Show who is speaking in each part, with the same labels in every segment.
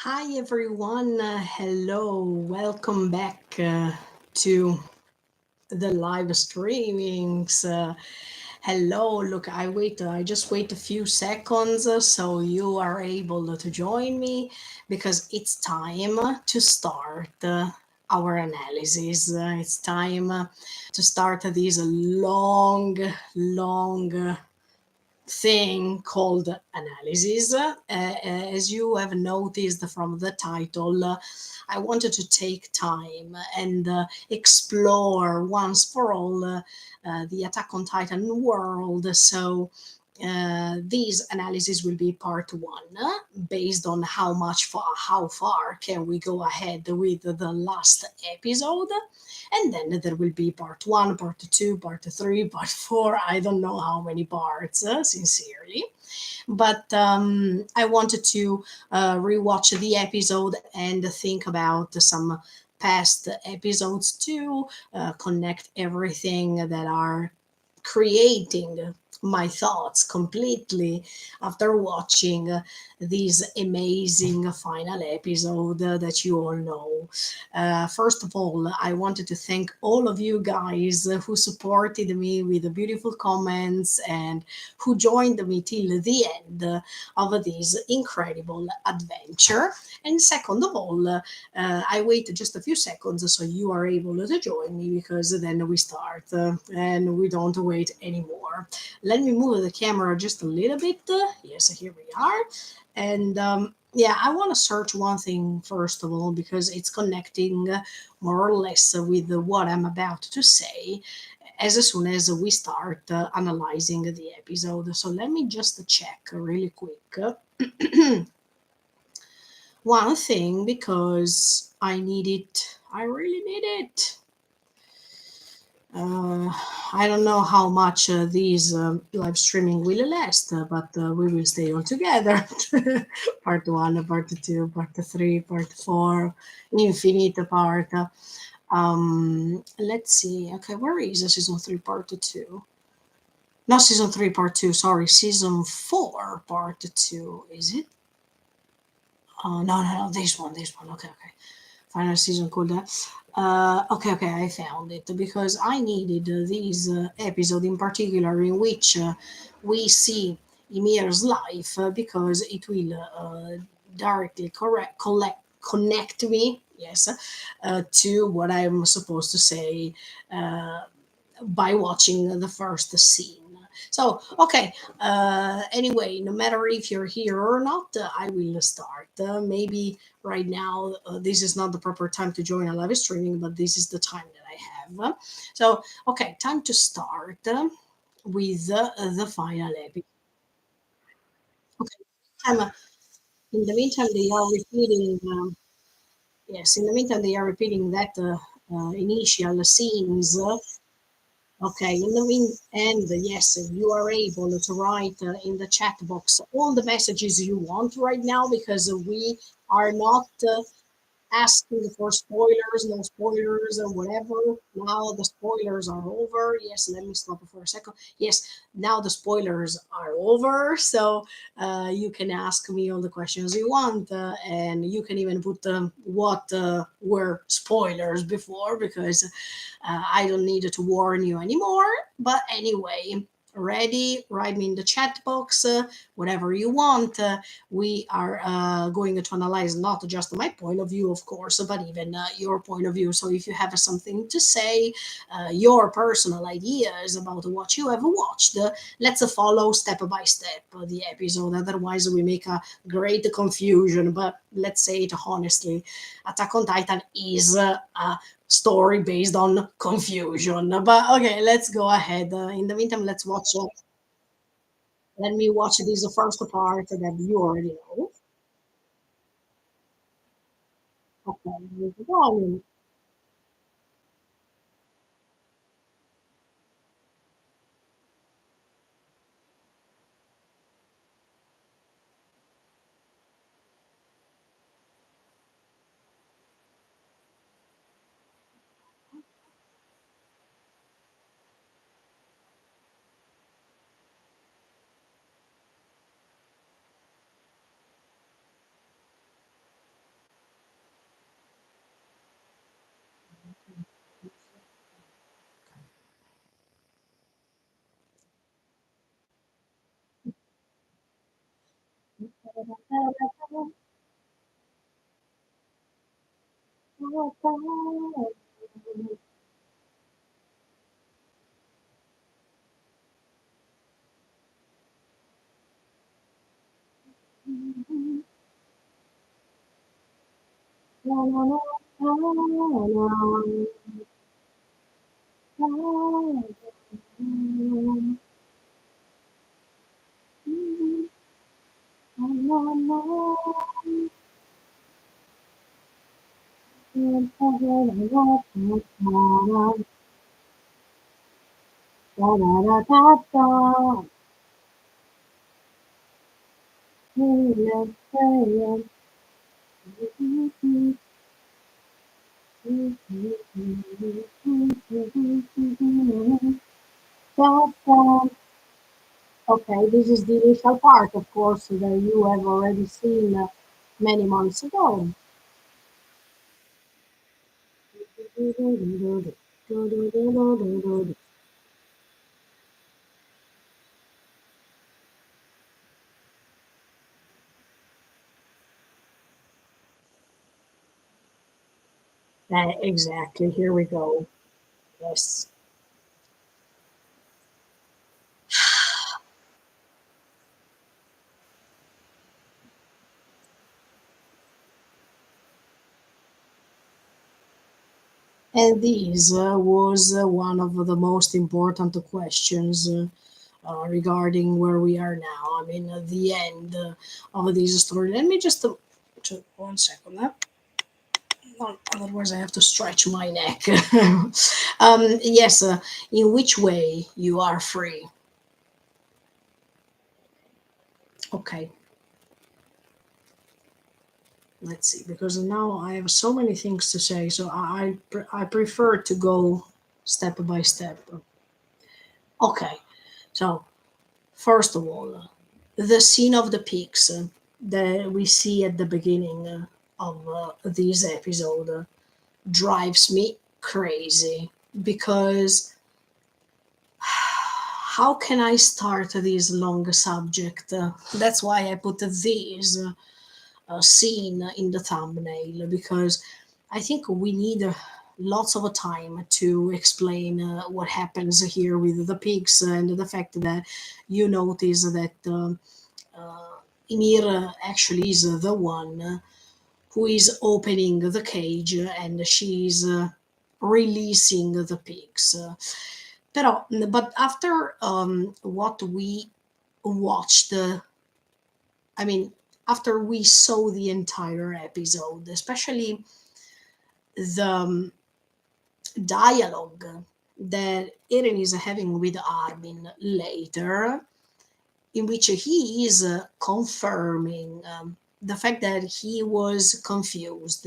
Speaker 1: Hi everyone, hello, welcome back to the live streamings. Hello, look, I just wait a few seconds so you are able to join me because it's time to start our analysis. It's time to start this long thing called analysis. As you have noticed from the title, I wanted to take time and explore once for all the Attack on Titan world. So, these analysis will be part one, based on how far can we go ahead with the last episode, and then there will be part one, part two, part three, part four. I don't know how many parts, sincerely. But I wanted to rewatch the episode and think about some past episodes to connect everything that are creating my thoughts completely after watching this amazing final episode that you all know. First of all, I wanted to thank all of you guys who supported me with the beautiful comments and who joined me till the end of this incredible adventure. And second of all, I wait just a few seconds so you are able to join me because then we start and we don't wait anymore. Let me move the camera just a little bit. Yes, here we are. And yeah, I want to search one thing first of all because it's connecting more or less with what I'm about to say as soon as we start analyzing the episode. So let me just check really quick one thing because I need it. I really need it. Uh, I don't know how much these live streaming will last, but we will stay all together. Part one, part two, part three, part four, infinite part. Let's see. Okay, where is season three, part two? Not season three, part two. Sorry, season four, part two. Is it? Oh no, this one. Okay, okay. Final season called that. Okay, I found it because I needed this episode in particular in which we see Ymir's life because it will directly connect me, yes, to what I'm supposed to say uh, by watching the first scene. So, okay, anyway, no matter if you're here or not, I will start. Maybe right now, this is not the proper time to join a live streaming, but this is the time that I have. So, okay, time to start with the final episode. Okay, in the meantime, they are repeating. Yes, in the meantime, they are repeating that initial scenes. Okay, in the mean, and yes, you are able to write in the chat box all the messages you want right now because we are not asking for spoilers, no spoilers or whatever. Now the spoilers are over. Yes, let me stop it for a second. Yes, now the spoilers are over. So you can ask me all the questions you want, and you can even put what were spoilers before because I don't need to warn you anymore. But anyway, ready? Write me in the chat box whatever you want. We are going to analyze not just my point of view, of course, but even your point of view. So if you have something to say, your personal ideas about what you have watched, let's follow step by step the episode. Otherwise, we make a great confusion. But let's say it honestly, Attack on Titan is a story based on confusion. But okay, let's go ahead. In the meantime, let's watch. Let me watch this first part that you already know. Okay, here's the volume. Okay, this is the initial part, of course, that you have already seen many months ago. Exactly, here we go. Yes. And this was one of the most important questions regarding where we are now. I mean, the end of this story. Let me just 1 second. Otherwise, I have to stretch my neck. Yes, in which way you are free? Okay, let's see. Because now I have so many things to say, so I prefer to go step by step. Okay, so first of all, the scene of the pigs that we see at the beginning of this episode drives me crazy because how can I start this long subject? That's why I put this scene in the thumbnail because I think we need lots of time to explain what happens here with the pigs and the fact that you notice that Ymir actually is the one who is opening the cage and she's releasing the pigs. But after what we watched, I mean, after we saw the entire episode, especially the dialogue that Eren is having with Armin later, in which he is confirming the fact that he was confused,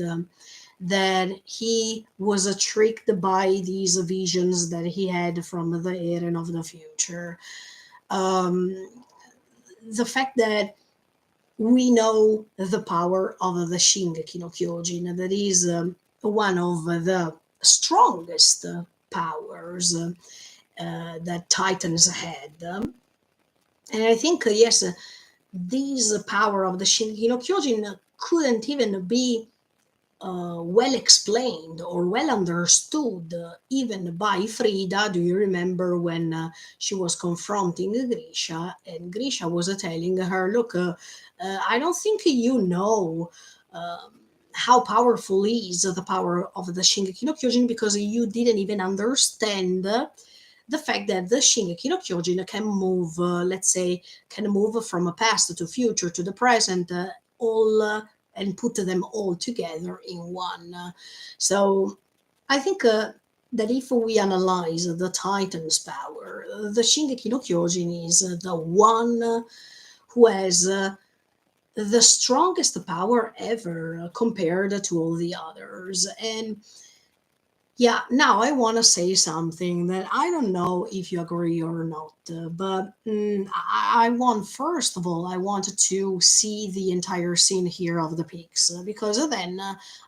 Speaker 1: that he was tricked by these visions that he had from the Eren of the future. Um, the fact that we know the power of the Shingeki no Kyojin, that is one of the strongest powers that Titans had. And I think, yes, this power of the Shingeki no Kyojin couldn't even be well explained or well understood, even by Frida. Do you remember when she was confronting Grisha and Grisha was telling her, look, I don't think you know how powerful is the power of the Shingeki no Kyojin because you didn't even understand the fact that the Shingeki no Kyojin can move, let's say, can move from a past to future to the present, all and put them all together in one. So I think that if we analyze the Titan's power, the Shingeki no Kyojin is the one who has the strongest power ever compared to all the others. And yeah, now I want to say something that I don't know if you agree or not, but I want, first of all, I wanted to see the entire scene here of the peaks because then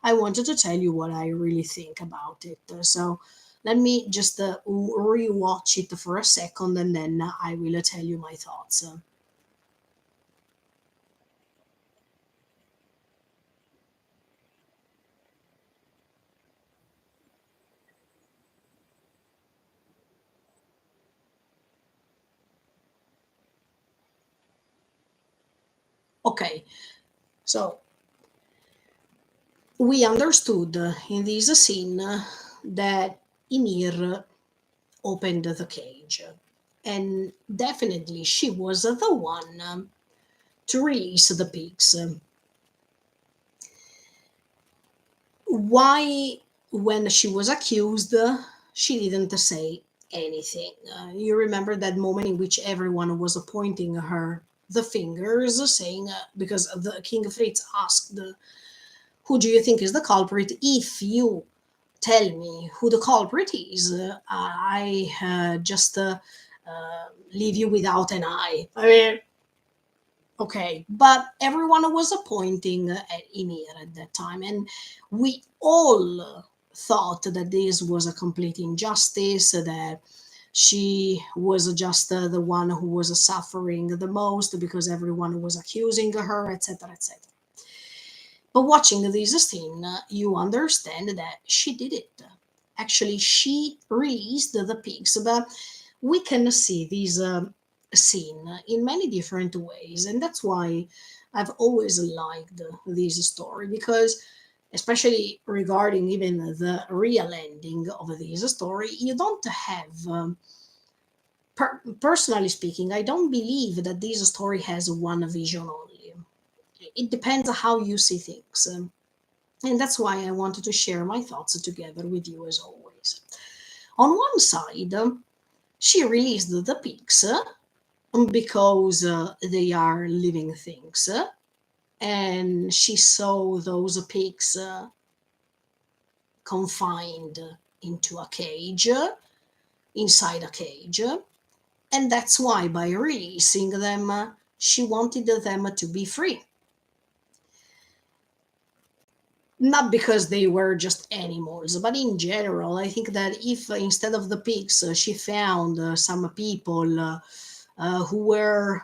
Speaker 1: I wanted to tell you what I really think about it. So let me just rewatch it for a second and then I will tell you my thoughts. Okay, so we understood in this scene that Ymir opened the cage. And definitely she was the one to release the pigs. Why, when she was accused, she didn't say anything? You remember that moment in which everyone was pointing her the fingers, saying, because the King Fritz asked, who do you think is the culprit? If you tell me who the culprit is, I just leave you without an eye. I mean, okay, but everyone was pointing at Ymir at that time, and we all thought that this was a complete injustice, that she was just the one who was suffering the most because everyone was accusing her, etc., etc. But watching this scene, you understand that she did it. Actually, she released the pigs, but we can see this scene in many different ways, and that's why I've always liked this story, because especially regarding even the real ending of this story, you don't have personally speaking, I don't believe that this story has one vision only. It depends on how you see things. And that's why I wanted to share my thoughts together with you as always. On one side, she released the pigs because they are living things, and she saw those pigs confined into a cage, inside a cage, and that's why by releasing them, she wanted them to be free. Not because they were just animals, but in general, I think that if instead of the pigs, she found some people who were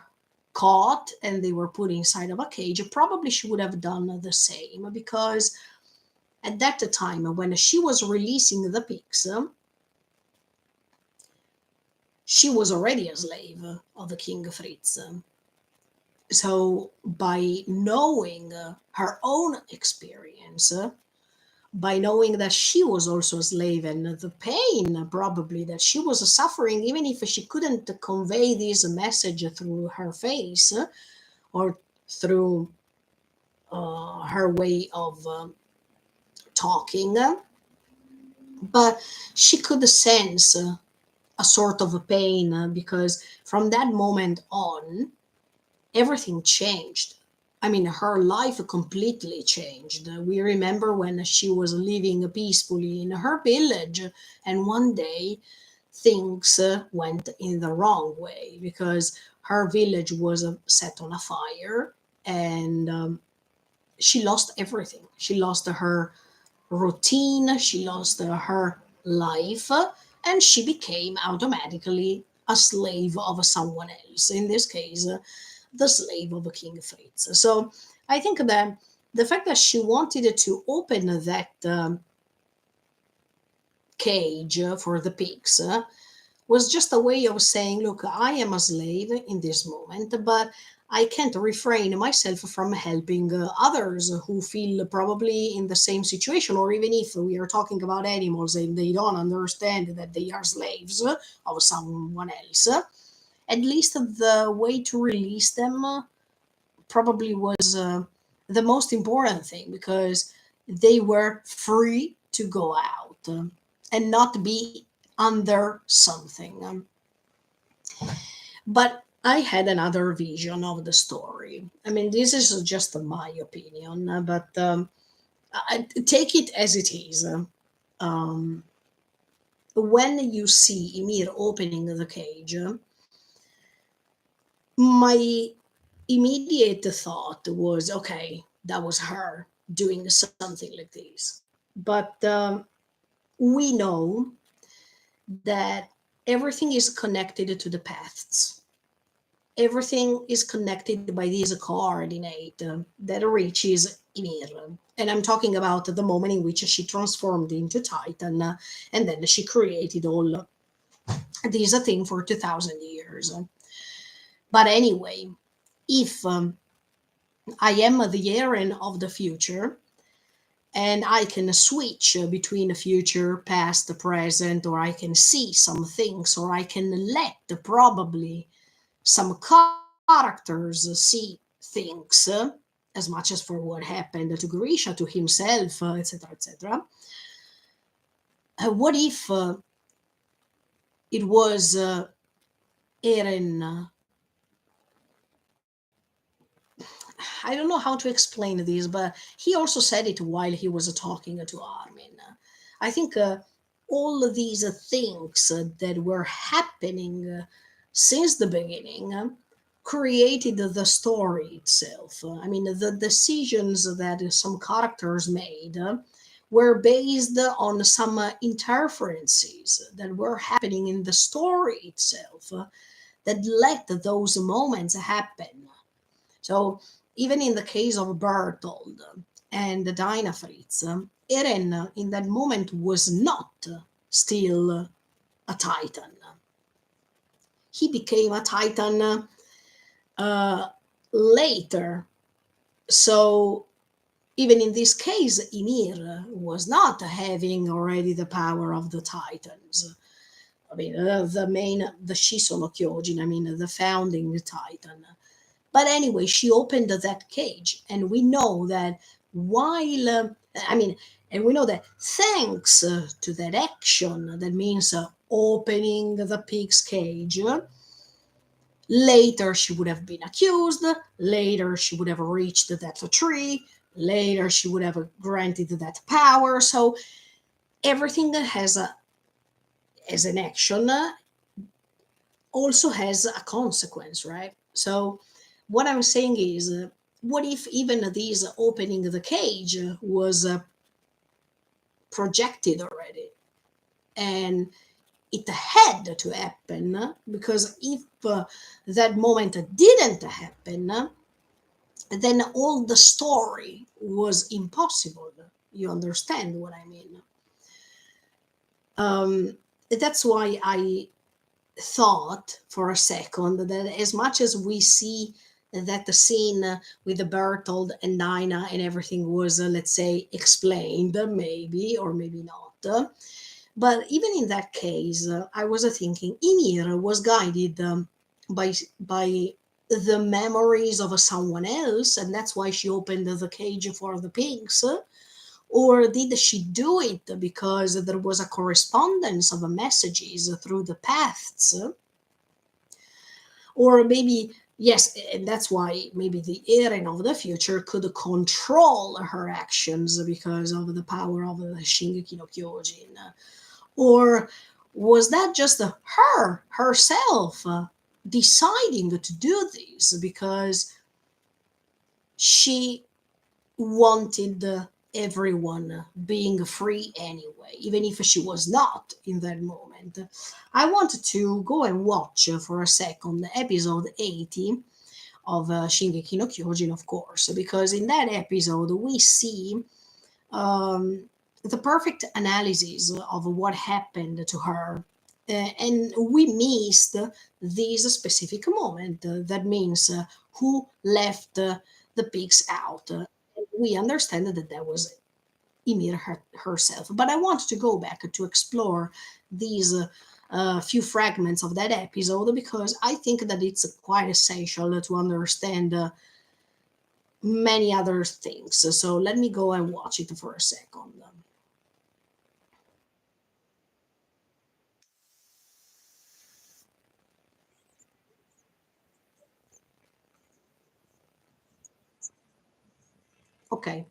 Speaker 1: caught and they were put inside of a cage, probably she would have done the same, because at that time when she was releasing the pigs, she was already a slave of the King Fritz. So by knowing her own experience, by knowing that she was also a slave, and the pain probably that she was suffering, even if she couldn't convey this message through her face or through her way of talking, but she could sense a sort of pain, because from that moment on, everything changed. I mean, her life completely changed. We remember when she was living peacefully in her village, and one day things went in the wrong way, because her village was set on a fire, and she lost everything. She lost her routine, she lost her life, and she became automatically a slave of someone else. In this case, the slave of King Fritz. So I think that the fact that she wanted to open that cage for the pigs was just a way of saying, look, I am a slave in this moment, but I can't refrain myself from helping others who feel probably in the same situation, or even if we are talking about animals and they don't understand that they are slaves of someone else, at least the way to release them probably was the most important thing, because they were free to go out and not be under something. But I had another vision of the story. I mean, this is just my opinion, but I take it as it is. Um, when you see Ymir opening the cage, my immediate thought was, okay, that was her doing something like this. But we know that everything is connected to the paths. Everything is connected by this coordinate that reaches Ymir. And I'm talking about the moment in which she transformed into Titan, and then she created all this thing for 2000 years. But anyway, if I am the Eren of the future, and I can switch between the future, past, the present, or I can see some things, or I can let probably some characters see things, as much as for what happened to Grisha, to himself, etc., etc. What if it was Eren? I don't know how to explain this, but he also said it while he was talking to Armin. I think all of these things that were happening since the beginning created the story itself. I mean, the decisions that some characters made were based on some interferences that were happening in the story itself that let those moments happen. So even in the case of Bertold and Dinah Fritz, Eren in that moment was not still a Titan. He became a Titan uh, later. So even in this case, Ymir was not having already the power of the Titans. I mean, the Shisono Kyojin, I mean, the founding Titan. But anyway, she opened that cage, and we know that while, I mean, and we know that thanks to that action, that means opening the pig's cage, later she would have been accused, later she would have reached that tree, later she would have granted that power. So everything that has as an action also has a consequence, right? So what I'm saying is, what if even this opening the cage was projected already, and it had to happen, because if that moment didn't happen, then all the story was impossible. You understand what I mean? Um, that's why I thought for a second that as much as we see that the scene with the Bertold and Nina and everything was, let's say, explained, maybe or maybe not. But even in that case, I was thinking Ymir was guided by the memories of someone else, and that's why she opened the cage for the pigs. Or did she do it because there was a correspondence of messages through the paths? Or maybe, yes, and that's why maybe the Eren of the future could control her actions because of the power of the Shingeki no Kyojin. Or was that just her herself deciding to do this because she wanted everyone being free anyway, even if she was not in that moment? I wanted to go and watch for a second episode 80 of Shingeki no Kyojin, of course, because in that episode we see the perfect analysis of what happened to her. And we missed this specific moment. That means who left the pigs out. We understand that that was Ymir herself. But I want to go back to explore these few fragments of that episode because I think that it's quite essential to understand many other things. So let me go and watch it for a second. Okay,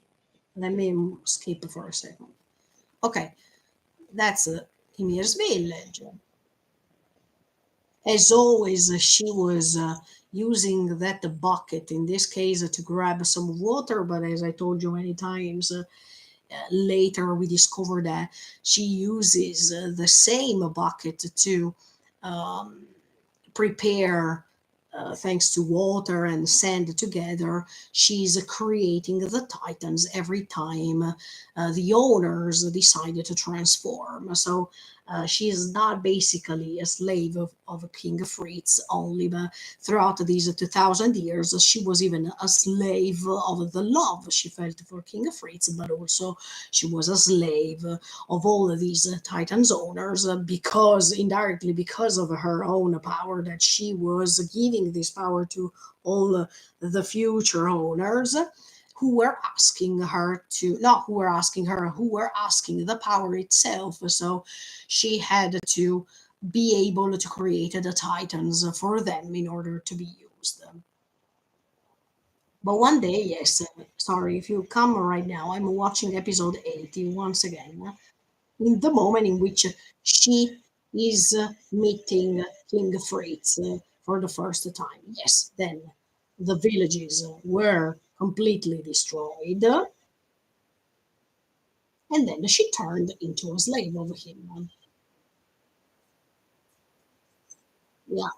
Speaker 1: let me skip for a second. Okay, that's Ymir's village. As always, she was using that bucket in this case to grab some water, but as I told you many times, later we discover that she uses the same bucket to um, prepare, thanks to water and sand together, she's creating the titans every time the owners decided to transform. So She is not basically a slave of King Fritz only, but throughout these 2000 years, she was even a slave of the love she felt for King Fritz, but also she was a slave of all of these Titans owners because indirectly because of her own power that she was giving this power to all the future owners who were asking her to not who were asking her who were asking the power itself, so she had to be able to create the titans for them in order to be used. But one day, yes, sorry, if you come right now, I'm watching episode 80 once again, in the moment in which she is meeting King Fritz for the first time. Yes, then the villages were completely destroyed, and then she turned into a slave of him. Yeah,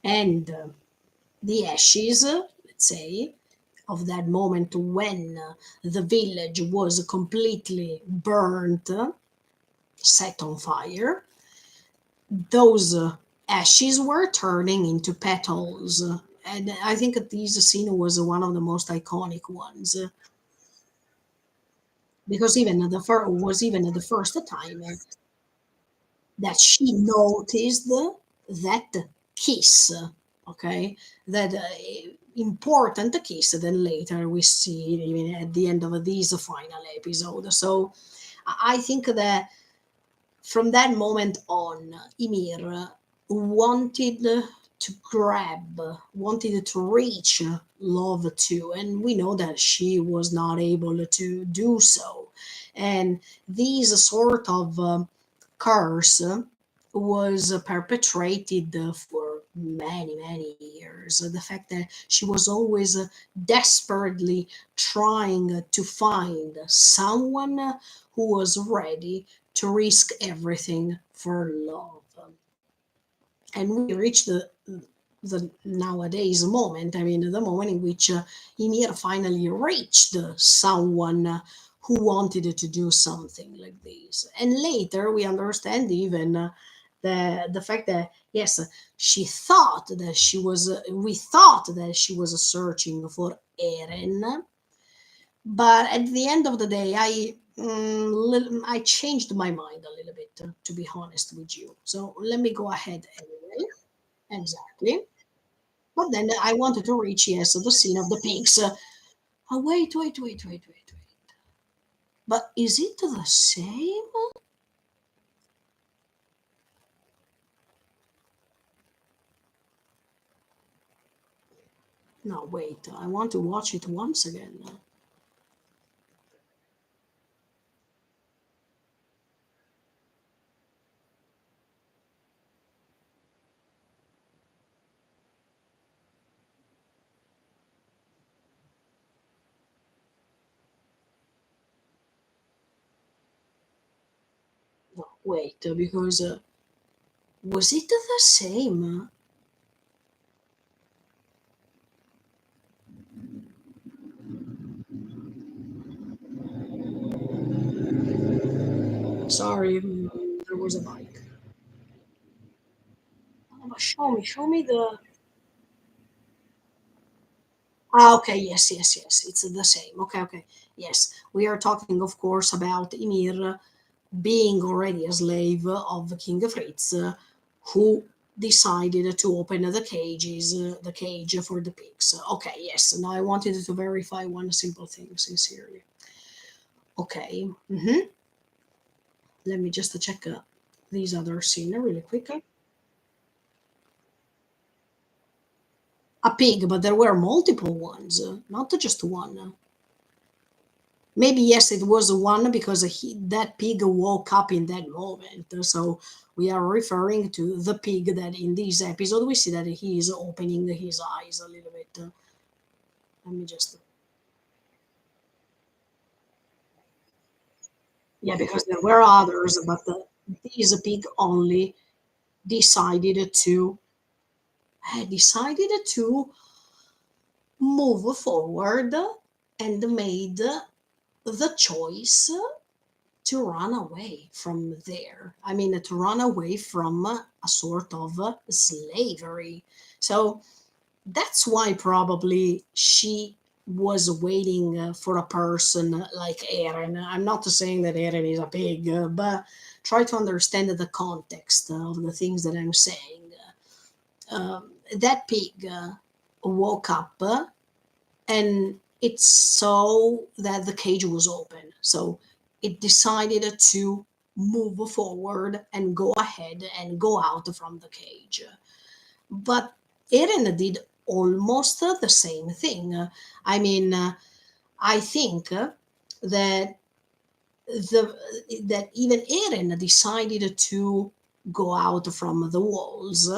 Speaker 1: and the ashes, let's say, of that moment when the village was completely burnt, set on fire, those ashes were turning into petals. And I think that this scene was one of the most iconic ones because even was even the first time that she noticed that kiss, okay, that important kiss that later we see even at the end of this final episode. So I think that from that moment on, Ymir wanted to grab, wanted to reach love too, and we know that she was not able to do so. And these sort of curse was perpetrated for many, many years. The fact that she was always desperately trying to find someone who was ready to risk everything for love. And we reach the nowadays moment. I mean, the moment in which Ymir finally reached someone who wanted to do something like this. And later we understand even the fact that yes, she thought that she was. We thought that she was searching for Eren, but at the end of the day, I changed my mind a little bit, to be honest with you. So let me go ahead anyway. Exactly. But then I wanted to reach, yes, the scene of the pigs. Oh, wait. But is it the same? No, wait. I want to watch it once again. No, wait, because was it the same? Sorry, there was a bike. Oh, but show me the. Ah, okay, yes. It's the same. Okay. Yes, we are talking, of course, about Ymir being already a slave of King Fritz, who decided to open the cage for the pigs. Okay, yes. Now I wanted to verify one simple thing, sincerely. Okay. Let me just check these other scene really quick. A pig, but there were multiple ones, not just one. Maybe yes, it was one because that pig woke up in that moment. So we are referring to the pig that in this episode we see that he is opening his eyes a little bit. Let me just yeah, because there were others, but this pig only decided to had decided to move forward and made the choice to run away from there. I mean, to run away from a sort of slavery. So that's why probably she was waiting for a person like Eren. I'm not saying that Eren is a pig, but try to understand the context of the things that I'm saying. That pig woke up and it saw that the cage was open. So it decided to move forward and go ahead and go out from the cage. But Eren did almost the same thing. I mean, I think that that even Eren decided to go out from the walls,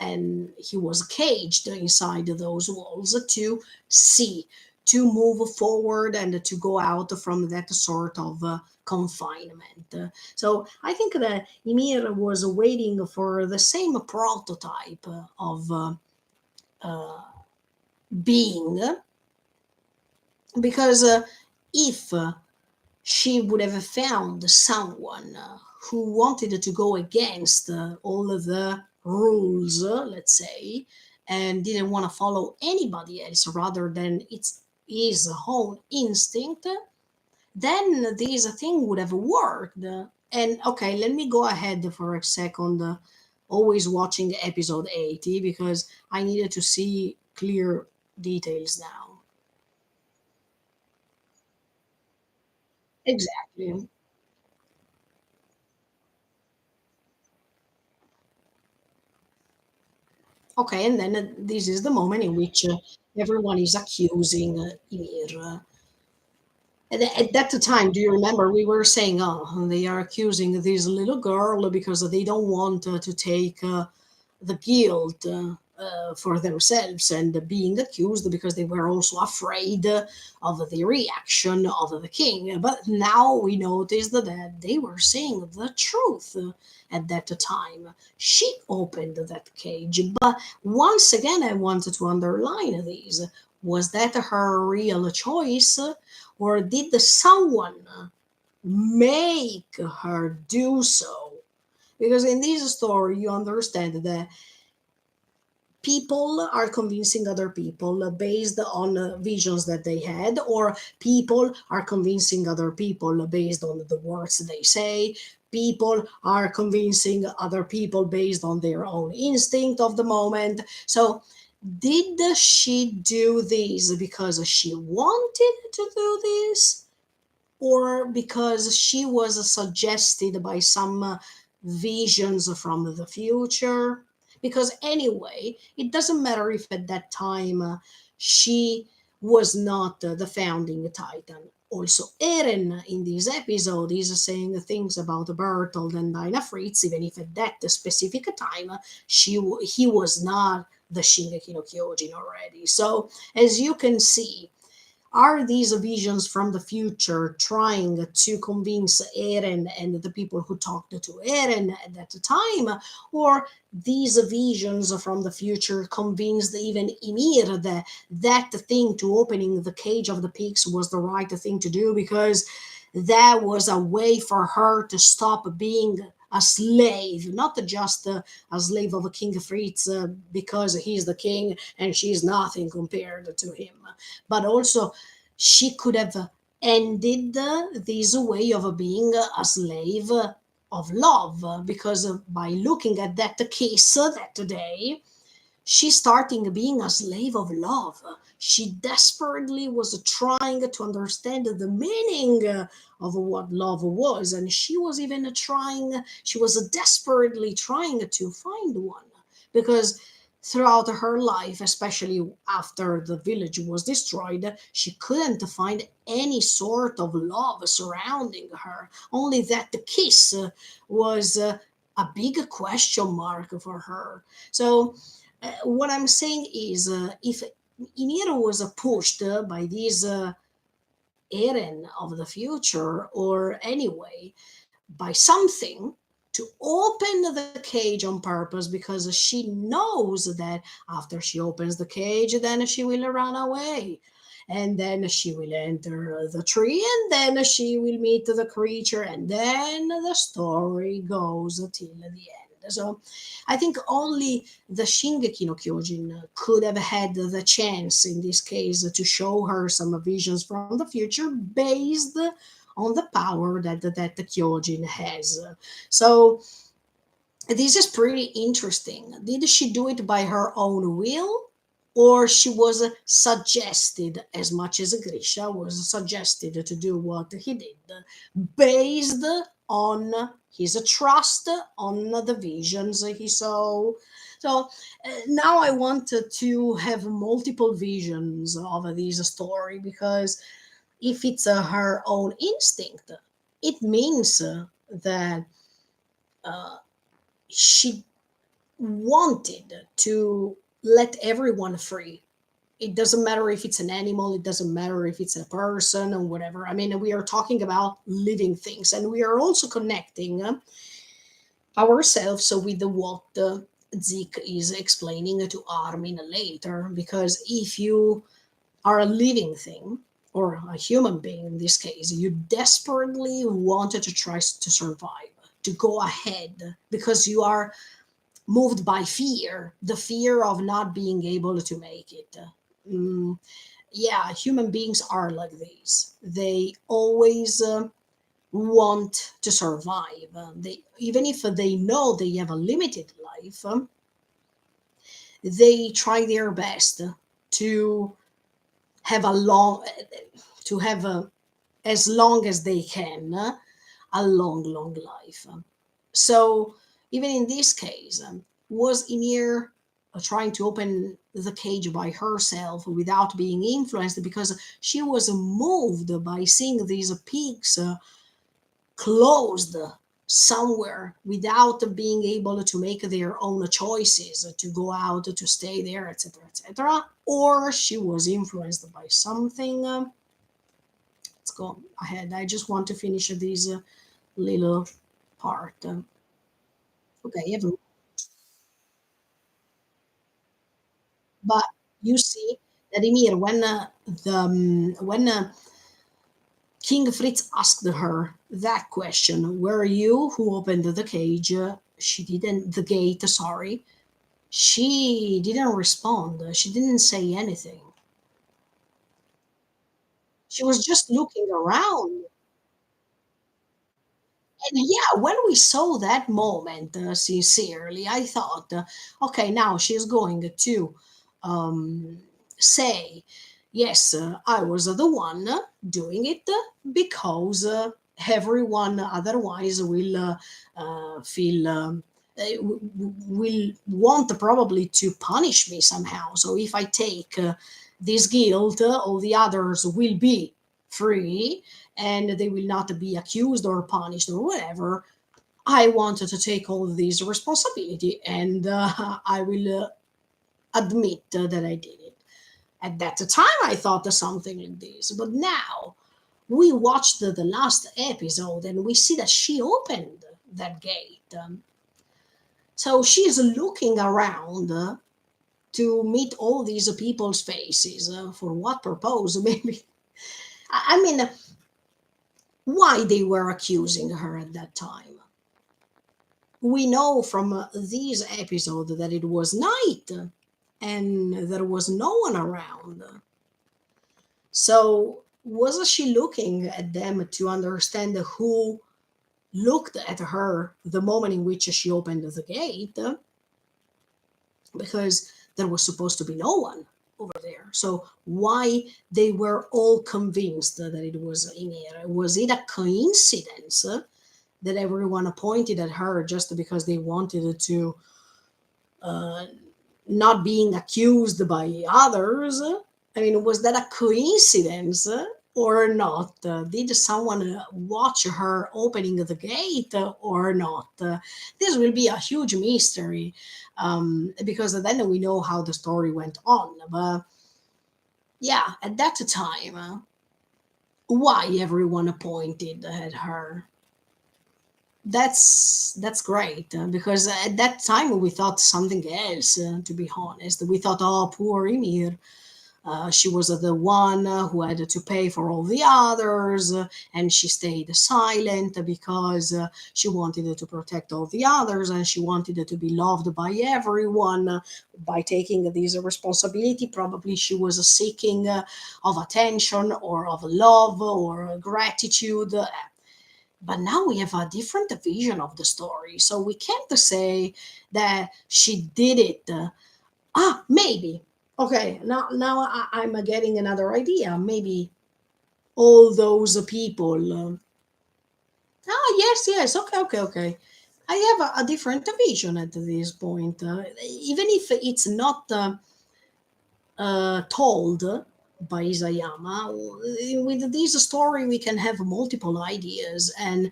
Speaker 1: and he was caged inside those walls to see, to move forward and to go out from that sort of confinement. So I think that Ymir was waiting for the same prototype of being, because if she would have found someone who wanted to go against all of the rules, let's say, and didn't want to follow anybody else rather than its his own instinct, then this thing would have worked. And okay, let me go ahead for a second. Always watching episode 80 because I needed to see clear details now. Exactly. Okay, and then this is the moment in which everyone is accusing Ymir. And at that time, do you remember we were saying, oh, they are accusing this little girl because they don't want to take the guilt for themselves and being accused because they were also afraid of the reaction of the king. But now we noticed that they were saying the truth at that time. She opened that cage. But once again, I wanted to underline this. Was that her real choice? Or did someone make her do so? Because in this story, you understand that people are convincing other people based on visions that they had, or people are convincing other people based on the words they say. People are convincing other people based on their own instinct of the moment. So, did she do this because she wanted to do this? Or because she was suggested by some visions from the future. Because anyway, it doesn't matter if at that time she was not the founding titan. Also, Eren in this episode is saying things about Bertold and Dinah Fritz, even if at that specific time he was not the Shingeki no Kyojin already. So, as you can see, are these visions from the future trying to convince Eren and the people who talked to Eren at that time? Or these visions from the future convinced even Ymir that that thing to opening the cage of the pigs was the right thing to do because that was a way for her to stop being a slave, not just a slave of King Fritz because he's the king and she's nothing compared to him, but also she could have ended this way of being a slave of love because by looking at that kiss that day she's starting being a slave of love. She desperately was trying to understand the meaning of what love was, and she was even trying, she was desperately trying to find one because throughout her life, especially after the village was destroyed, she couldn't find any sort of love surrounding her. Only that the kiss was a big question mark for her. So, what I'm saying is, if Ymir was pushed by this Eren of the future, or anyway, by something, to open the cage on purpose because she knows that after she opens the cage, then she will run away. And then she will enter the tree, and then she will meet the creature, and then the story goes till the end. So I think only the Shingeki no Kyojin could have had the chance in this case to show her some visions from the future based on the power that the Kyojin has. So this is pretty interesting. Did she do it by her own will? Or she was suggested, as much as Grisha was suggested to do what he did, based on his trust on the visions he saw. So now I wanted to have multiple visions of this story because if it's her own instinct, it means that she wanted to let everyone free. It doesn't matter if it's an animal, it doesn't matter if it's a person or whatever. I mean, we are talking about living things, and we are also connecting ourselves with what Zeke is explaining to Armin later. Because if you are a living thing, or a human being in this case, you desperately wanted to try to survive, to go ahead, because you are moved by fear, the fear of not being able to make it. Mm, yeah, human beings are like this. They always want to survive. They, even if they know they have a limited life, they try their best to have a long, to have as long as they can, a long life. So even in this case, was Ymir trying to open the cage by herself without being influenced because she was moved by seeing these pigs closed somewhere without being able to make their own choices to go out, to stay there, etc., etc., or she was influenced by something. Let's go ahead. I just want to finish this little part. Okay, but you see that Emir, when King Fritz asked her that question, "Were you who opened the cage?" She didn't. The gate. Sorry, she didn't respond. She didn't say anything. She was just looking around. And yeah, when we saw that moment, sincerely, I thought, okay, now she's going to um, say, yes, I was the one doing it because everyone otherwise will feel. Will want probably to punish me somehow. So if I take this guilt, all the others will be free and they will not be accused or punished or whatever. I wanted to take all this responsibility and I will admit that I did it. At that time, I thought of something like this, but now we watched the last episode and we see that she opened that gate. So she is looking around to meet all these people's faces. For what purpose? Maybe. I mean, why they were accusing her at that time? We know from this episode that it was night and there was no one around. So, was she looking at them to understand who looked at her the moment in which she opened the gate? Because there was supposed to be no one over there. So, why they were all convinced that it was Ymir? Was it a coincidence that everyone pointed at her just because they wanted to uh, not being accused by others? I mean, was that a coincidence or not? Did someone watch her opening the gate or not? This will be a huge mystery because then we know how the story went on. But yeah, at that time, why everyone pointed at her? That's great, because at that time we thought something else. To be honest, we thought, oh, poor Ymir. She was the one who had to pay for all the others, and she stayed silent because she wanted to protect all the others, and she wanted to be loved by everyone. By taking this responsibility, probably she was seeking of attention or of love or gratitude. But now we have a different vision of the story, so we can't say that she did it. Maybe. Okay, now I'm getting another idea. Maybe all those people. Yes, yes. Okay, okay, okay. I have a different vision at this point. Even if it's not told by Isayama, with this story we can have multiple ideas, and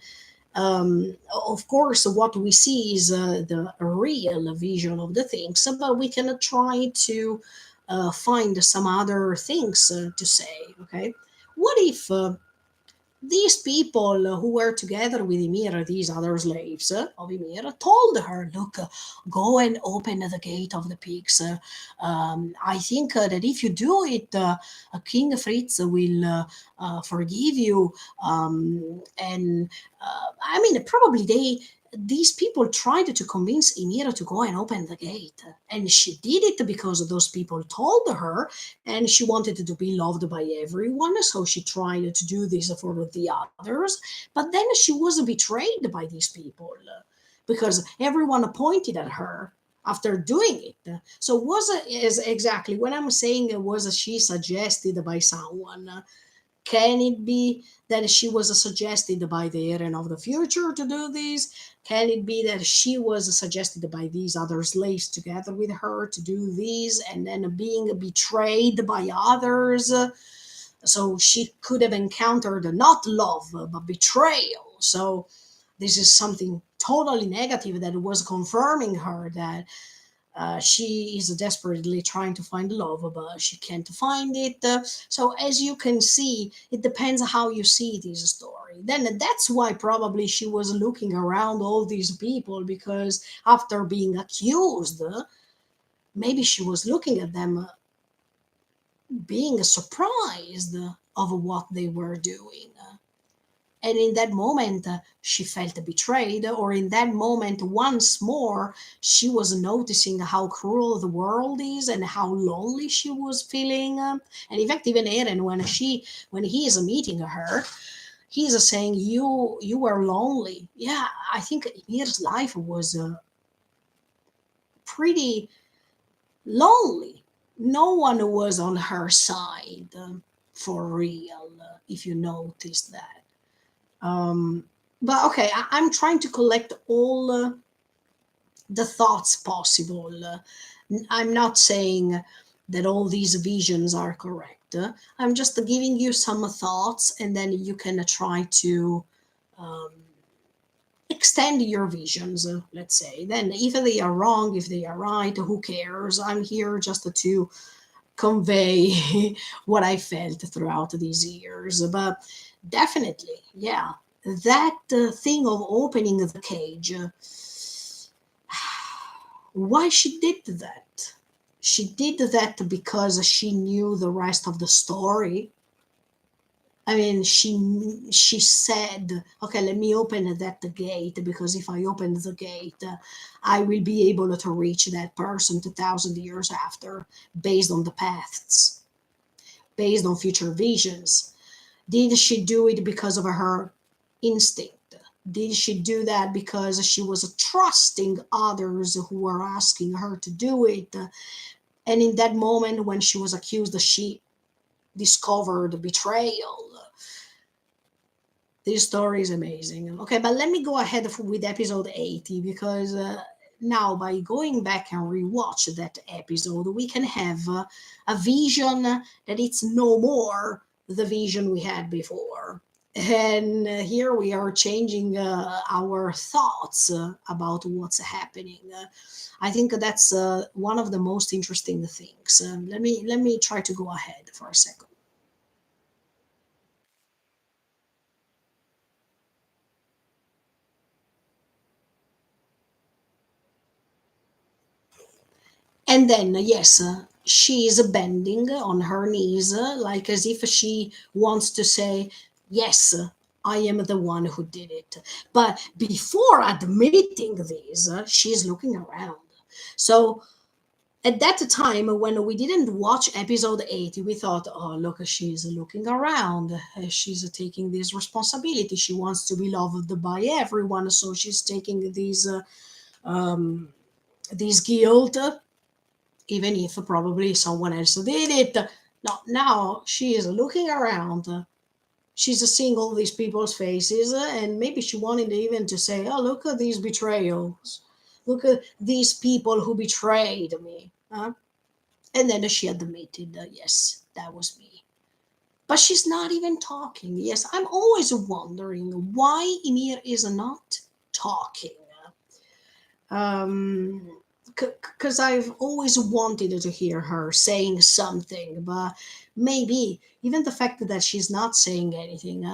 Speaker 1: of course, what we see is the real vision of the things, but we can try to find some other things to say. Okay, what if these people who were together with Ymir, these other slaves of Ymir, told her, look, go and open the gate of the pigs. I think that if you do it, King Fritz will forgive you. And I mean, probably these people tried to convince Ymir to go and open the gate. And she did it because those people told her, and she wanted to be loved by everyone, so she tried to do this for the others. But then she was betrayed by these people because everyone pointed at her after doing it. So was it is exactly when I'm saying was she suggested by someone? Can it be that she was suggested by the Eren of the future to do this? Can it be that she was suggested by these other slaves together with her to do this and then being betrayed by others? So she could have encountered not love but betrayal. So this is something totally negative that was confirming her that she is desperately trying to find love, but she can't find it. So, as you can see, it depends how you see this story. Then that's why probably she was looking around all these people because after being accused, maybe she was looking at them being surprised of what they were doing. And in that moment, she felt betrayed, or in that moment, once more, she was noticing how cruel the world is and how lonely she was feeling. And in fact, even Eren, when he is meeting her, he's saying, "You were lonely." Yeah, I think Ymir's life was pretty lonely. No one was on her side for real. If you notice that. Um, but okay, I'm trying to collect all the thoughts possible. I'm not saying that all these visions are correct. I'm just giving you some thoughts, and then you can try to um, extend your visions. Let's say. Then, if they are wrong, if they are right, who cares? I'm here just to convey what I felt throughout these years. But definitely, yeah, that thing of opening the cage, why she did that? She did that because she knew the rest of the story. I mean, she said, "Okay, let me open that gate because if I open the gate, I will be able to reach that person 2,000 years after, based on the paths, based on future visions." Did she do it because of her instinct? Did she do that because she was trusting others who were asking her to do it? And in that moment, when she was accused, she discovered betrayal. This story is amazing. Okay, but let me go ahead with episode 80 because now by going back and rewatch that episode, we can have a vision that it's no more the vision we had before. And here we are changing our thoughts about what's happening. I think that's one of the most interesting things. Let me try to go ahead for a second. And then, yes, she is bending on her knees, like as if she wants to say, yes, I am the one who did it. But before admitting this, she's looking around. So at that time, when we didn't watch episode 80, we thought, oh, look, she's looking around. She's taking this responsibility. She wants to be loved by everyone. So she's taking these guilt, even if probably someone else did it. No, now she is looking around. She's seeing all these people's faces, and maybe she wanted even to say, "Oh, look at these betrayals! Look at these people who betrayed me." And then she admitted, "Yes, that was me." But she's not even talking. Yes, I'm always wondering why Ymir is not talking. Um, because I've always wanted to hear her saying something, but maybe even the fact that she's not saying anything,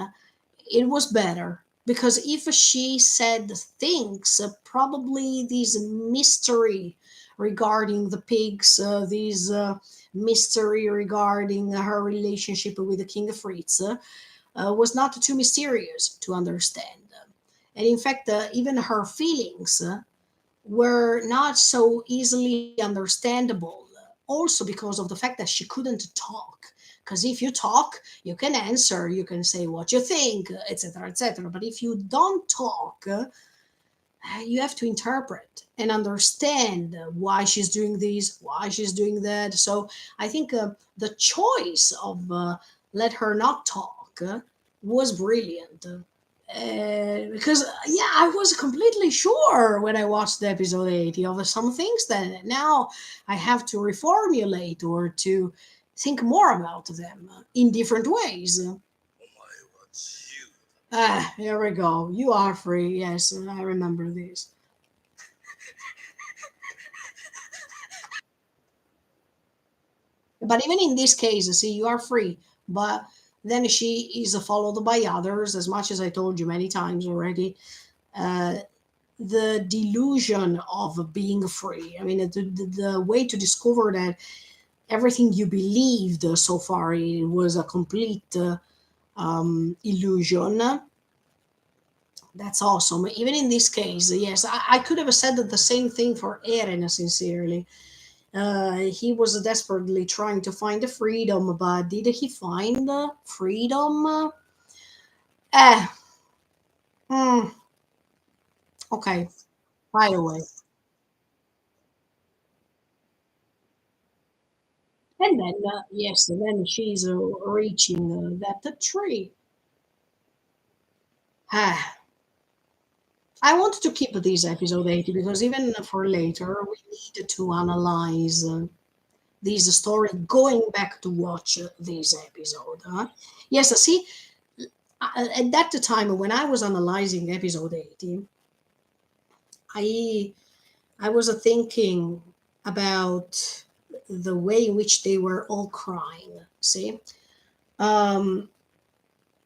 Speaker 1: it was better. Because if she said things, probably these mystery regarding the pigs, these mystery regarding her relationship with the King of Fritz, was not too mysterious to understand. And in fact, even her feelings were not so easily understandable, also because of the fact that she couldn't talk. Because if you talk, you can answer, you can say what you think, etc., etc. But if you don't talk, you have to interpret and understand why she's doing this, why she's doing that. So I think the choice of let her not talk was brilliant. Because yeah, I was completely sure when I watched the episode 80 of some things that now I have to reformulate or to think more about them in different ways. Ah, here we go. You are free. Yes, I remember this. But even in this case, see, you are free. But then she is followed by others, as much as I told you many times already. Uh, the delusion of being free. I mean, the way to discover that everything you believed so far it was a complete illusion. That's awesome. Even in this case, yes, I could have said the same thing for Eren, sincerely. He was desperately trying to find the freedom, but did he find the freedom? Eh, hmm, okay, by the way. And then, yes, and then she's reaching that tree. Ah, I wanted to keep this episode 80 because even for later, we need to analyze this story going back to watch this episode. Yes, see, at that time when I was analyzing episode 80, I I was thinking about the way in which they were all crying. See, um,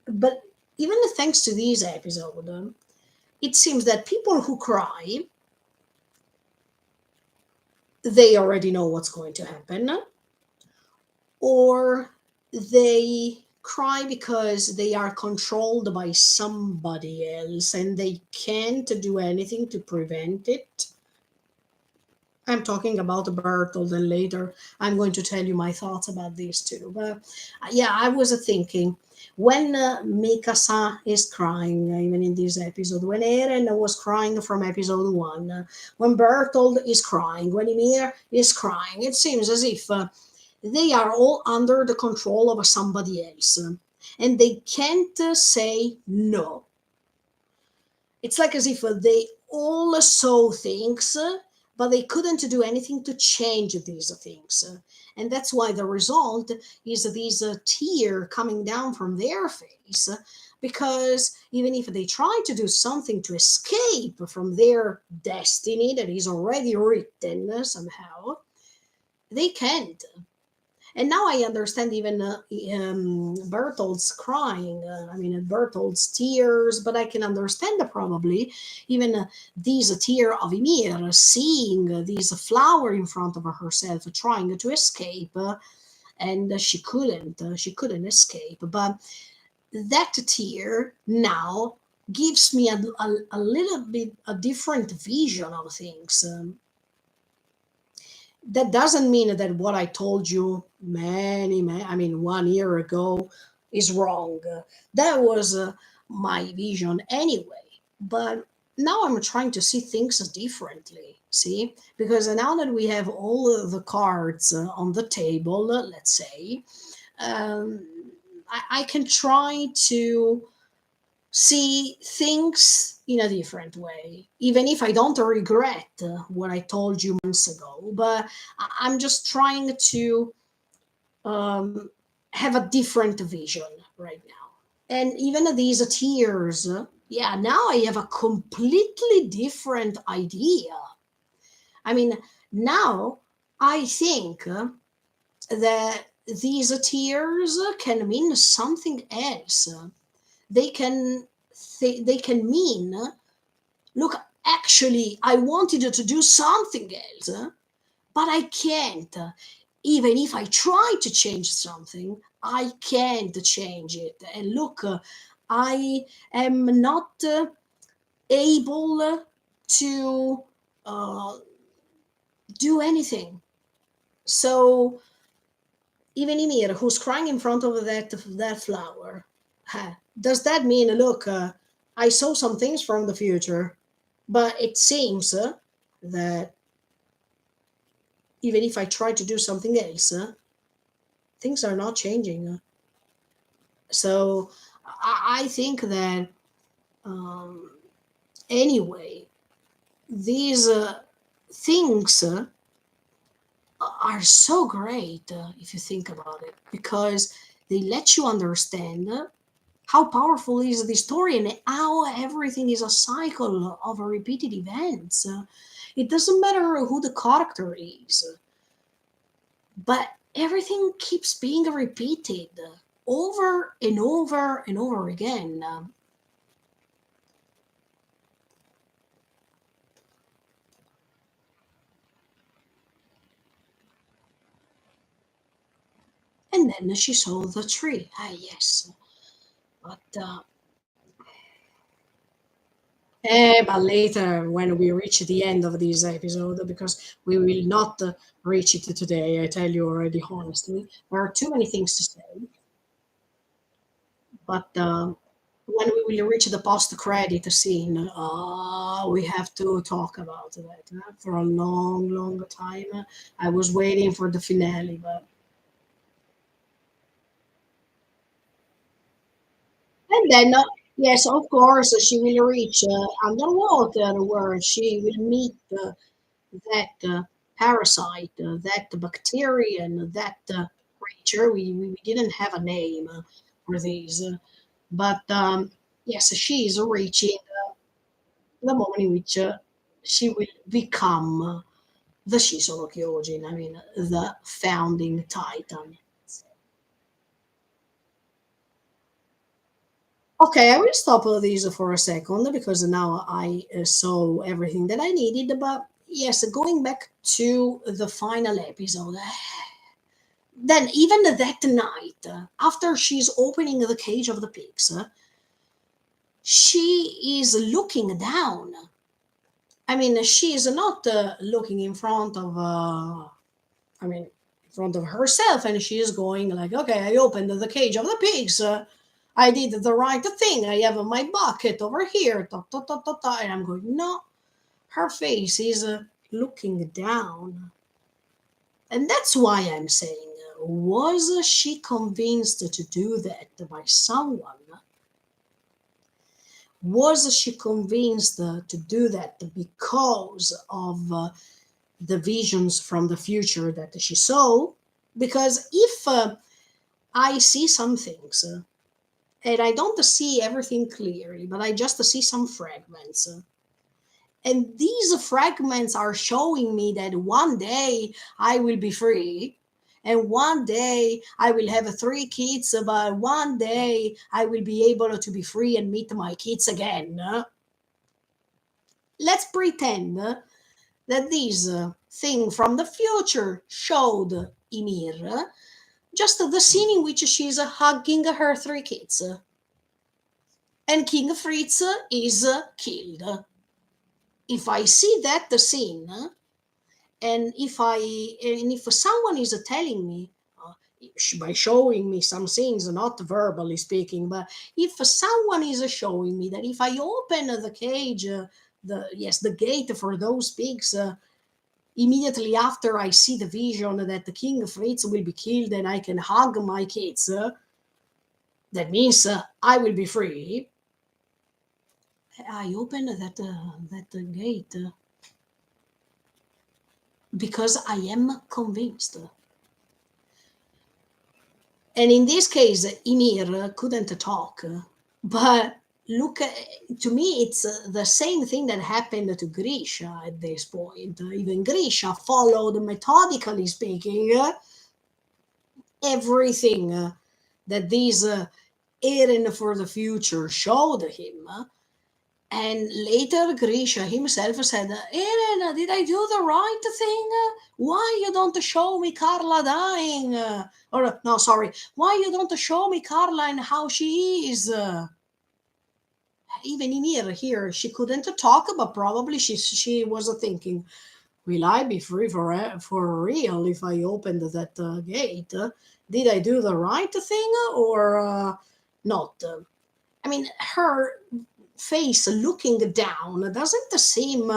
Speaker 1: but even thanks to this episode, it seems that people who cry, they already know what's going to happen, or they cry because they are controlled by somebody else and they can't do anything to prevent it. I'm talking about Bertold, and later I'm going to tell you my thoughts about these two. But yeah, I was thinking when Mikasa is crying, even in this episode, when Eren was crying from episode one, when Bertold is crying, when Ymir is crying, it seems as if they are all under the control of somebody else, and they can't say no. It's like as if they all saw things, but they couldn't do anything to change these things. And that's why the result is these tear coming down from their face, because even if they try to do something to escape from their destiny that is already written somehow, they can't. And now I understand even Bertolt's crying. I mean, Bertolt's tears, but I can understand probably even these tear of Ymir seeing these flower in front of herself, trying to escape, and she couldn't escape. But that tear now gives me a little bit a different vision of things. That doesn't mean that what I told you I mean, 1 year ago is wrong. That was my vision anyway. But now I'm trying to see things differently. See, because now that we have all of the cards on the table, let's say, um, I can try to see things in a different way, even if I don't regret what I told you months ago. But I'm just trying to um, have a different vision right now. And even these tears, yeah, now I have a completely different idea. I mean, now I think that these tears can mean something else. They can they can mean, look, actually I wanted to do something else, but I can't. Even if I try to change something, I can't change it. And look, I am not able to uh, do anything. So even Ymir, who's crying in front of that flower, does that mean, look, I saw some things from the future, but it seems that even if I try to do something else, things are not changing. So I think that um, anyway, these things are so great if you think about it, because they let you understand how powerful is the story and how everything is a cycle of repeated events. It doesn't matter who the character is, but everything keeps being repeated over and over and over again. And then she saw the tree. Ah, yes. But but later, when we reach the end of this episode, because we will not reach it today, I tell you already honestly, there are too many things to say. But when we will reach the post-credit scene, we have to talk about that for a long, long time. I was waiting for the finale, but and then yes, of course, she will reach underwater where she will meet that parasite, that bacterium, that creature. We didn't have a name for these, but yes, she is reaching the moment in which she will become the Shisono Kyojin, I mean, the founding titan. Okay, I will stop all these for a second because now I saw everything that I needed. But yes, going back to the final episode, then even that night, after she's opening the cage of the pigs, she is looking down. I mean, she is not looking in front of, I mean, in front of herself, and she is going like, okay, I opened the cage of the pigs. I did the right thing. I have my bucket over here. Ta, ta, ta, ta, ta. And I'm going, no, her face is looking down. And that's why I'm saying, was she convinced to do that by someone? Was she convinced to do that because of the visions from the future that she saw? Because if I see some things, and I don't see everything clearly, but I just see some fragments. And these fragments are showing me that one day I will be free. and one day I will have 3 kids, but one day I will be able to be free and meet my kids again. Let's pretend that this thing from the future showed Ymir just the scene in which she's hugging her 3 kids, and King Fritz is killed. If I see that scene, and if someone is telling me by showing me some things, not verbally speaking, but if someone is showing me that if I open the cage, the gate for those pigs, immediately after I see the vision that the King Fritz will be killed and I can hug my kids, that means I will be free. I open that gate because I am convinced. And in this case, Ymir couldn't talk. But look, to me, it's the same thing that happened to Grisha at this point. Even Grisha followed, methodically speaking, everything that this Eren for the future showed him. And later Grisha himself said, Eren, did I do the right thing? Why you don't show me Carla dying? Or, no, sorry, why you don't show me Carla and how she is? Even Ymir here, she couldn't talk, but probably she was thinking, will I be free for real if I opened that gate? Did I do the right thing or not? I mean, her face looking down doesn't seem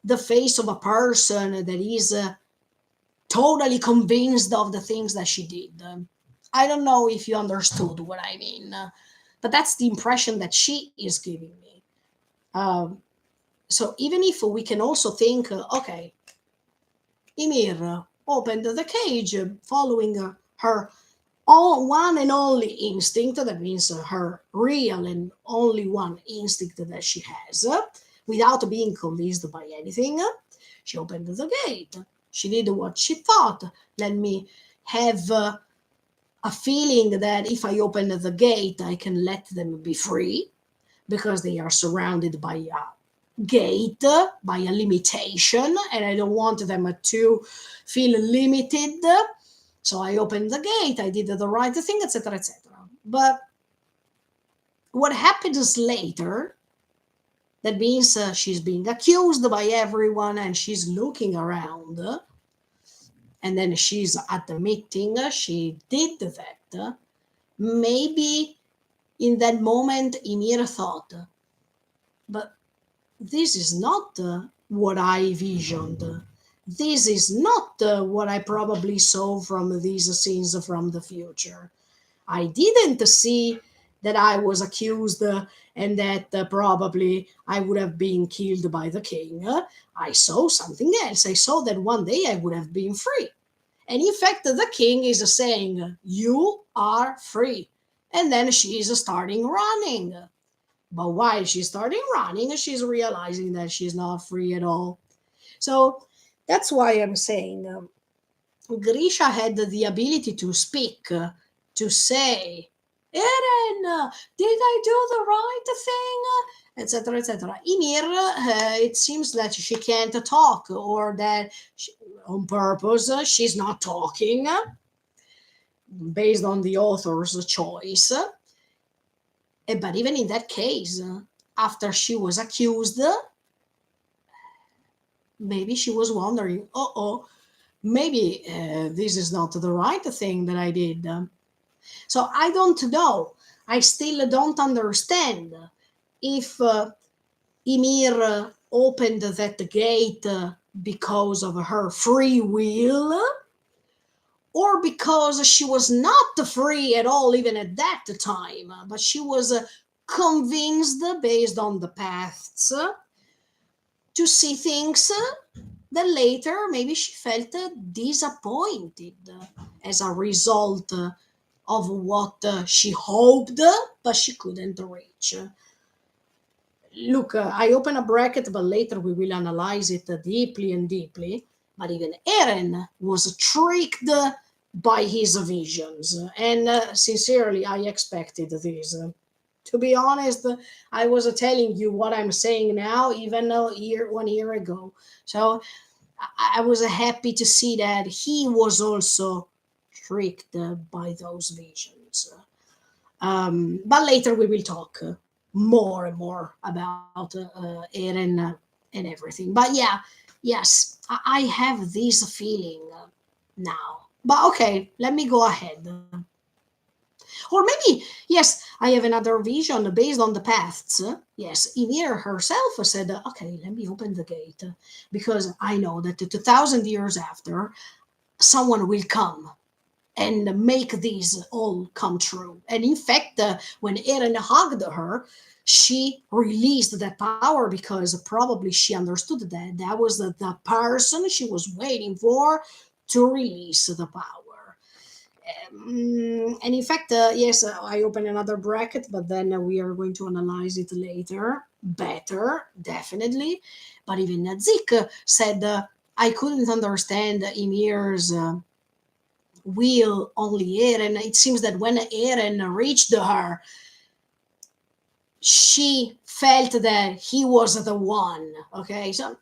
Speaker 1: the face of a person that is totally convinced of the things that she did. I don't know if you understood what I mean, but that's the impression that she is giving me. So even if we can also think, okay, Ymir opened the cage following her one and only instinct, that means her real and only one instinct that she has, without being convinced by anything. She opened the gate. She did what she thought. Let me have a feeling that if I open the gate, I can let them be free because they are surrounded by a gate, by a limitation, and I don't want them to feel limited. So I opened the gate, I did the right thing, etc., etc. But what happens later, that means she's being accused by everyone and she's looking around, and then she's admitting she did that. Maybe in that moment, Ymir thought, but this is not what I visioned. This is not what I probably saw from these scenes from the future. I didn't see that I was accused and that probably I would have been killed by the king. I saw something else. I saw that one day I would have been free. And in fact, the king is saying, you are free. And then she is starting running. But while she's starting running, she's realizing that she's not free at all. So that's why I'm saying Grisha had the ability to speak, to say, Eren, did I do the right thing? Etc., etc. Ymir, it seems that she can't talk, or that on purpose she's not talking, based on the author's choice. But even in that case, after she was accused, maybe she was wondering, maybe this is not the right thing that I did. So I don't know. I still don't understand if Ymir opened that gate because of her free will, or because she was not free at all, even at that time, but she was convinced based on the paths to see things that later maybe she felt disappointed as a result of what she hoped, but she couldn't reach. Look, I open a bracket, but later we will analyze it deeply and deeply. But even Eren was tricked by his visions. And sincerely, I expected this. To be honest, I was telling you what I'm saying now, even a year, 1 year ago. So I was happy to see that he was also tricked by those visions. But later we will talk more and more about Eren and everything. But yeah, yes, I have this feeling now. But okay, let me go ahead. Or maybe, yes, I have another vision based on the paths. Yes, Ymir herself said, okay, let me open the gate because I know that 2,000 years after, someone will come and make these all come true. And in fact, when Eren hugged her, she released that power because probably she understood that that was the person she was waiting for to release the power. And in fact, yes, I open another bracket, but then we are going to analyze it later. Better, definitely. But even Zik said, I couldn't understand Ymir's will only Eren. It seems that when Eren reached her, she felt that he was the one. Okay, so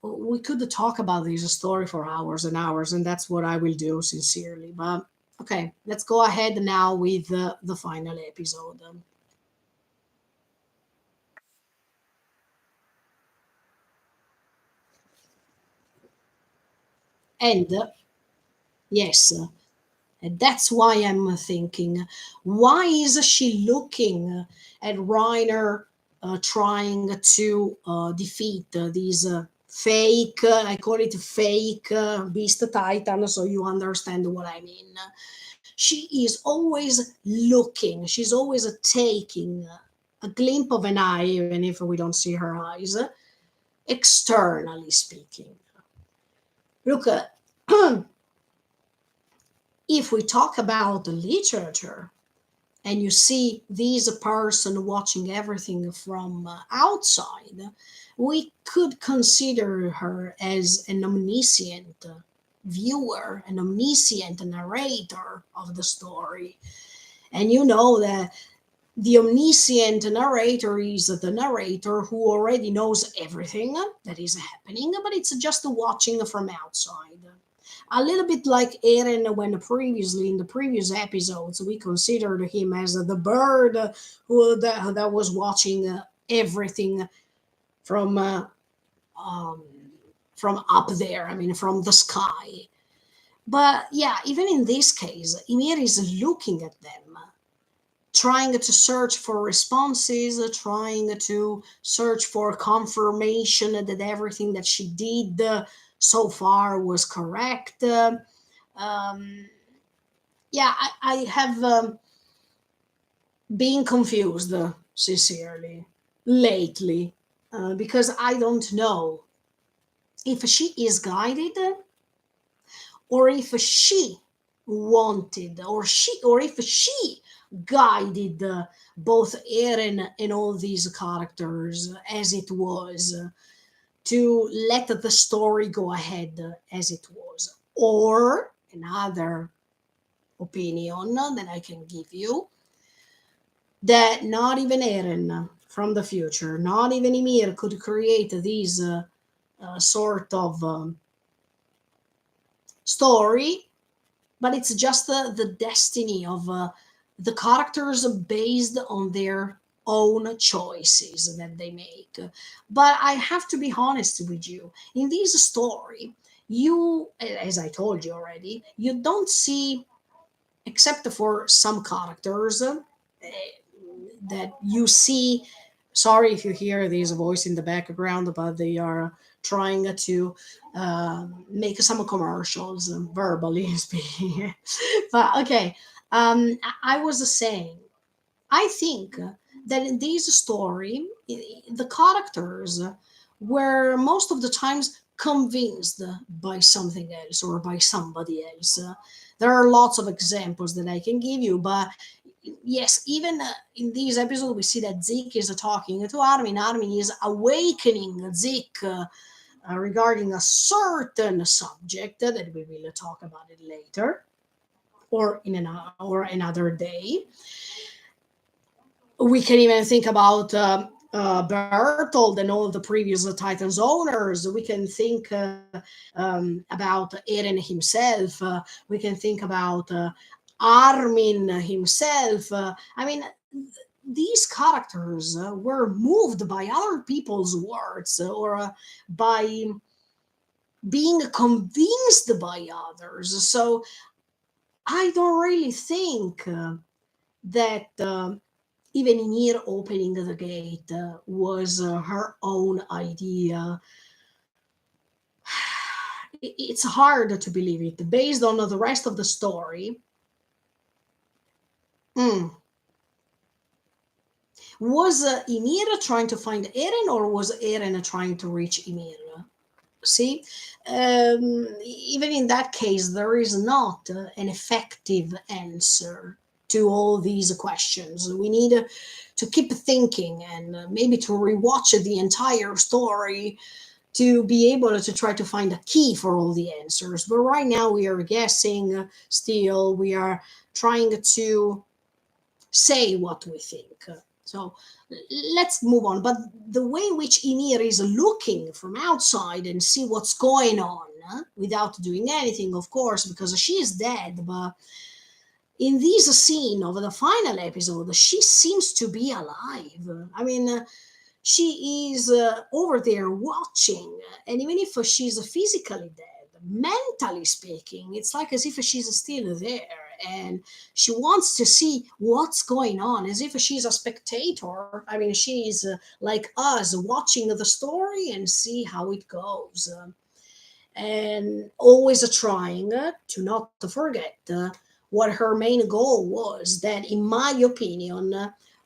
Speaker 1: we could talk about this story for hours and hours, and that's what I will do sincerely. But okay, let's go ahead now with the final episode. And yes, and that's why I'm thinking, why is she looking at Reiner trying to defeat these fake, I call it fake Beast Titan, so you understand what I mean. She is always looking, she's always taking a glimpse of an eye, even if we don't see her eyes, externally speaking. Look, if we talk about the literature, and you see this person watching everything from outside, we could consider her as an omniscient viewer, an omniscient narrator of the story. And you know that the omniscient narrator is the narrator who already knows everything that is happening, but it's just watching from outside. A little bit like Eren when previously in the previous episodes we considered him as the bird that was watching everything from um, from up there. I mean, from the sky. But yeah, even in this case, Ymir is looking at them, trying to search for responses, trying to search for confirmation that everything that she did so far was correct. Um, yeah, I have been confused, sincerely, lately, because I don't know if she is guided or if she wanted or if she guided both Eren and all these characters as it was to let the story go ahead as it was. Or another opinion that I can give you, that not even Eren from the future, not even Ymir could create these sort of story, but it's just the destiny of the characters based on their own choices that they make. But I have to be honest with you, in this story, you, as I told you already, you don't see, except for some characters that you see. Sorry if you hear this voice in the background, but they are trying to make some commercials, verbally speaking. But okay, I was saying, I think that in this story, the characters were most of the times convinced by something else or by somebody else. There are lots of examples that I can give you, but yes, even in these episodes, we see that Zeke is talking to Armin. Armin is awakening Zeke regarding a certain subject that we will talk about it later or in or another day. We can even think about Bertold and all the previous Titans owners. We can think about Eren himself. We can think about Armin himself. I mean, these characters were moved by other people's words or by being convinced by others. So I don't really think that even Ymir opening the gate was her own idea. It's hard to believe it based on the rest of the story. Mm. Was Ymir trying to find Eren, or was Eren trying to reach Ymir? See, even in that case, there is not an effective answer to all these questions. We need to keep thinking and maybe to rewatch the entire story to be able to try to find a key for all the answers. But right now, we are guessing still, we are trying to say what we think. So let's move on. But the way in which Ymir is looking from outside and see what's going on without doing anything, of course, because she is dead. But in this scene of the final episode, she seems to be alive. I mean, she is over there watching, and even if she's physically dead, mentally speaking, it's like as if she's still there and she wants to see what's going on, as if she's a spectator. I mean, she's like us watching the story and see how it goes. And always trying to not to forget what her main goal was, that in my opinion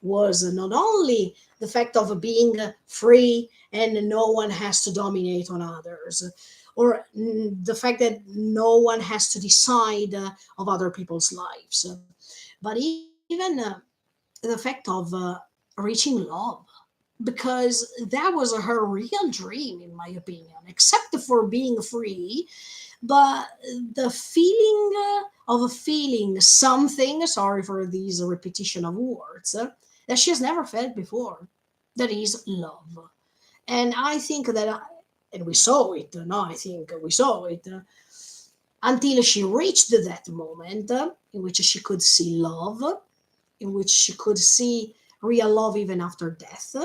Speaker 1: was not only the fact of being free and no one has to dominate on others, or the fact that no one has to decide of other people's lives, but even the fact of reaching love, because that was her real dream, in my opinion, except for being free. But the feeling of feeling something, sorry for these repetition of words, that she has never felt before, that is love. And I think that, and we saw it, no, I think we saw it until she reached that moment in which she could see love, in which she could see real love even after death.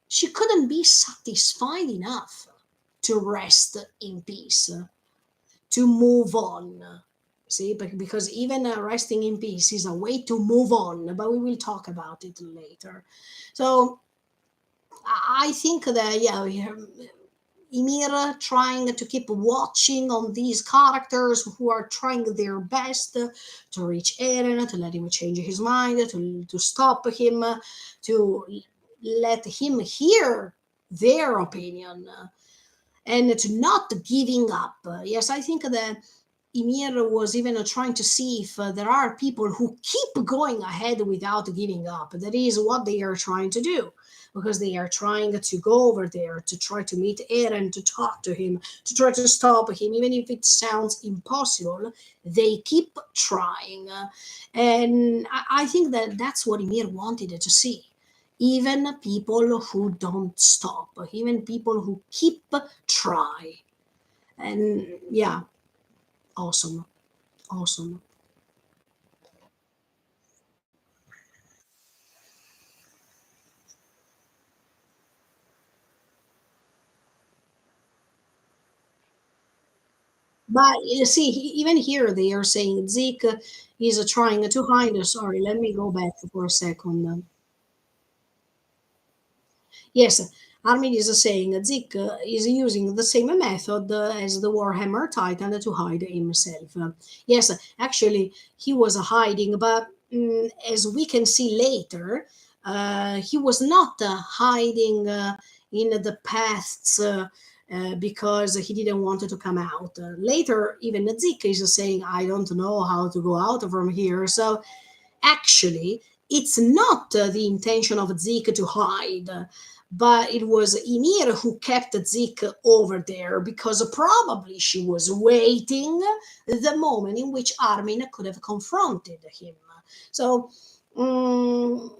Speaker 1: She couldn't be satisfied enough to rest in peace, to move on. See, because even resting in peace is a way to move on, but we will talk about it later. So I think that, yeah, Ymir trying to keep watching on these characters who are trying their best to reach Eren, to let him change his mind, to stop him, to let him hear their opinion, and to not giving up. Yes, I think that Ymir was even trying to see if there are people who keep going ahead without giving up. That is what they are trying to do, because they are trying to go over there to try to meet Eren, to talk to him, to try to stop him, even if it sounds impossible. They keep trying, and I think that that's what Ymir wanted to see. Even people who don't stop, even people who keep try, and yeah, awesome, awesome. But you see, even here they are saying Zeke is trying to hide. Sorry, let me go back for a second. Yes, Armin is saying Zeke is using the same method as the Warhammer Titan to hide himself. Yes, actually, he was hiding, but as we can see later, he was not hiding in the paths. Because he didn't want to come out. Later, even Zeke is saying, I don't know how to go out from here. So actually, it's not the intention of Zeke to hide, but it was Ymir who kept Zeke over there because probably she was waiting the moment in which Armin could have confronted him. So mm,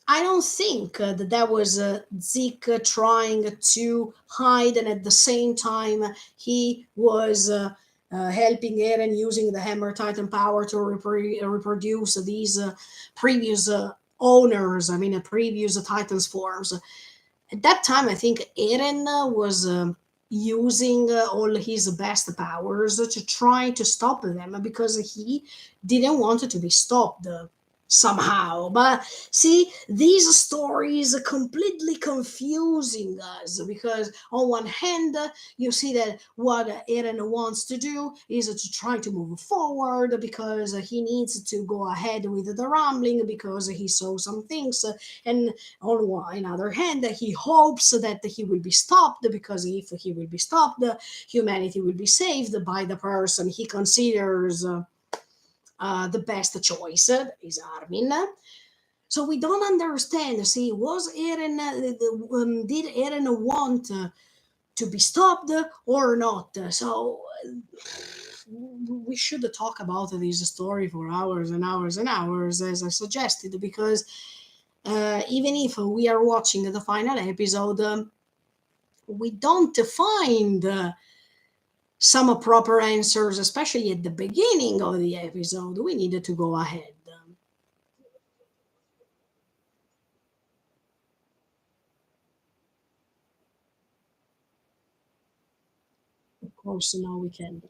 Speaker 1: I don't think that that was Zeke trying to hide, and at the same time he was helping Eren using the Hammer Titan power to reproduce these previous owners. I mean, previous Titans forms. At that time, I think Eren was using all his best powers to try to stop them because he didn't want it to be stopped somehow. But see, these stories are completely confusing us because on one hand, you see that what Eren wants to do is to try to move forward because he needs to go ahead with the rambling because he saw some things, and on one other hand, he hopes that he will be stopped because if he will be stopped, humanity will be saved by the person he considers the best choice is Armin. So we don't understand. See, was Eren did Eren want to be stopped or not? So we should talk about this story for hours and hours and hours, as I suggested, because even if we are watching the final episode, we don't find some proper answers, especially at the beginning of the episode. We needed to go ahead. Of course, now we can.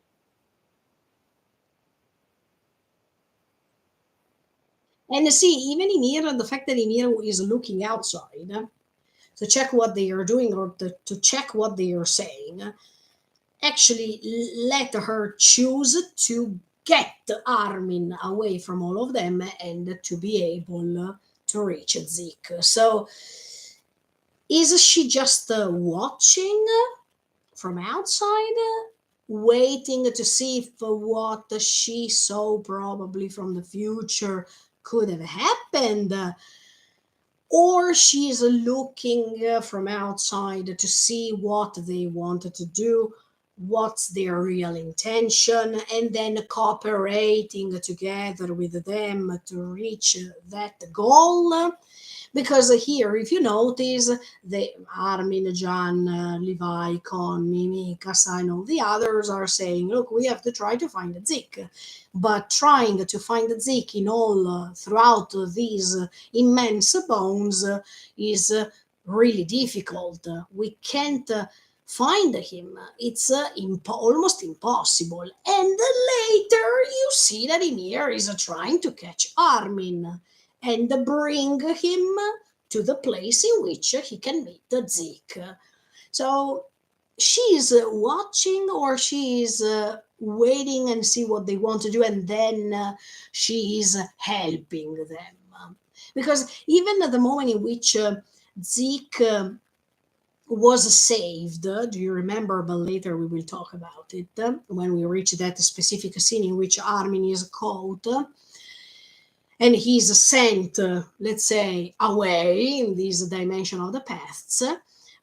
Speaker 1: And see, even Ymir, the fact that Ymir is looking outside to check what they are doing or to check what they are saying, actually let her choose to get Armin away from all of them and to be able to reach Zeke. So is she just watching from outside, waiting to see if what she saw probably from the future could have happened? Or she's looking from outside to see what they wanted to do, what's their real intention, and then cooperating together with them to reach that goal. Because here, if you notice, the Armin, Jan, Levi, Connie, Mikasa, and all the others are saying, look, we have to try to find Zeke. But trying to find Zeke in all throughout these immense bones is really difficult. We can't find him. It's almost impossible. And later you see that Ymir is trying to catch Armin and bring him to the place in which he can meet the Zeke. So she's watching, or she's waiting and see what they want to do, and then she's helping them. Because even at the moment in which Zeke was saved, do you remember? But later we will talk about it when we reach that specific scene in which Armin is caught and he's sent, let's say, away in this dimension of the paths.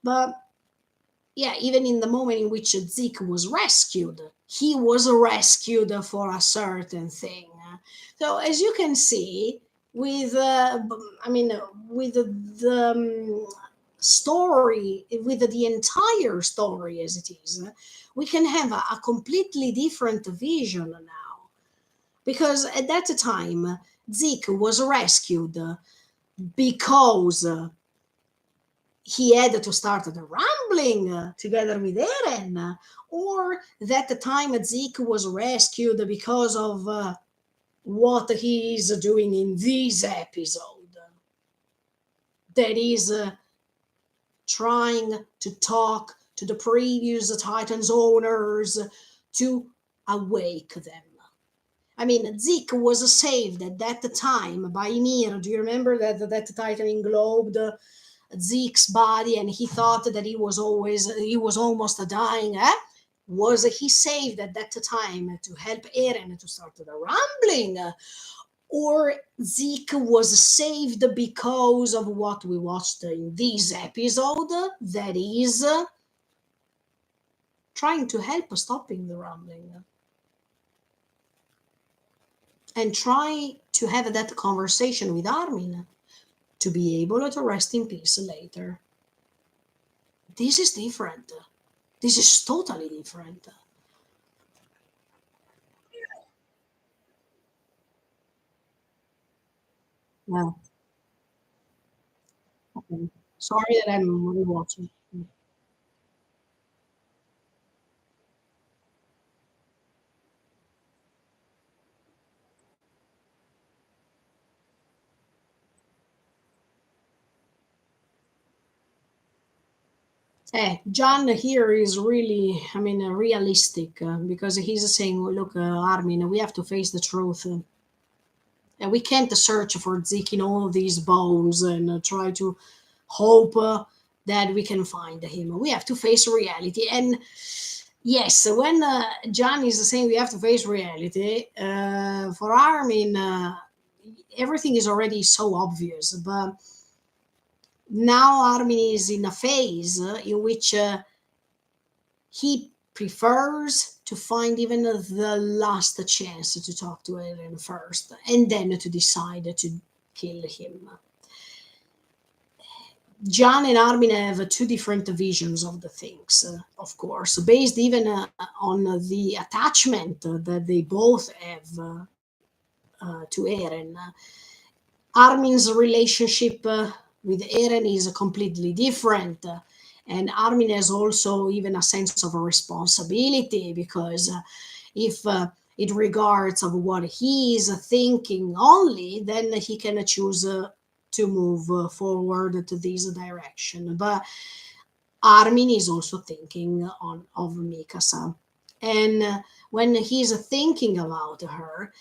Speaker 1: But yeah, even in the moment in which Zeke was rescued, he was rescued for a certain thing. So as you can see, with I mean, with story, with the entire story as it is, we can have a completely different vision now. Because at that time, Zeke was rescued because he had to start the rambling together with Eren, or that the time Zeke was rescued because of what he is doing in this episode. That is trying to talk to the previous Titans owners to awake them. I mean, Zeke was saved at that time by Ymir. Do you remember that Titan englobed Zeke's body, and he thought that he was almost dying? Was he saved at that time to help Eren to start the rambling? or Zeke was saved because of what we watched in this episode, that is trying to help stopping the rumbling and try to have that conversation with Armin to be able to rest in peace later. This is different. This is totally different. Yeah. Okay. Sorry that I'm rewatching. John here is really, I mean, realistic because he's saying, look, Armin, we have to face the truth. And we can't search for Zeke in all these bones and try to hope that we can find him. We have to face reality. And yes, when John is saying we have to face reality, for Armin, everything is already so obvious. But now Armin is in a phase in which he prefers to find even the last chance to talk to Eren first and then to decide to kill him. John and Armin have two different visions of the things, of course, based even on the attachment that they both have to Eren. Armin's relationship with Eren is completely different. And Armin has also even a sense of a responsibility because if it regards of what he is thinking only, then he can choose to move forward to this direction. But Armin is also thinking of Mikasa. And when he's thinking about her,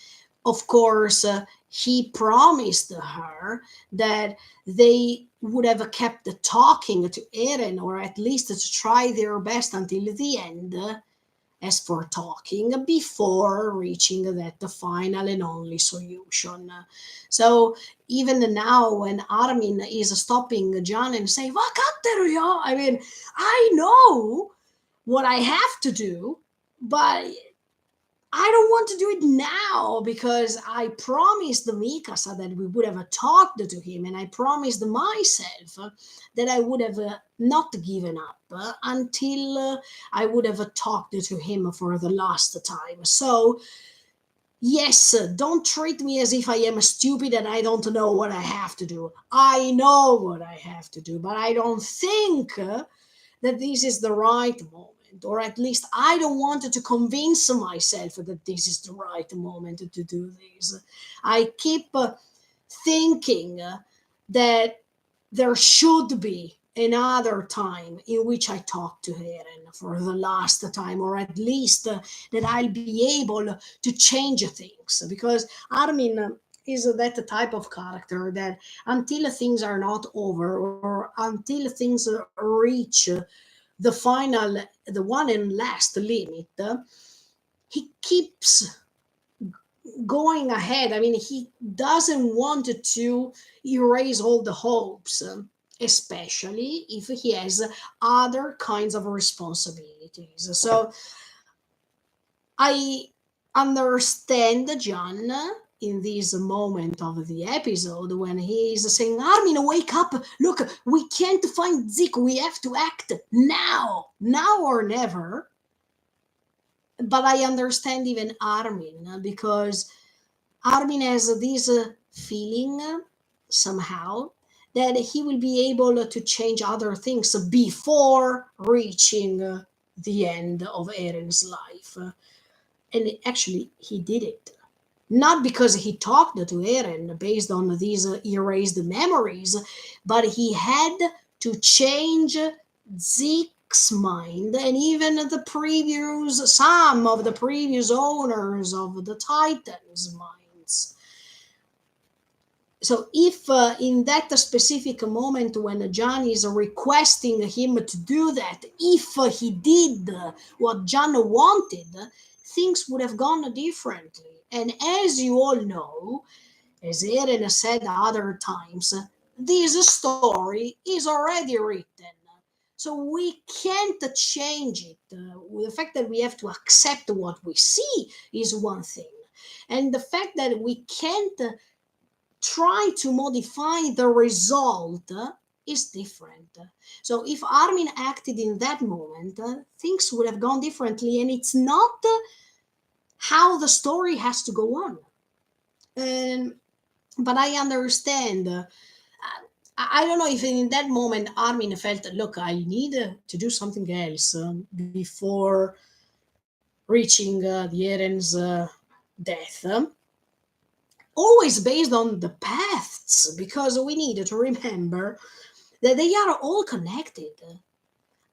Speaker 1: of course, he promised her that they would have kept talking to Eren, or at least to try their best until the end, as for talking, before reaching that the final and only solution. So even now, when Armin is stopping John and saying, "Vakateru, I mean, I know what I have to do, but I don't want to do it now because I promised the Mikasa that we would have talked to him, and I promised myself that I would have not given up until I would have talked to him for the last time. So, yes, don't treat me as if I am stupid and I don't know what I have to do. I know what I have to do, but I don't think that this is the right moment, or at least I don't want to convince myself that this is the right moment to do this. I keep thinking that there should be another time in which I talk to Eren for the last time, or at least that I'll be able to change things, because Armin is that type of character that until things are not over, or until things reach the final, the one and last limit, he keeps going ahead. I mean, he doesn't want to erase all the hopes, especially if he has other kinds of responsibilities. So I understand John in this moment of the episode when he is saying, Armin, wake up! Look, we can't find Zeke. We have to act now or never. But I understand even Armin because Armin has this feeling somehow that he will be able to change other things before reaching the end of Eren's life. And actually, he did it. Not because he talked to Eren based on these erased memories, but he had to change Zeke's mind and even some of the previous owners of the Titans' minds. So if in that specific moment when John is requesting him to do that, if he did what John wanted, things would have gone differently. And as you all know, as Eren said other times, this story is already written. So we can't change it. The fact that we have to accept what we see is one thing. And the fact that we can't try to modify the result is different. So if Armin acted in that moment, things would have gone differently, and it's not how the story has to go on. And but I understand. I don't know if in that moment Armin felt, look, I need to do something else before reaching the Eren's death. Always based on the paths, because we need to remember that they are all connected.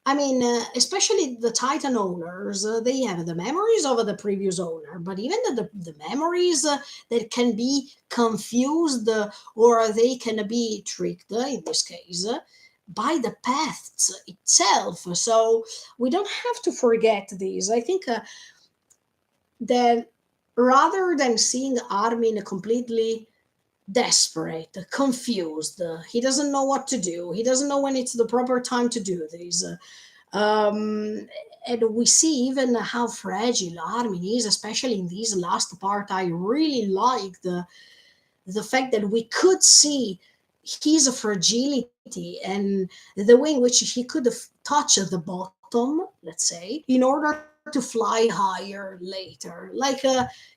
Speaker 1: I mean, especially the Titan owners, they have the memories of the previous owner, but even the memories that can be confused or they can be tricked, in this case, by the paths itself. So we don't have to forget these. I think that rather than seeing Armin completely desperate, confused, he doesn't know what to do, he doesn't know when it's the proper time to do this. Um, and we see even how fragile Armin is, especially in this last part. I really like the fact that we could see his fragility and the way in which he could have touched the bottom, let's say, in order to fly higher later. Like,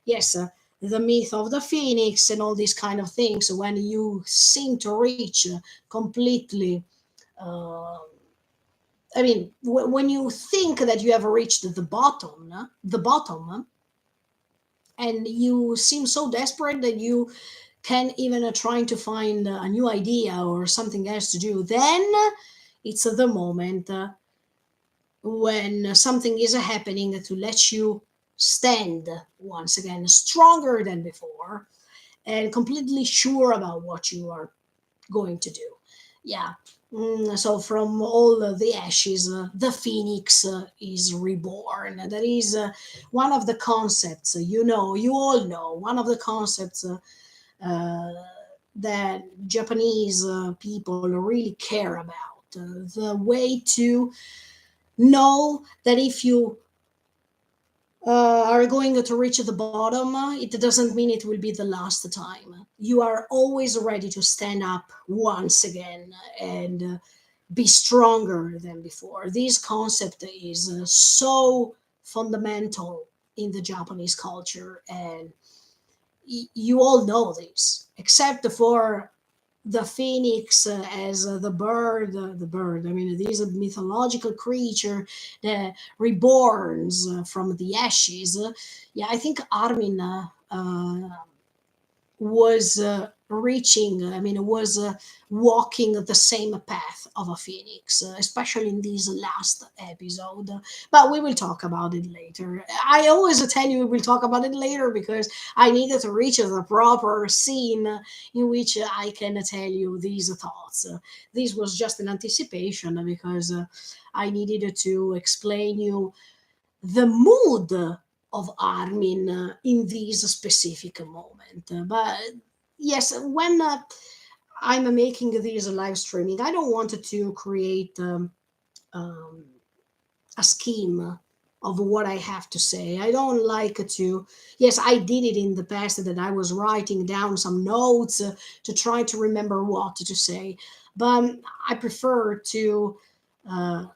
Speaker 1: yes, the myth of the phoenix and all these kind of things, when you seem to reach completely. Uh, I mean, when you think that you have reached the bottom, and you seem so desperate that you can even trying to find a new idea or something else to do, then it's the moment when something is happening to let you stand once again stronger than before and completely sure about what you are going to do. Yeah. So from all the ashes, the phoenix is reborn. That is one of the concepts. You all know one of the concepts uh, that Japanese people really care about. The way to know that if you are going to reach the bottom, it doesn't mean it will be the last time. You are always ready to stand up once again and be stronger than before. This concept is so fundamental in the Japanese culture, and you all know this, except for the phoenix as the bird. I mean, this is a mythological creature that reborns from the ashes. Yeah, I think Armin was reaching, I mean, was walking the same path of a phoenix, especially in this last episode. But we will talk about it later. I always tell you we will talk about it later because I needed to reach the proper scene in which I can tell you these thoughts. This was just an anticipation because I needed to explain you the mood of Armin in this specific moment. But yes, when I'm making this live streaming, I don't want to create um, a scheme of what I have to say. I don't like to. Yes, I did it in the past that I was writing down some notes to try to remember what to say, but I prefer to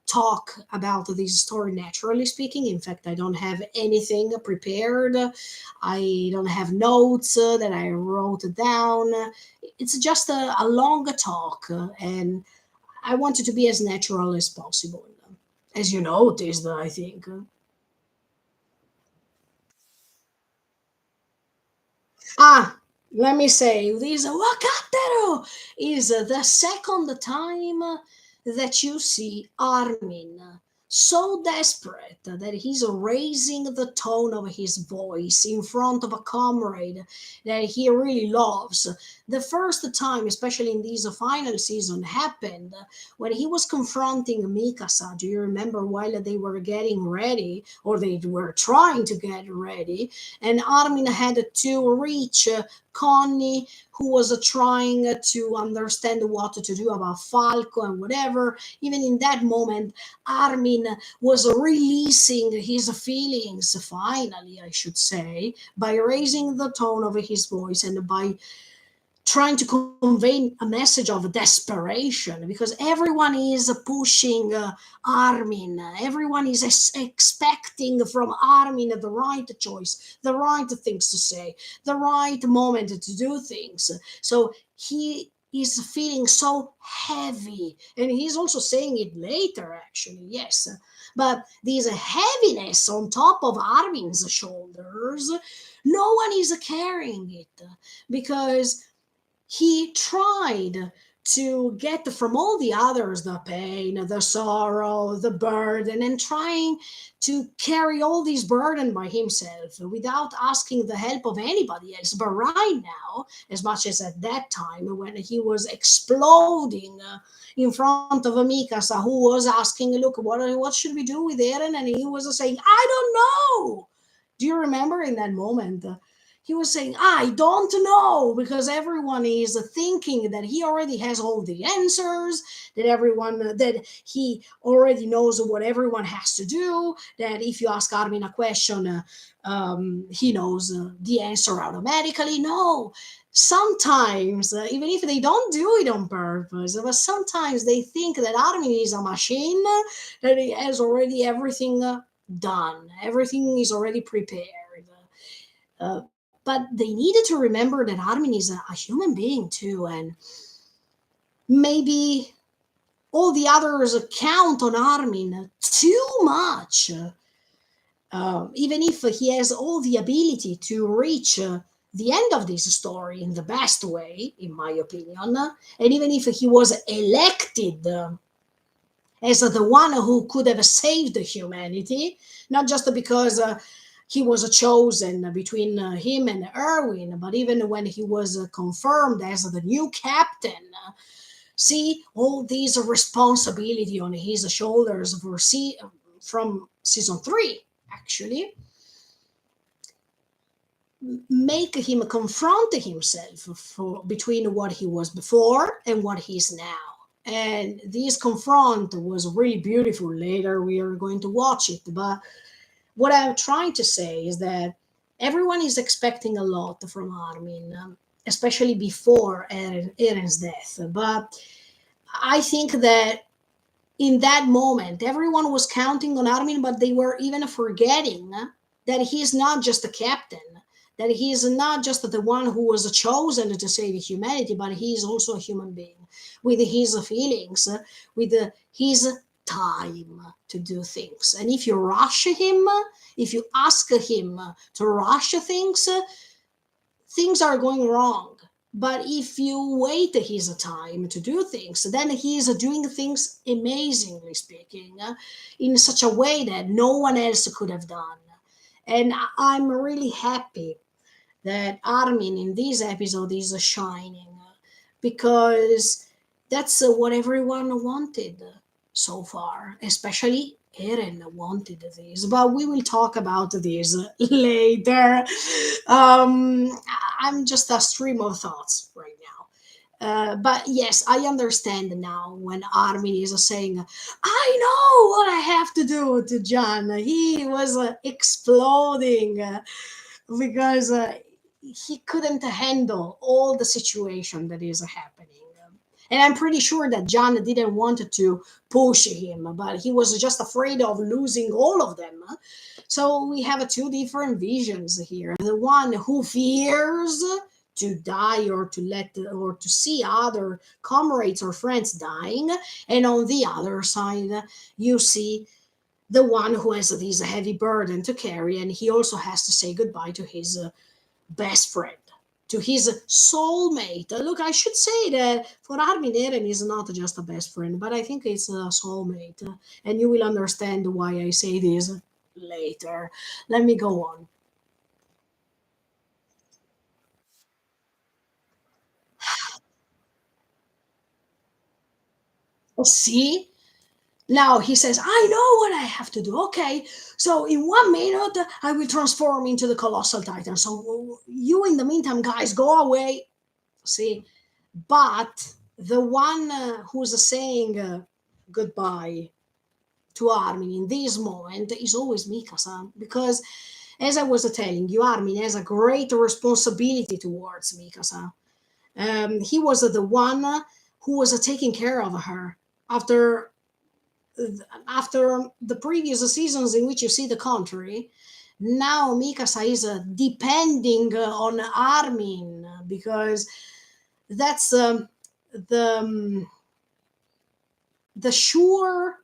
Speaker 1: talk about this story naturally speaking. In fact, I don't have anything prepared. I don't have notes that I wrote down. It's just a long talk, and I want it to be as natural as possible. As you noticed, I think. Ah, let me say, this Wakatero is the second time that you see Armin. so desperate that he's raising the tone of his voice in front of a comrade that he really loves. The first time, especially in this final season, happened when he was confronting Mikasa. Do you remember, while they were getting ready, or they were trying to get ready, and Armin had to reach Connie, who was trying to understand what to do about Falco and whatever. Even in that moment, Armin was releasing his feelings, finally, I should say, by raising the tone of his voice and by trying to convey a message of desperation, because everyone is pushing Armin. Everyone is expecting from Armin the right choice, the right things to say, the right moment to do things. So he is feeling so heavy, and he's also saying it later, actually, yes. But this heaviness on top of Armin's shoulders, no one is carrying it, because he tried to get from all the others the pain, the sorrow, the burden, and trying to carry all this burden by himself without asking the help of anybody else. But right now, as much as at that time when he was exploding in front of Mikasa, who was asking, "Look, what should we do with Eren?" And he was saying, "I don't know." Do you remember in that moment? He was saying, "I don't know," because everyone is thinking that he already has all the answers, that he already knows what everyone has to do, that if you ask Armin a question, he knows the answer automatically. No. Sometimes, even if they don't do it on purpose, but sometimes they think that Armin is a machine, that he has already everything done, everything is already prepared. But they needed to remember that Armin is a human being too, and maybe all the others count on Armin too much, even if he has all the ability to reach the end of this story in the best way, in my opinion, and even if he was elected as the one who could have saved humanity, not just because he was chosen between him and Erwin, but even when he was confirmed as the new captain. See, all these responsibility on his shoulders from season 3, actually, make him confront himself between what he was before and what he is now. And this confront was really beautiful. Later we are going to watch it, but what I'm trying to say is that everyone is expecting a lot from Armin, especially before Eren's death. But I think that in that moment, everyone was counting on Armin, but they were even forgetting that he's not just a captain, that he is not just the one who was chosen to save humanity, but he is also a human being with his feelings, with his time to do things. And if you rush him, if you ask him to rush things, things are going wrong. But if you wait his time to do things, then he is doing things, amazingly speaking, in such a way that no one else could have done. And I'm really happy that Armin in this episode is shining, because that's what everyone wanted so far, especially Eren wanted this. But we will talk about this later. I'm just a stream of thoughts right now. But yes, I understand now when Armin is saying, "I know what I have to do to John." He was exploding because he couldn't handle all the situation that is happening. And I'm pretty sure that John didn't want to push him, but he was just afraid of losing all of them. So we have two different visions here. The one who fears to die, or to see other comrades or friends dying, and on the other side you see the one who has this heavy burden to carry, and he also has to say goodbye to his best friend. to his soulmate. Look, I should say that for Armin, Eren is not just a best friend, but I think it's a soulmate. And you will understand why I say this later. Let me go on. See? Now he says, I know what I have to do. Okay, so in 1 minute, I will transform into the colossal titan. So you, in the meantime, guys, go away. See? But the one who's saying goodbye to Armin in this moment is always Mikasa. Because, as I was telling you, Armin has a great responsibility towards Mikasa. He was the one who was taking care of her after the previous seasons in which you see the contrary. Now Mikasa is depending on Armin because that's the the sure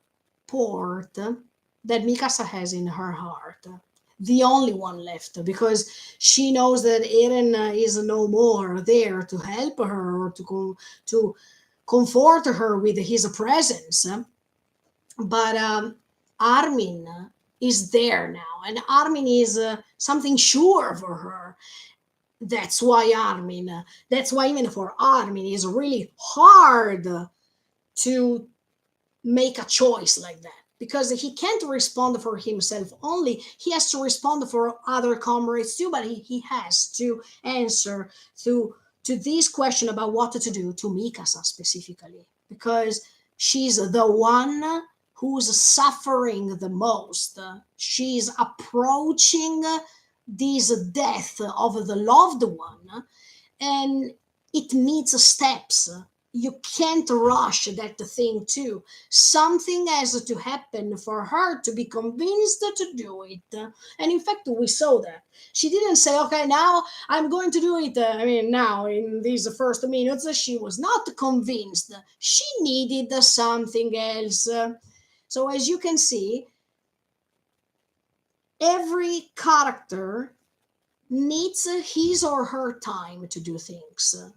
Speaker 1: port that Mikasa has in her heart. The only one left because she knows that Eren is no more there to help her or to comfort her with his presence. But Armin is there now, and Armin is something sure for her. That's why even for Armin, it's really hard to make a choice like that because he can't respond for himself only. He has to respond for other comrades too, but he has to answer to this question about what to do to Mikasa specifically because she's the one who's suffering the most. She's approaching this death of the loved one, and it needs steps. You can't rush that thing too. Something has to happen for her to be convinced to do it. And in fact, we saw that. She didn't say, okay, now I'm going to do it. I mean, now in these first minutes, she was not convinced. She needed something else. So, as you can see, every character needs his or her time to do things.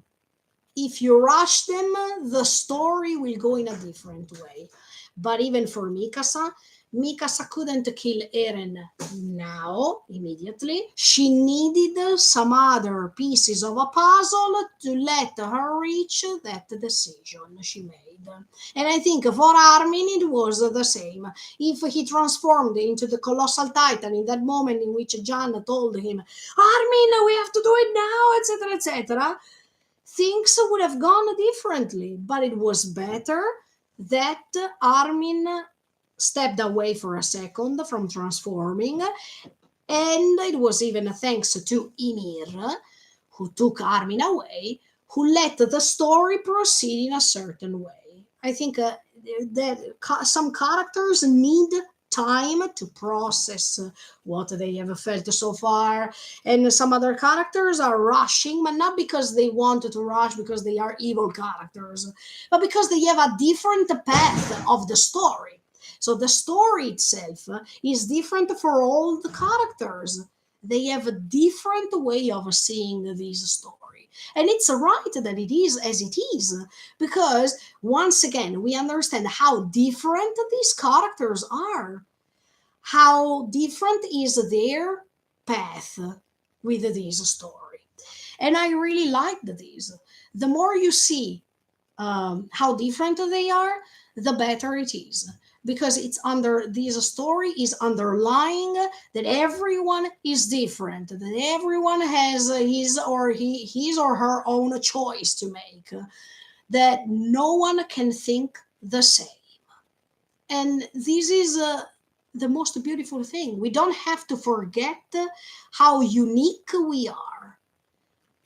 Speaker 1: If you rush them, the story will go in a different way. But even for Mikasa, Mikasa couldn't kill Eren now, immediately. She needed some other pieces of a puzzle to let her reach that decision she made. And I think for Armin it was the same. If he transformed into the colossal titan in that moment in which Jan told him, Armin, we have to do it now, etc., etc., things would have gone differently, but it was better that Armin stepped away for a second from transforming, and it was even thanks to Ymir, who took Armin away, who let the story proceed in a certain way. I think that some characters need time to process what they have felt so far, and some other characters are rushing, but not because they want to rush because they are evil characters, but because they have a different path of the story. So the story itself is different for all the characters. They have a different way of seeing this story, and it's right that it is as it is, because once again we understand how different these characters are, how different is their path with this story. And I really liked this. The more you see how different they are, the better it is. Because it's under this story is underlying that everyone is different, that everyone has his or her own choice to make, that no one can think the same. And this is the most beautiful thing. We don't have to forget how unique we are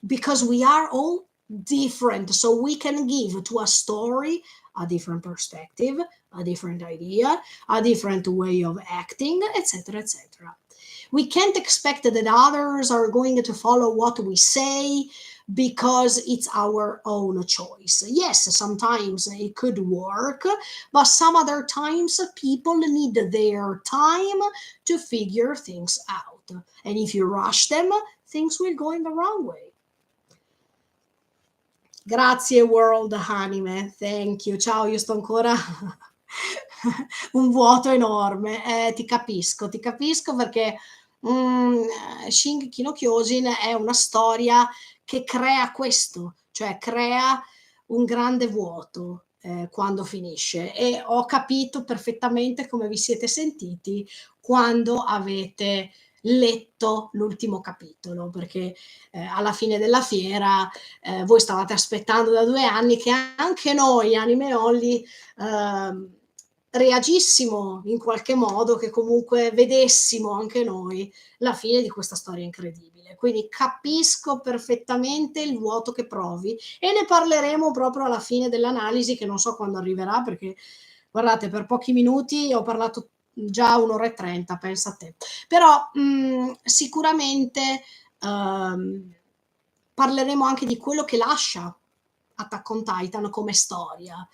Speaker 1: because we are all different. So we can give to a story a different perspective, a different idea, a different way of acting, etc., etc. We can't expect that others are going to follow what we say because it's our own choice. Yes, sometimes it could work, but some other times people need their time to figure things out. And if you rush them, things will go in the wrong way. Grazie world anime, thank you. Ciao, io sto ancora un vuoto enorme. Ti capisco perché Shingeki no Kyojin è una storia che crea questo, cioè crea un grande vuoto quando finisce e ho capito perfettamente come vi siete sentiti quando avete letto l'ultimo capitolo, perché alla fine della fiera voi stavate aspettando da 2 anni che anche noi anime only reagissimo in qualche modo, che comunque vedessimo anche noi la fine di questa storia incredibile. Quindi capisco perfettamente il vuoto che provi e ne parleremo proprio alla fine dell'analisi, che non so quando arriverà, perché guardate, per pochi minuti ho parlato già 1 ora e 30, pensa a te. Però sicuramente parleremo anche di quello che lascia Attack on Titan come storia.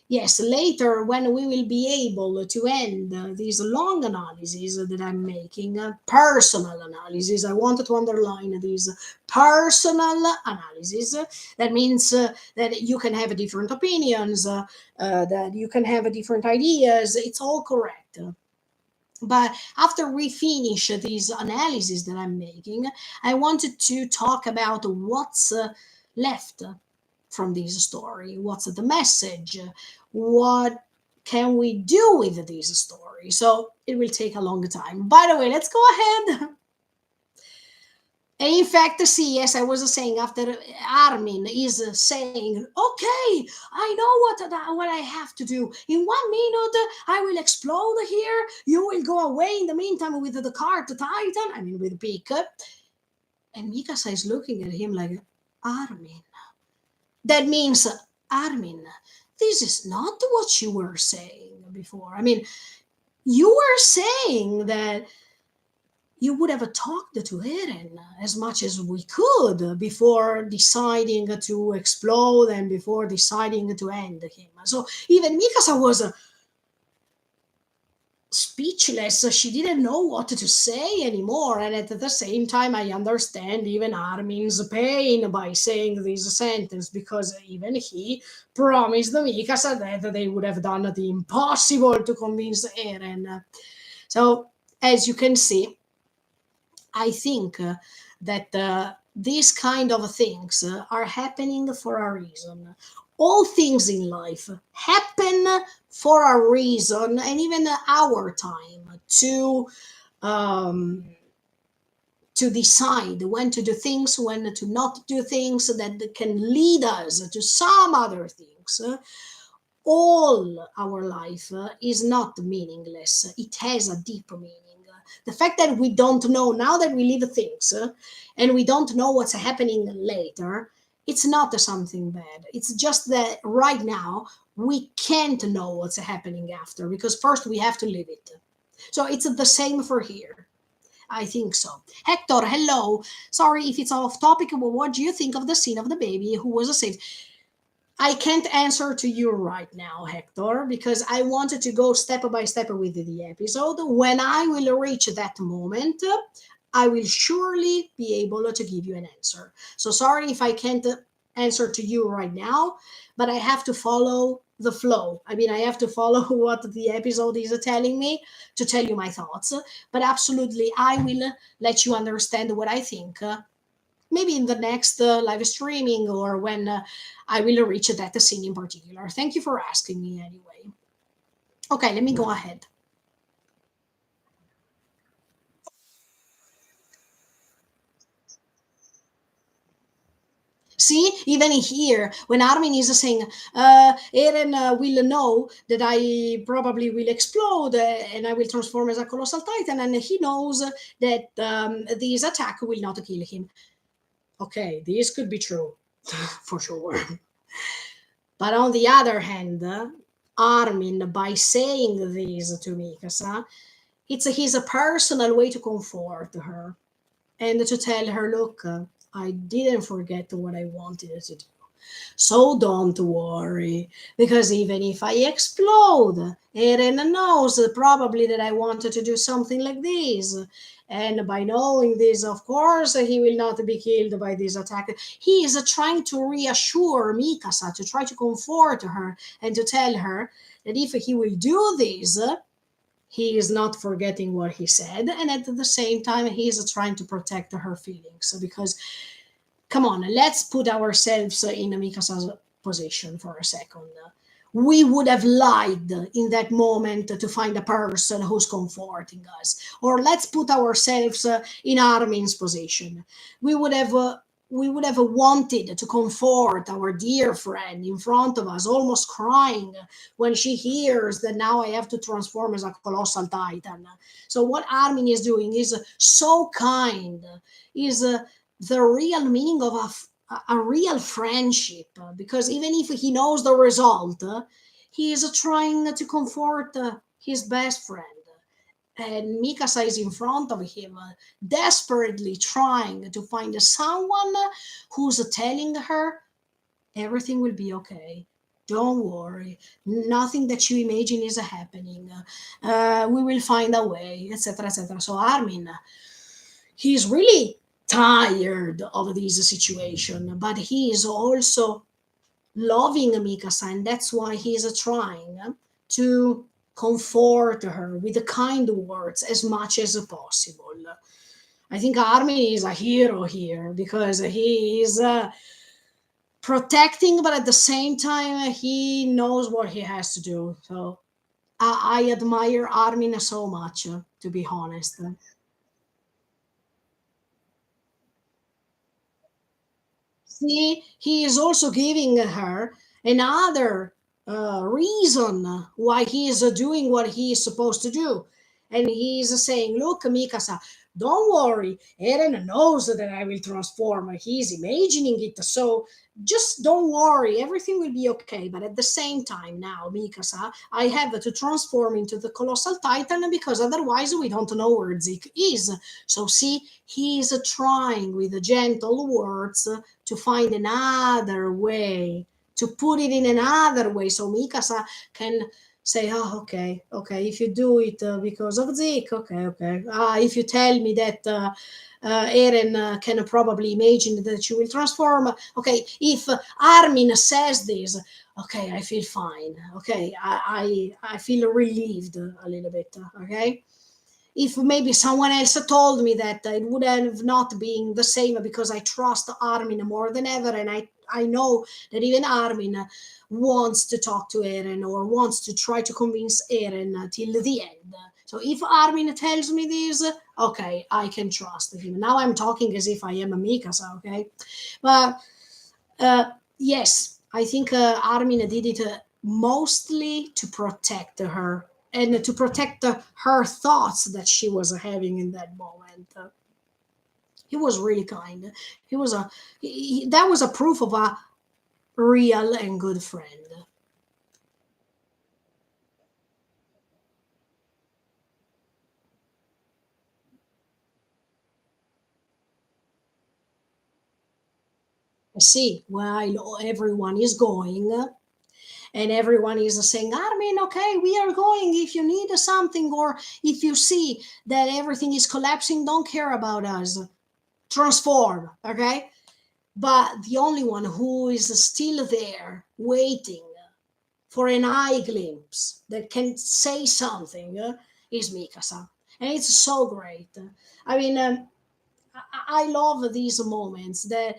Speaker 1: Yes, later when we will be able to end these long analyses that I'm making, personal analysis, I wanted to underline these personal analysis. That means that you can have different opinions, that you can have different ideas. It's all correct. But after we finish these analyses that I'm making, I wanted to talk about what's left from this story. What's the message? What can we do with this story? So it will take a long time. By the way, let's go ahead. And in fact, see, as I was saying, after Armin is saying, "Okay, I know what I have to do. In 1 minute, I will explode here. You will go away in the meantime with the cart Titan. I mean, with Beak." And Mikasa is looking at him like, "Armin." That means, Armin, this is not what you were saying before. I mean, you were saying that you would have talked to Eren as much as we could before deciding to explode and before deciding to end him. So even Mikasa was speechless. She didn't know what to say anymore. And at the same time, I understand even Armin's pain by saying this sentence, because even he promised Mikasa that they would have done the impossible to convince Eren. So, as you can see, I think that these kind of things are happening for a reason. All things in life happen for a reason, and even our time um, to decide when to do things, when to not do things that can lead us to some other things. All our life is not meaningless. It has a deep meaning. The fact that we don't know now that we live things and we don't know what's happening later, it's not something bad. It's just that right now we can't know what's happening after, because first we have to live it. So it's the same for here. I think so. Hector, hello. Sorry if it's off topic, but what do you think of the scene of the baby who was saved? I can't answer to you right now, Hector, because I wanted to go step by step with the episode. When I will reach that moment, I will surely be able to give you an answer. So sorry if I can't answer to you right now, but I have to follow the flow. I mean, I have to follow what the episode is telling me to tell you my thoughts. But absolutely, I will let you understand what I think. Maybe in the next live streaming, or when I will reach that scene in particular. Thank you for asking me anyway. Okay, let me go ahead. See, even here, when Armin is saying, Eren will know that I probably will explode and I will transform as a colossal titan, and he knows that this attack will not kill him. Okay, this could be true, for sure. But on the other hand, Armin, by saying this to Mikasa, it's his personal way to comfort her and to tell her, look, I didn't forget what I wanted to do. So don't worry, because even if I explode, Eren knows probably that I wanted to do something like this. And by knowing this, of course, he will not be killed by this attack. He is trying to reassure Mikasa, to try to comfort her, and to tell her that if he will do this, he is not forgetting what he said, and at the same time, he is trying to protect her feelings. Because come on, let's put ourselves in Mikasa's position for a second. We would have lied in that moment to find a person who's comforting us. Or let's put ourselves in Armin's position. We would have. We would have wanted to comfort our dear friend in front of us, almost crying when she hears that now I have to transform as a colossal titan. So, what Armin is doing is so kind, is the real meaning of a real friendship, because even if he knows the result, he is trying to comfort his best friend. And Mikasa is in front of him, desperately trying to find someone who's telling her everything will be okay. Don't worry. Nothing that you imagine is happening. We will find a way, etc., etc. So Armin, he's really tired of this situation, but he is also loving Mikasa, and that's why he is trying to comfort her with the kind words as much as possible. I think Armin is a hero here because he is protecting, but at the same time, he knows what he has to do. So I admire Armin so much, to be honest. See, he is also giving her another reason why he is doing what he is supposed to do. And he is saying, look, Mikasa, don't worry. Eren knows that I will transform. He's imagining it. So just don't worry. Everything will be okay. But at the same time, now, Mikasa, I have to transform into the colossal titan because otherwise we don't know where Zeke is. So see, he is trying with gentle words to find another way, to put it in another way, so Mikasa can say, oh, okay, okay, if you do it because of Zeke, okay, okay. If you tell me that Eren can probably imagine that you will transform, okay, if Armin says this, okay, I feel fine, okay, I feel relieved a little bit, okay. If maybe someone else told me that, it would have not been the same because I trust Armin more than ever, and I know that even Armin wants to talk to Eren or wants to try to convince Eren till the end. So if Armin tells me this, okay, I can trust him. Now I'm talking as if I am a Mikasa, okay? But yes, I think Armin did it mostly to protect her and to protect her thoughts that she was having in that moment. He was really kind. He was that was a proof of a real and good friend. See, while everyone is going, and everyone is saying, Armin, okay, we are going. If you need something, or if you see that everything is collapsing, don't care about us. Transform, okay? But the only one who is still there waiting for an eye glimpse that can say something is Mikasa. And it's so great. I mean, I love these moments that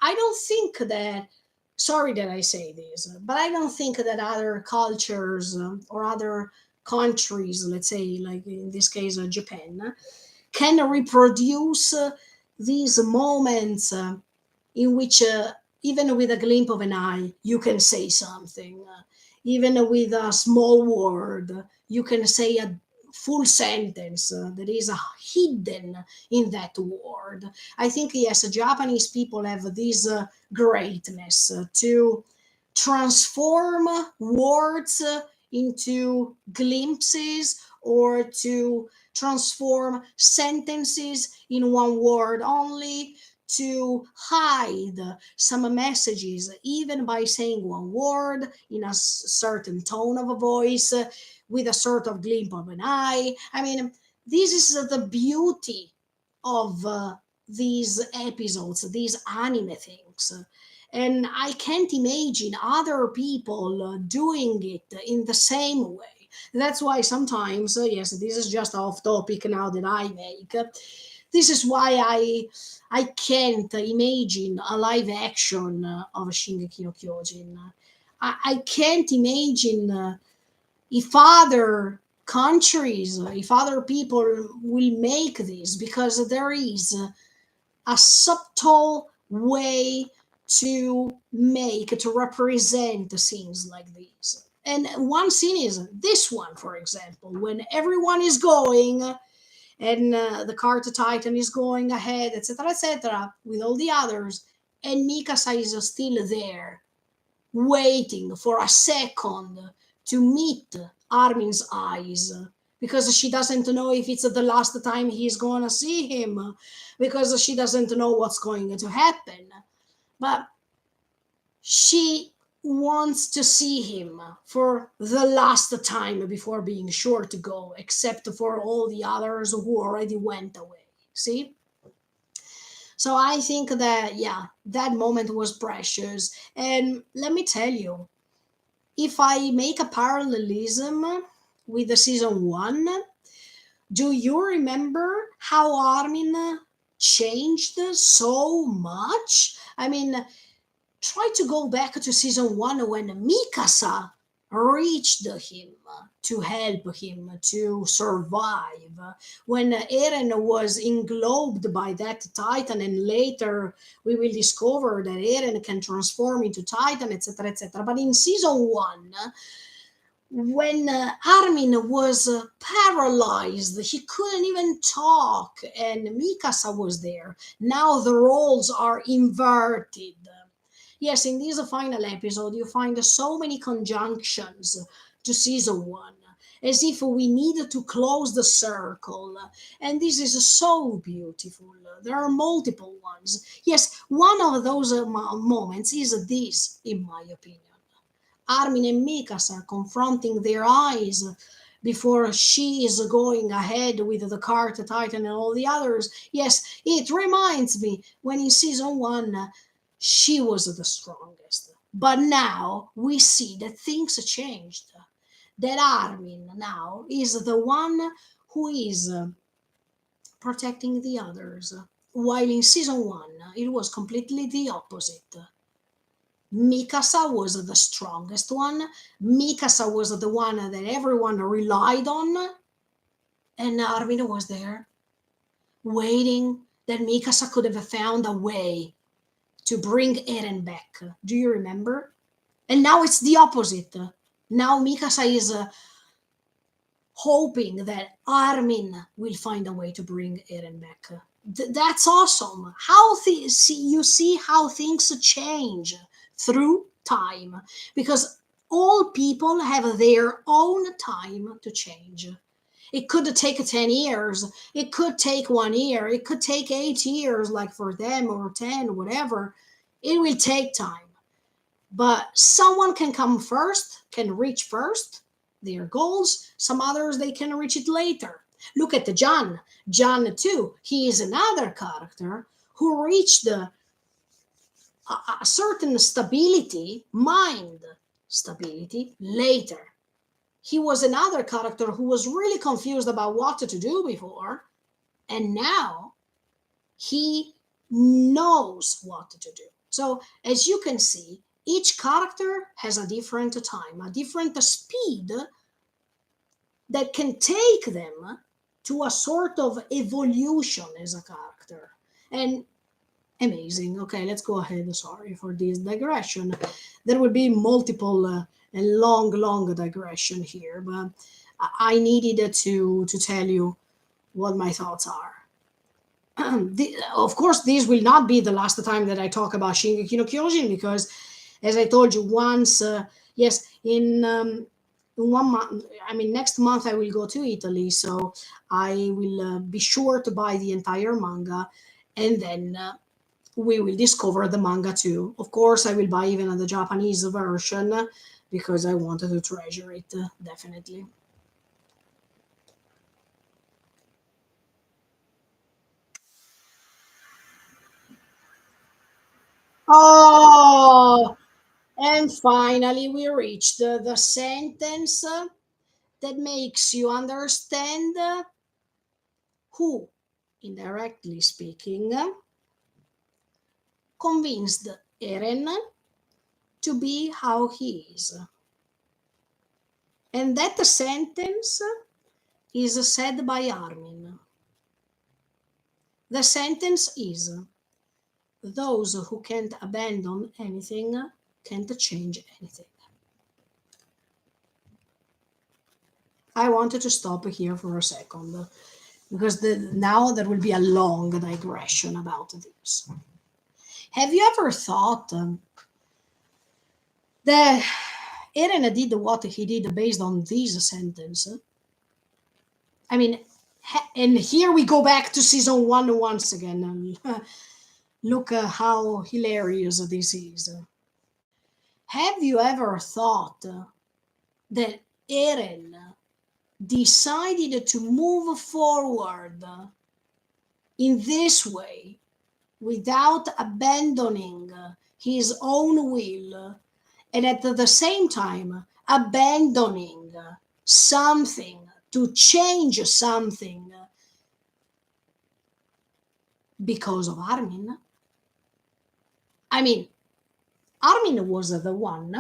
Speaker 1: I don't think that, sorry that I say this, but I don't think that other cultures or other countries, let's say, like in this case, Japan, can reproduce these moments in which even with a glimpse of an eye you can say something, even with a small word you can say a full sentence that is hidden in that word. I think yes, Japanese people have this greatness to transform words into glimpses, or to transform sentences in one word only, to hide some messages, even by saying one word in a certain tone of a voice, with a sort of glint of an eye. I mean, this is the beauty of these episodes, these anime things. And I can't imagine other people doing it in the same way. That's why sometimes, yes, this is just off topic now that I make. This is why I can't imagine a live action of Shingeki no Kyojin. I can't imagine if other countries, if other people will make this, because there is a subtle way to make, to represent scenes like these. And one scene is this one, for example, when everyone is going and the car to Titan is going ahead, etc., with all the others, and Mikasa is still there, waiting for a second to meet Armin's eyes, because she doesn't know if it's the last time he's going to see him, because she doesn't know what's going to happen. But she wants to see him for the last time before being sure to go, except for all the others who already went away. See? So I think that, yeah, that moment was precious. And let me tell you, if I make a parallelism with the season one, do you remember how Armin changed so much? I mean, try to go back to season one when Mikasa reached him to help him to survive. When Eren was englobed by that Titan, and later we will discover that Eren can transform into Titan, etc., etc. But in season one, when Armin was paralyzed, he couldn't even talk, and Mikasa was there. Now the roles are inverted. Yes, in this final episode, you find so many conjunctions to season one, as if we needed to close the circle. And this is so beautiful. There are multiple ones. Yes, one of those moments is this, in my opinion. Armin and Mikasa confronting their eyes before she is going ahead with the car to Titan and all the others. Yes, it reminds me when in season one she was the strongest. But now we see that things changed. That Armin now is the one who is protecting the others. While in season one, it was completely the opposite. Mikasa was the strongest one. Mikasa was the one that everyone relied on. And Armin was there, waiting that Mikasa could have found a way to bring Eren back. Do you remember? And now it's the opposite. Now Mikasa is hoping that Armin will find a way to bring Eren back. That's awesome. You see how things change through time, because all people have their own time to change. It could take 10 years. It could take 1 year. It could take 8 years, like for them, or 10, whatever. It will take time. But someone can come first, can reach first their goals. Some others, they can reach it later. Look at the John. John, too. He is another character who reached a certain stability, mind stability, later. He was another character who was really confused about what to do before, and now he knows what to do. So, as you can see, each character has a different time, a different speed that can take them to a sort of evolution as a character. And amazing. Okay, let's go ahead. Sorry for this digression. There will be multiple and long digression here, but I needed to tell you what my thoughts are. Of course, this will not be the last time that I talk about Shingeki no Kyojin, because, as I told you once, yes, in 1 month, I mean, next month I will go to Italy, so I will be sure to buy the entire manga, and then we will discover the manga too. Of course, I will buy even the Japanese version because I wanted to treasure it, definitely. Oh, and finally we reached the sentence that makes you understand who, indirectly speaking, convinced Eren to be how he is. And that sentence is said by Armin. The sentence is: those who can't abandon anything can't change anything. I wanted to stop here for a second because now there will be a long digression about this. Have you ever thought that Eren did what he did based on this sentence? I mean, and here we go back to season one once again. Look how hilarious this is. Have you ever thought that Eren decided to move forward in this way without abandoning his own will and at the same time abandoning something to change something because of Armin? I mean, Armin was the one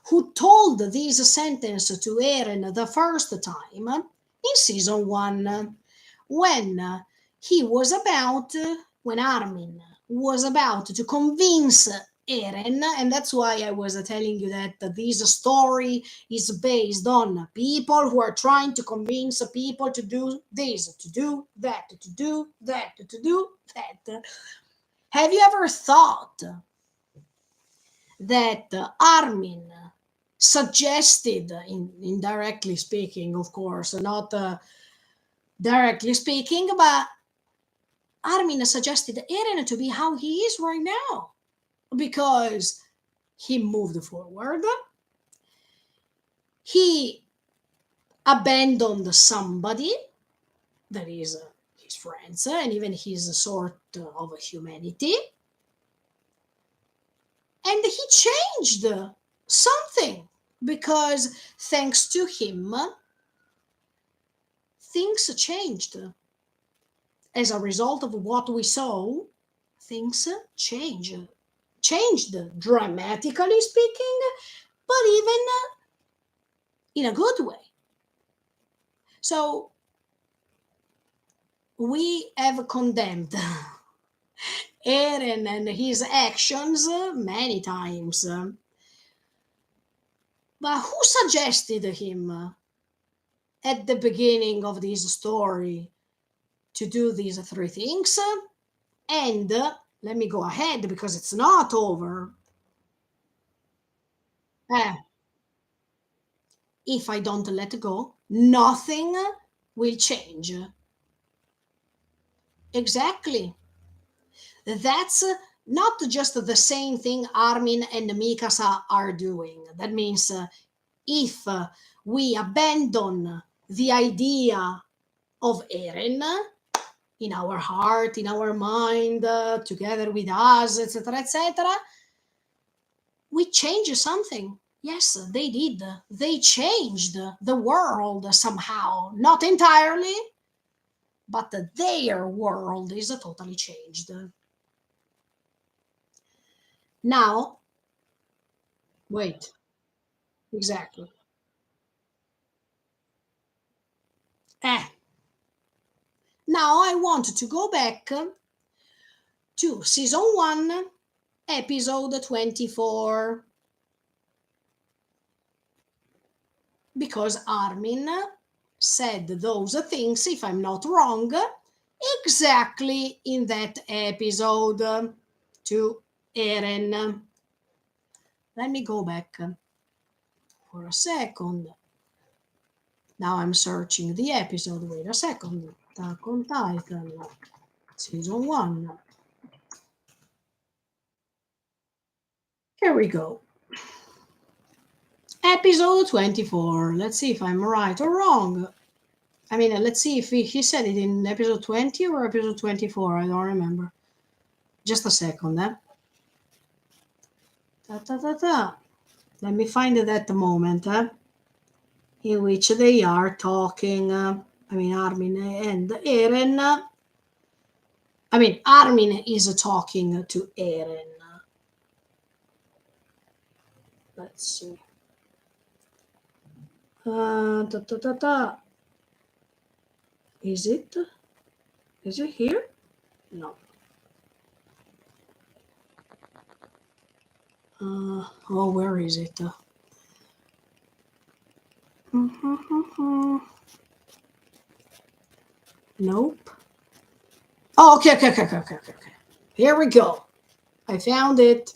Speaker 1: who told this sentence to Eren the first time in season one, when he was about, when Armin was about to convince Eren, and that's why I was telling you that this story is based on people who are trying to convince people to do this, to do that, to do that, to do that. Have you ever thought that Armin suggested, indirectly speaking, of course, not directly speaking, but Armin suggested Eren to be how he is right now because he moved forward, he abandoned somebody that is his friends and even his sort of humanity, and he changed something because thanks to him things changed. As a result of what we saw, things changed dramatically speaking, but even in a good way. So we have condemned Eren and his actions many times, but who suggested him at the beginning of this story to do these three things? And let me go ahead because it's not over. Eh, if I don't let go, nothing will change. Exactly. That's not just the same thing Armin and Mikasa are doing. That means if we abandon the idea of Eren in our heart, in our mind, together with us, etc., we change something. Yes, they did. They changed the world somehow. Not entirely, but their world is totally changed. Now, wait, exactly. Eh, now I want to go back to season 1, episode 24, because Armin said those things, if I'm not wrong, exactly in that episode to Eren. Let me go back for a second. Now I'm searching the episode. Wait a second. Attack on Titan, season 1. Here we go. Episode 24. Let's see if I'm right or wrong. I mean, let's see if he said it in episode 20 or episode 24. I don't remember. Just a second, eh? Let me find it at the moment, in which they are talking. Armin and Eren. Armin is talking to Eren. Let's see. Is it? Is it here? No. Where is it? Nope. Oh, okay. Here we go. I found it.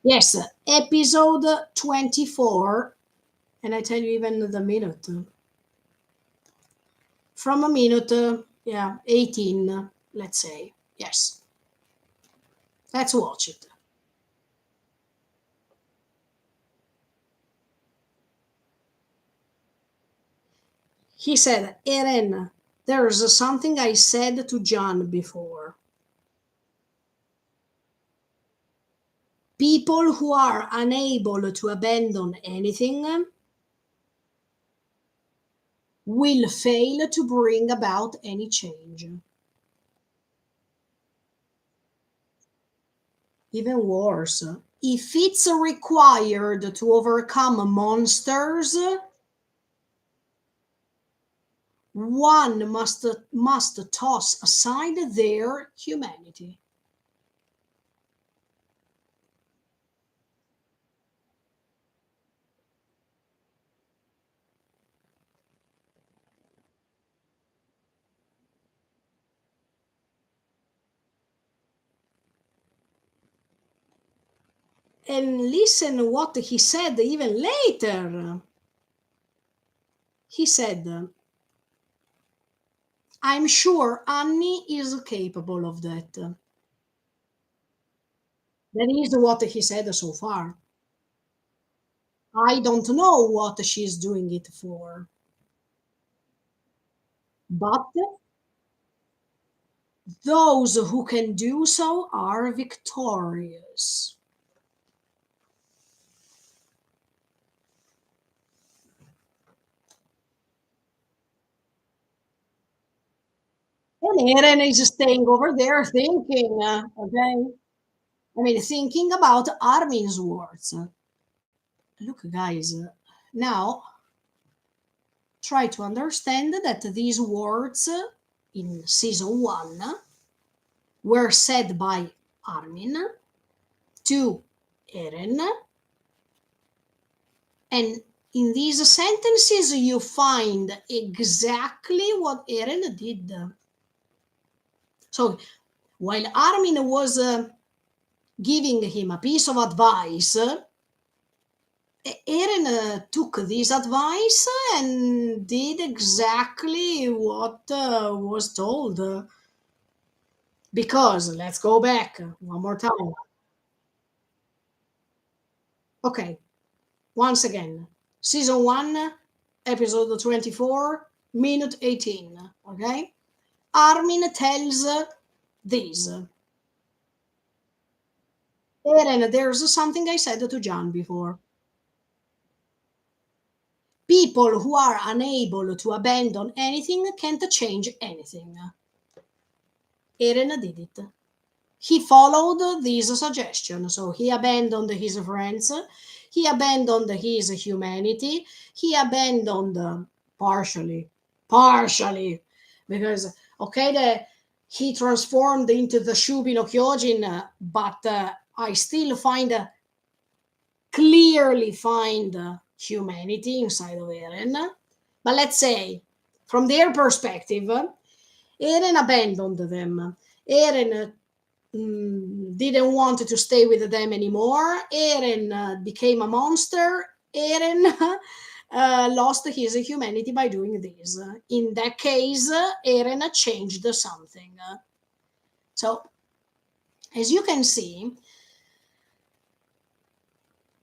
Speaker 1: Yes, episode 24. And I tell you even the minute. From a minute, 18, let's say. Yes. Let's watch it. He said, Eren, there's something I said to John before. People who are unable to abandon anything will fail to bring about any change. Even worse, if it's required to overcome monsters, one must toss aside their humanity. And listen what he said even later. He said, I'm sure Annie is capable of that. That is what he said so far. I don't know what she's doing it for. But those who can do so are victorious. And Eren is staying over there thinking, okay? Thinking about Armin's words. Look, guys, now try to understand that these words in season 1 were said by Armin to Eren, and in these sentences you find exactly what Eren did. So while Armin was giving him a piece of advice, Eren took this advice and did exactly what was told. Because, let's go back one more time. Okay, once again, season 1, episode 24, minute 18. Okay, Armin tells this. Eren, there's something I said to John before. People who are unable to abandon anything can't change anything. Eren did it. He followed this suggestion. So he abandoned his friends, he abandoned his humanity, he abandoned partially, because, okay, he transformed into the Shubi no Kyojin, but I still clearly find humanity inside of Eren. But let's say, from their perspective, Eren abandoned them. Eren didn't want to stay with them anymore. Eren became a monster. Eren lost his humanity by doing this. In that case, Eren changed something. So As you can see,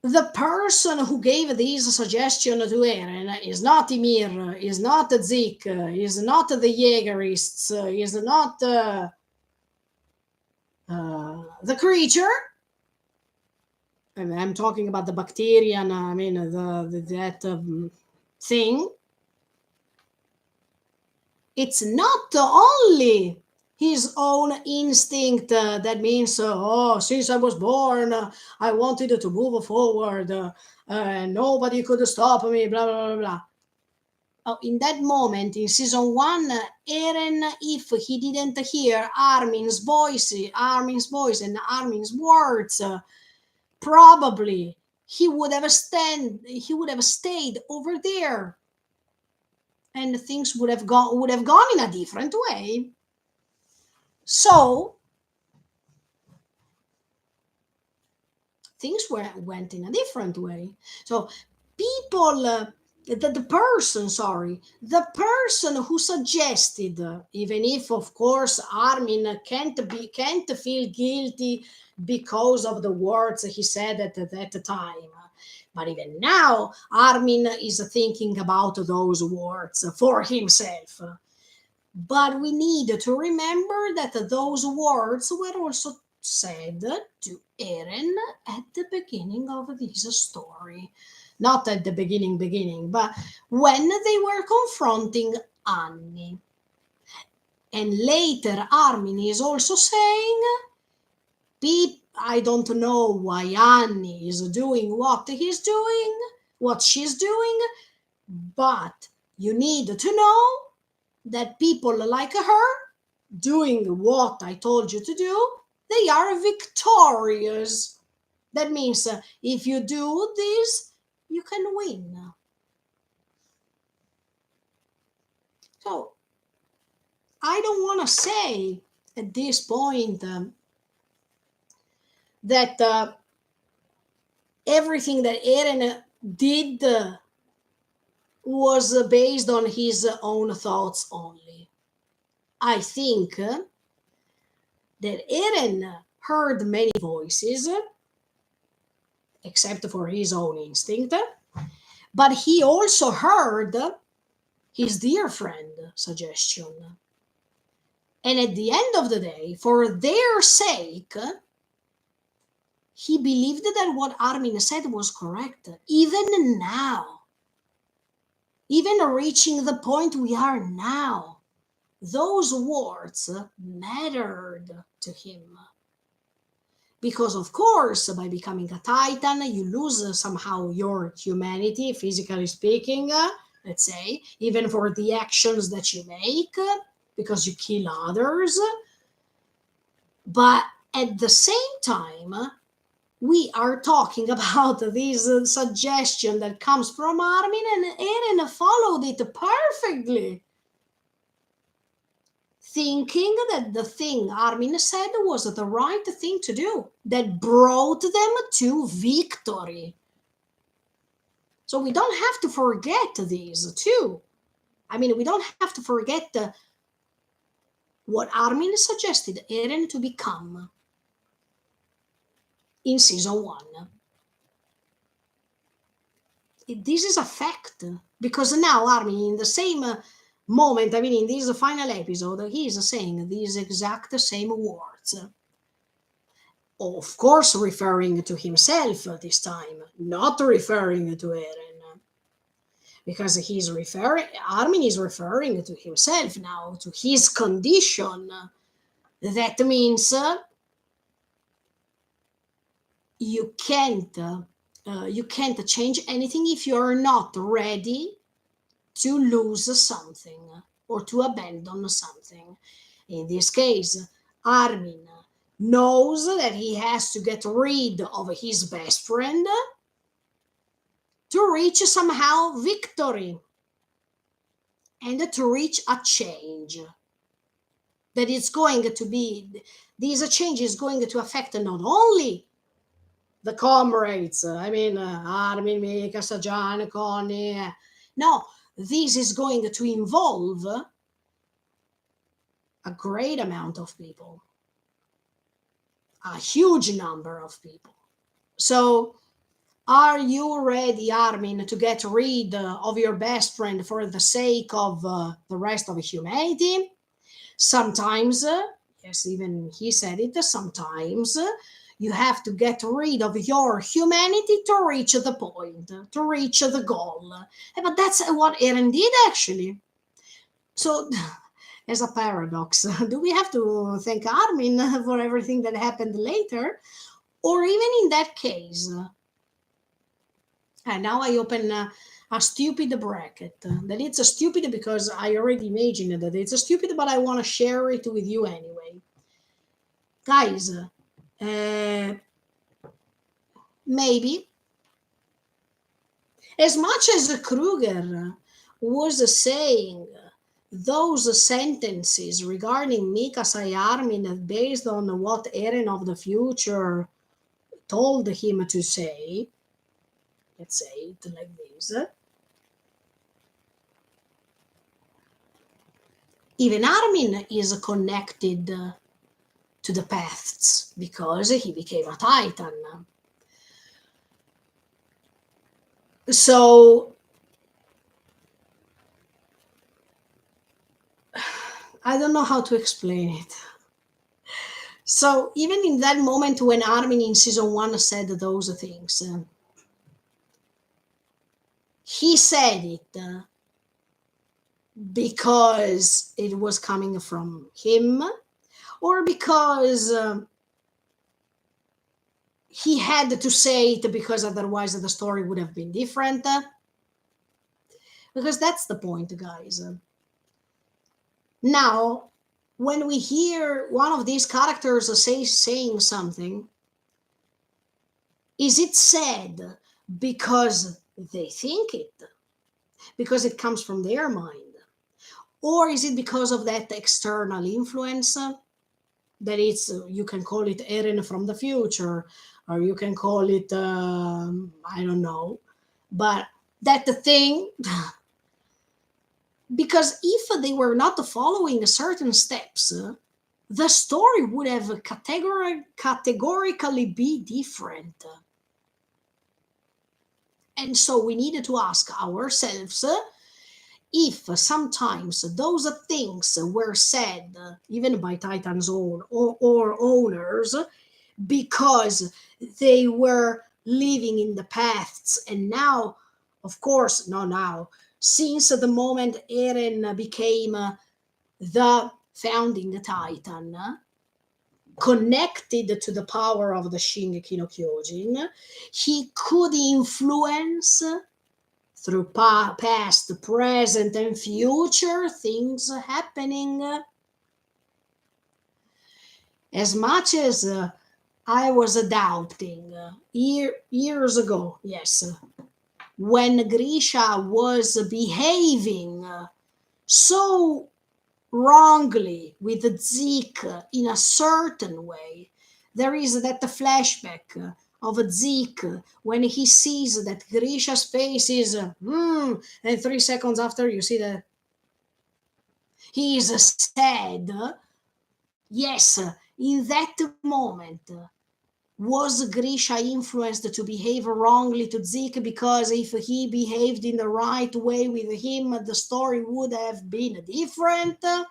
Speaker 1: the person who gave this suggestion to Eren is not Ymir, is not Zik, is not the Jaegerists, is not the creature. I'm talking about the bacterian, I mean, that thing. It's not only his own instinct that means, oh, since I was born, I wanted to move forward, and nobody could stop me, blah, blah, blah, blah. Oh, in that moment, in season one, Eren, if he didn't hear Armin's voice and Armin's words, probably he would have stayed over there, and things would have gone in a different way. So things went in a different way. So people, the person, sorry, the person who suggested, even if of course Armin can't feel guilty because of the words he said at that time. But even now, Armin is thinking about those words for himself. But we need to remember that those words were also said to Eren at the beginning of this story. Not at the beginning, but when they were confronting Annie. And later, Armin is also saying, I don't know why Annie is doing what she's doing, but you need to know that people like her, doing what I told you to do, they are victorious. That means if you do this, you can win. So I don't want to say at this point that everything that Eren did was based on his own thoughts only. I think that Eren heard many voices, except for his own instinct, but he also heard his dear friend suggestion. And at the end of the day, for their sake, he believed that what Armin said was correct, even now, even reaching the point we are now. Those words mattered to him. Because, of course, by becoming a Titan, you lose somehow your humanity, physically speaking, let's say, even for the actions that you make, because you kill others. But at the same time, we are talking about this suggestion that comes from Armin, and Eren followed it perfectly, thinking that the thing Armin said was the right thing to do, that brought them to victory. So we don't have to forget these too. I mean, we don't have to forget what Armin suggested Eren to become in season one. This is a fact, because now Armin, in the same moment, I mean, in this final episode, he is saying these exact same words. Of course, referring to himself this time, not referring to Eren, because Armin is referring to himself now, to his condition. That means you can't change anything if you're not ready to lose something or to abandon something. In this case, Armin knows that he has to get rid of his best friend to reach somehow victory and to reach a change. That it's going to be, this change is going to affect not only the comrades, I mean, Armin, Mikasa, Jan, Connie. No, this is going to involve a great amount of people. a huge number of people. So, are you ready, Armin, to get rid of your best friend for the sake of the rest of humanity? Sometimes, yes, even he said it, sometimes you have to get rid of your humanity to reach the point, to reach the goal. But that's what Eren did actually. So, as a paradox, do we have to thank Armin for everything that happened later? Or even in that case, and now I open a stupid bracket. That it's a stupid because I already imagined that it's a stupid, but I want to share it with you anyway. Guys, maybe as much as Kruger was saying those sentences regarding Mikasa Armin based on what Eren of the future told him to say, let's say it like this. Even Armin is connected to the paths because he became a Titan. So I don't know how to explain it. So even in that moment when Armin in season 1 said those things, he said it because it was coming from him, or because he had to say it because otherwise the story would have been different. Because that's the point, guys. Now, when we hear one of these characters saying something, is it said because they think it, because it comes from their mind? Or is it because of that external influence that it's, you can call it Eren from the future, or you can call it, I don't know, but that the thing, because if they were not following certain steps, the story would have categorically be different. And so we needed to ask ourselves if sometimes those things were said, even by Titan's own or owners, because they were living in the past. And now, of course, not now, since the moment Eren became the founding Titan, connected to the power of the Shingeki no Kyojin, he could influence through past, present, and future things happening. As much as I was doubting years ago, yes, when Grisha was behaving so wrongly with Zeke in a certain way. There is that flashback of Zeke when he sees that Grisha's face is, and 3 seconds after you see that he is sad. Yes, in that moment, was Grisha influenced to behave wrongly to Zeke? Because if he behaved in the right way with him, the story would have been different. And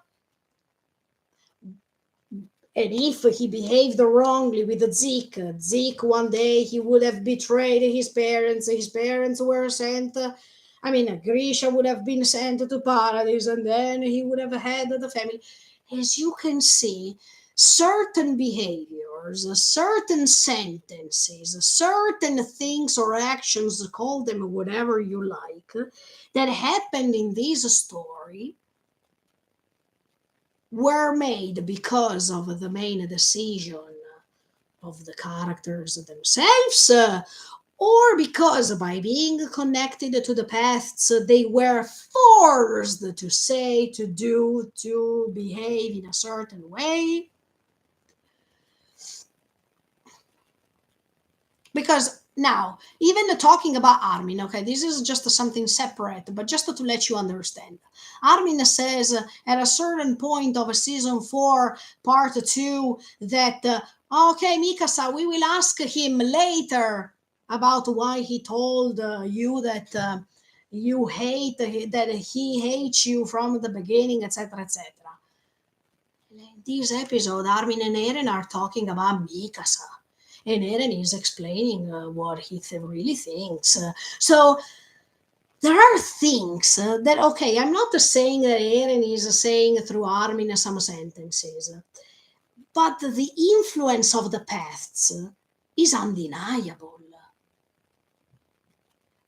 Speaker 1: if he behaved wrongly with Zeke one day he would have betrayed his parents were sent, Grisha would have been sent to paradise, and then he would have had the family. As you can see, certain behaviors, certain sentences, certain things or actions, call them whatever you like, that happened in this story were made because of the main decision of the characters themselves, or because by being connected to the paths, they were forced to say, to do, to behave in a certain way. Because now, even talking about Armin, okay, this is just something separate, but just to let you understand. Armin says at a certain point of season 4, part 2, that Okay, Mikasa, we will ask him later about why he told you that you hate that he hates you from the beginning, etc., etc. In this episode, Armin and Eren are talking about Mikasa, and Eren is explaining what he really thinks. So there are things that, okay, I'm not saying that Eren is saying through Armin some sentences, but the influence of the paths is undeniable.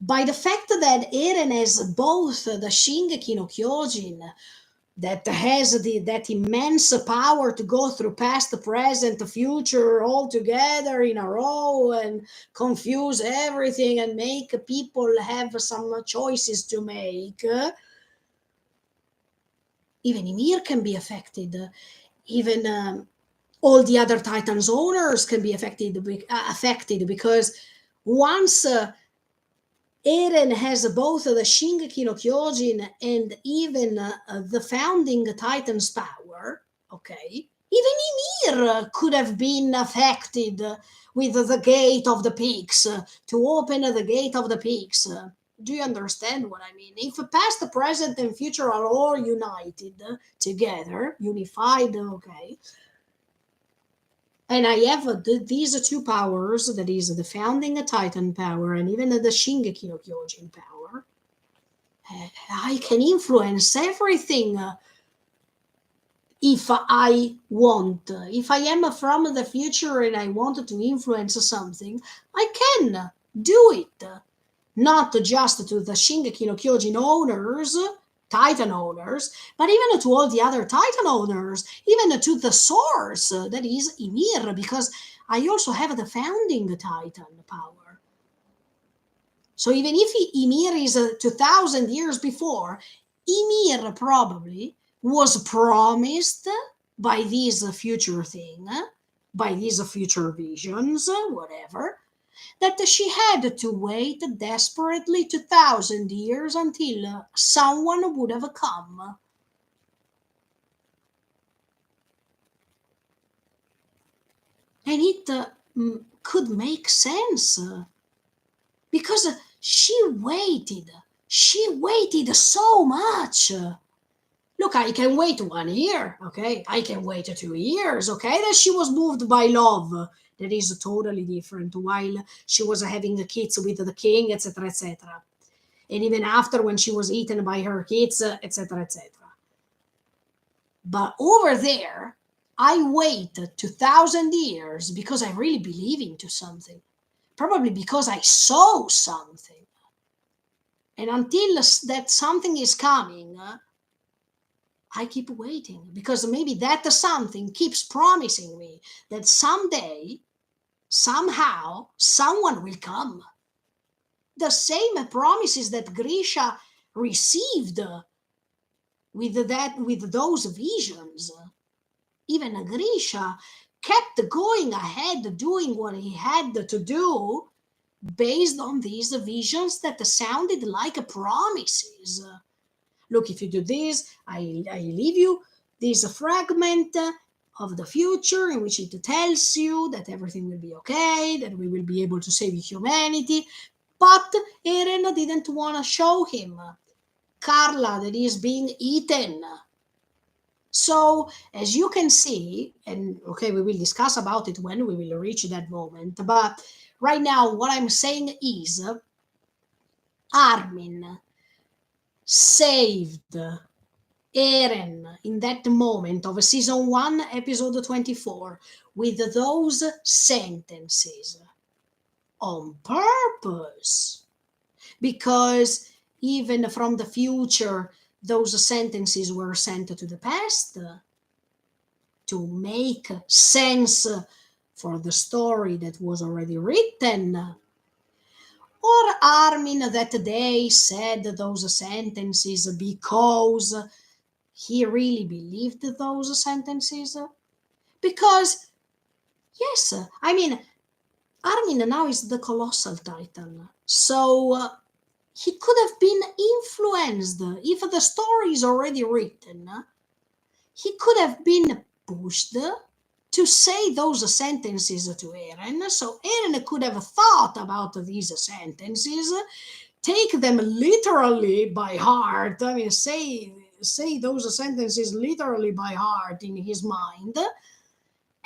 Speaker 1: By the fact that Eren has both the Shingeki no Kyojin, that has that immense power to go through past, present, future all together in a row and confuse everything and make people have some choices to make. Even Ymir can be affected. Even all the other Titans owners can be affected because once Eren has both the Shingeki no Kyojin and even the founding Titan's power. Okay, even Ymir could have been affected with the gate of the peaks to open the gate of the peaks. Do you understand what I mean? If past, present, and future are all united together, unified, okay, and I have these two powers, that is the founding Titan power and even the Shingeki no Kyojin power. I can influence everything if I want. If I am from the future and I want to influence something, I can do it. Not just to the Shingeki no Kyojin owners, Titan owners, but even to all the other Titan owners, even to the source, that is Ymir, because I also have the founding Titan power. So even if Ymir is 2000 years before, Ymir probably was promised by this future thing, by these future visions, whatever, that she had to wait desperately 2000 years until someone would have come. And it could make sense because she waited so much. Look, I can wait 1 year, okay? I can wait 2 years, okay? That she was moved by love. That is totally different. While she was having the kids with the king, etc., etc. And even after when she was eaten by her kids, etc., etc. But over there, I wait 2000 years because I really believe into something. Probably because I saw something. And until that something is coming, I keep waiting because maybe that something keeps promising me that someday, somehow, someone will come. The same promises that Grisha received with those visions. Even Grisha kept going ahead doing what he had to do based on these visions that sounded like promises. Look, if you do this, I leave you this fragment of the future in which it tells you that everything will be okay, that we will be able to save humanity. But Eren didn't want to show him Carla that is being eaten. So, as you can see, and okay, we will discuss about it when we will reach that moment, but right now, what I'm saying is Armin saved Eren in that moment of season 1, episode 24, with those sentences on purpose. Because even from the future, those sentences were sent to the past to make sense for the story that was already written. Or Armin that day said those sentences because he really believed those sentences? Because, yes, I mean, Armin now is the colossal titan. So he could have been influenced if the story is already written. He could have been pushed to say those sentences to Eren. So Eren could have thought about these sentences, take them literally by heart. I mean, say those sentences literally by heart in his mind,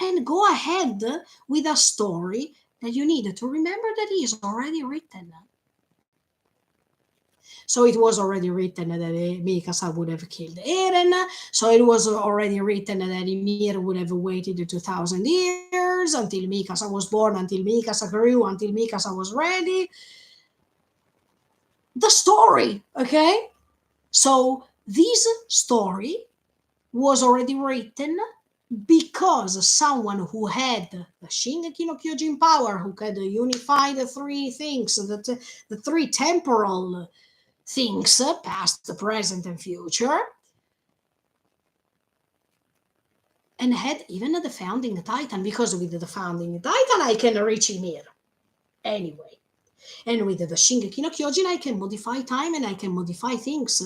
Speaker 1: and go ahead with a story that you need to remember that is already written. So it was already written that Mikasa would have killed Eren. So it was already written that Ymir would have waited 2,000 years until Mikasa was born, until Mikasa grew, until Mikasa was ready. The story, okay? So this story was already written because someone who had the Shingeki no Kyojin power, who could unify the three things, the three temporal things, past, present, and future, and had even the founding Titan, because with the founding Titan I can reach Ymir anyway. And with the Shingeki no Kyojin I can modify time and I can modify things.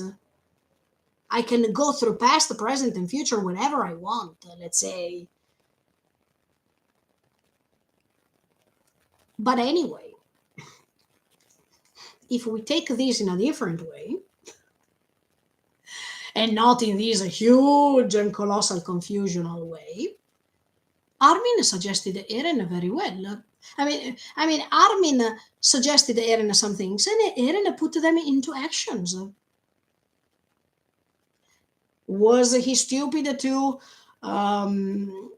Speaker 1: I can go through past, present, and future whenever I want, let's say. But anyway, if we take this in a different way, and not in this huge and colossal confusional way, Armin suggested Eren very well. I mean, Armin suggested Eren some things, and Eren put them into actions. Was he stupid um,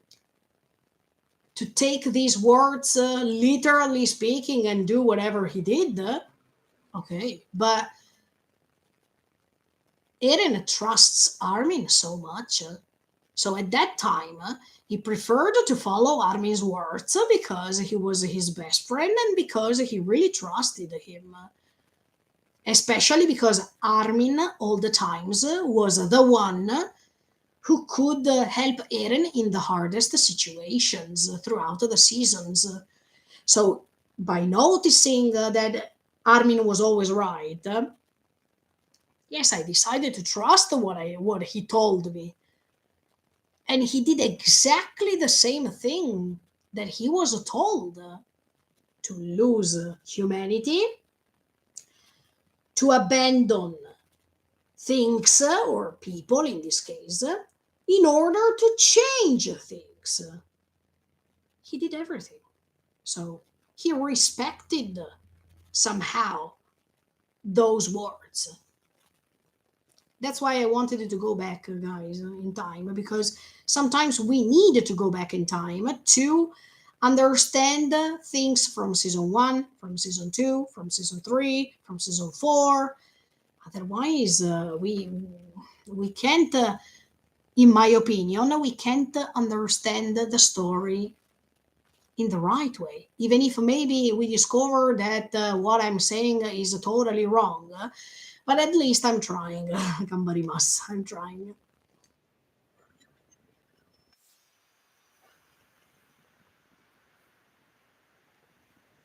Speaker 1: to take these words literally speaking and do whatever he did? Okay, but Eren trusts Armin so much. So at that time, he preferred to follow Armin's words because he was his best friend and because he really trusted him. Especially because Armin, all the times, was the one who could help Eren in the hardest situations throughout the seasons. So by noticing that Armin was always right, yes, I decided to trust what he told me. And he did exactly the same thing that he was told, to lose humanity, to abandon things or people in this case, in order to change things. He did everything. So he respected somehow those words. That's why I wanted to go back, guys, in time, because sometimes we need to go back in time to understand things from season one, from season two, from season three, from season four. Otherwise, we can't, in my opinion, we can't understand the story in the right way. Even if maybe we discover that what I'm saying is totally wrong, but at least I'm trying. Gambarimasu, I'm trying.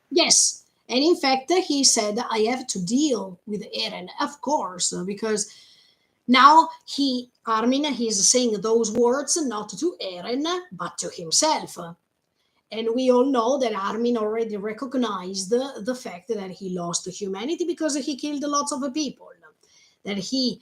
Speaker 1: Yes. And in fact, he said, I have to deal with Eren, of course, because now Armin, he's saying those words not to Eren, but to himself. And we all know that Armin already recognized the fact that he lost humanity because he killed lots of people. That he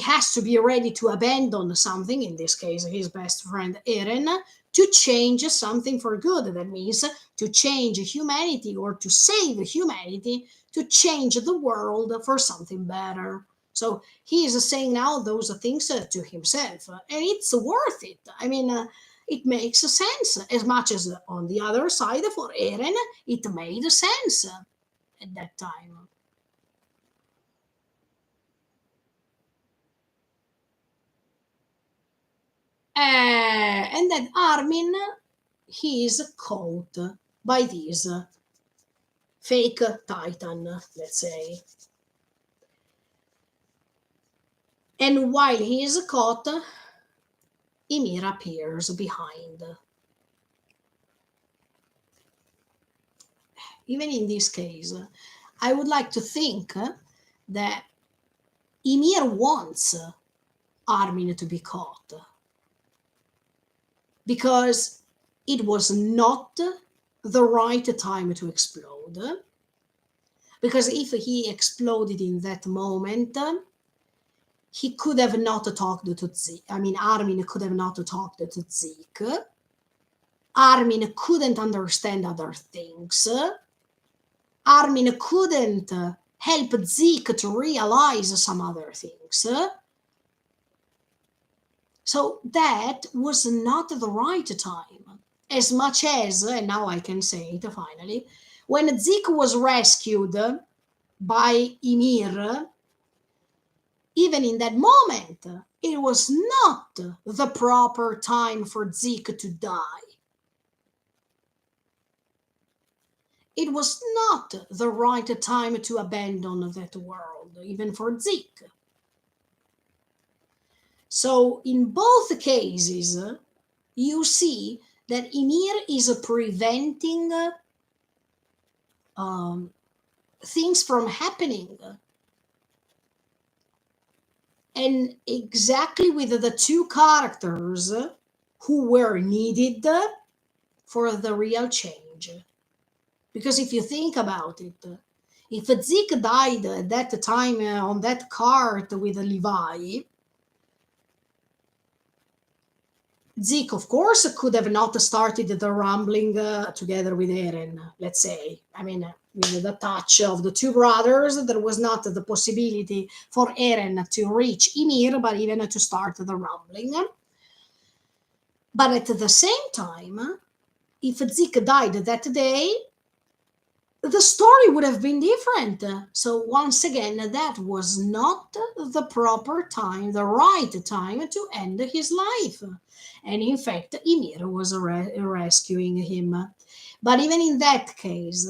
Speaker 1: has to be ready to abandon something, in this case his best friend Eren, to change something for good. That means to change humanity or to save humanity, to change the world for something better. So he is saying now those things to himself, and it's worth it. I mean, it makes sense, as much as on the other side for Eren it made sense at that time. And then Armin, he is caught by this fake titan, let's say. And while he is caught, Ymir appears behind. Even in this case, I would like to think that Ymir wants Armin to be caught. because it was not the right time to explode. Because if he exploded in that moment, he could have not talked to Zeke. I mean, Armin could have not talked to Zeke. Armin couldn't understand other things. Armin couldn't help Zeke to realize some other things. So that was not the right time. As much as, and now I can say it finally, when Zeke was rescued by Ymir, even in that moment, it was not the proper time for Zeke to die. It was not the right time to abandon that world, even for Zeke. So in both cases, you see that Ymir is preventing things from happening. And exactly with the two characters who were needed for the real change. Because if you think about it, if Zeke died at that time on that cart with Levi, Zeke, of course, could have not started the rumbling together with Eren, let's say. I mean, with the touch of the two brothers, there was not the possibility for Eren to reach Ymir, but even to start the rumbling. But at the same time, if Zeke died that day, the story would have been different. So once again, that was not the proper time, the right time to end his life. And in fact, Ymir was rescuing him. But even in that case,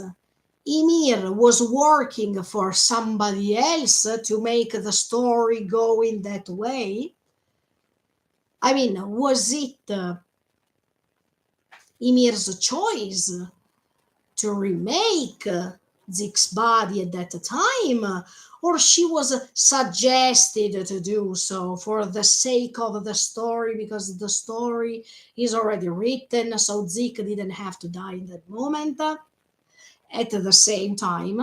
Speaker 1: Ymir was working for somebody else to make the story go in that way. I mean, was it Ymir's choice to remake Zeke's body at that time, or she was suggested to do so for the sake of the story, because the story is already written, so Zeke didn't have to die in that moment. At the same time,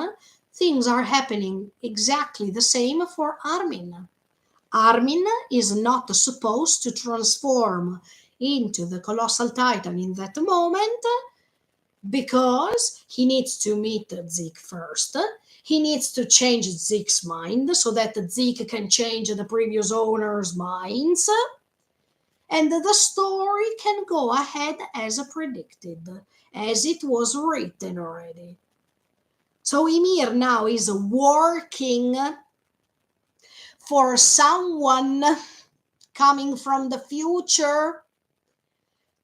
Speaker 1: things are happening exactly the same for Armin. Armin is not supposed to transform into the colossal titan in that moment, because he needs to meet Zeke first. He needs to change Zeke's mind so that Zeke can change the previous owner's minds. And the story can go ahead as predicted, as it was written already. So Ymir now is working for someone coming from the future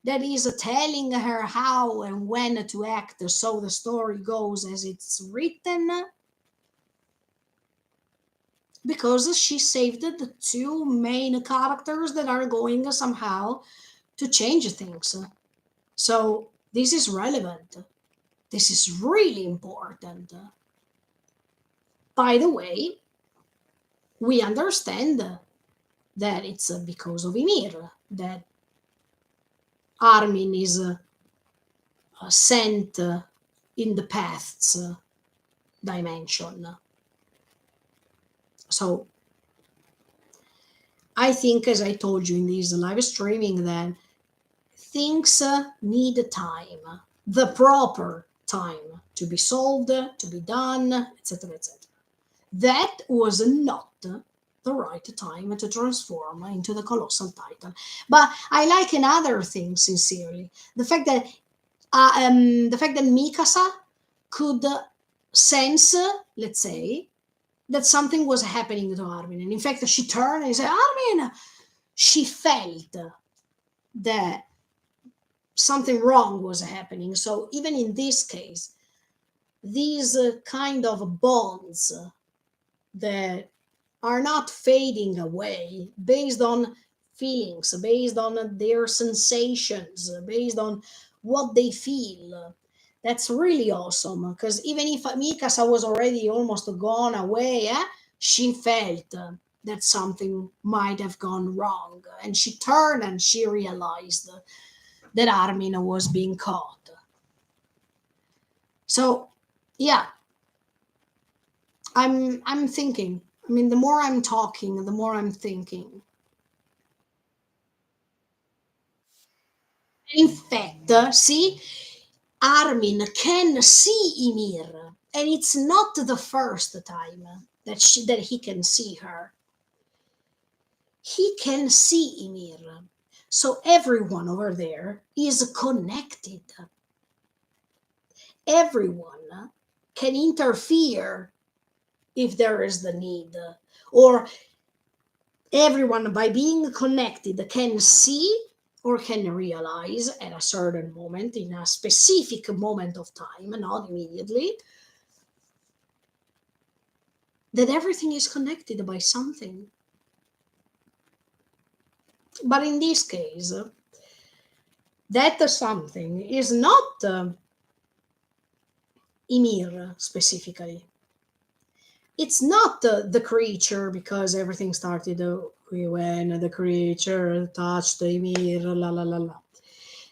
Speaker 1: that is telling her how and when to act, so the story goes as it's written, because she saved the two main characters that are going somehow to change things. So this is relevant. This is really important. By the way, we understand that it's because of Ymir that Armin is sent in the paths dimension. So I think, as I told you in this live streaming, that things need time, the proper time to be solved, to be done, etc., etc. That was not the right time to transform into the colossal titan. But I like another thing, sincerely, the fact that Mikasa could sense, let's say, that something was happening to Armin. And in fact, she turned and said, Armin! She felt that something wrong was happening. So even in this case, these kind of bonds that are not fading away based on feelings, based on their sensations, based on what they feel. That's really awesome, because even if Mikasa was already almost gone away, she felt that something might have gone wrong, and she turned and she realized that Armin was being caught. So, yeah, I'm thinking. I mean, the more I'm talking, the more I'm thinking. In fact, see, Armin can see Ymir, and it's not the first time that he can see her. He can see Ymir. So everyone over there is connected. Everyone can interfere if there is the need, or everyone by being connected can see or can realize at a certain moment, in a specific moment of time, not immediately, that everything is connected by something. But in this case, that something is not Ymir specifically. It's not the creature, because everything started when the creature touched Ymir, la la la la.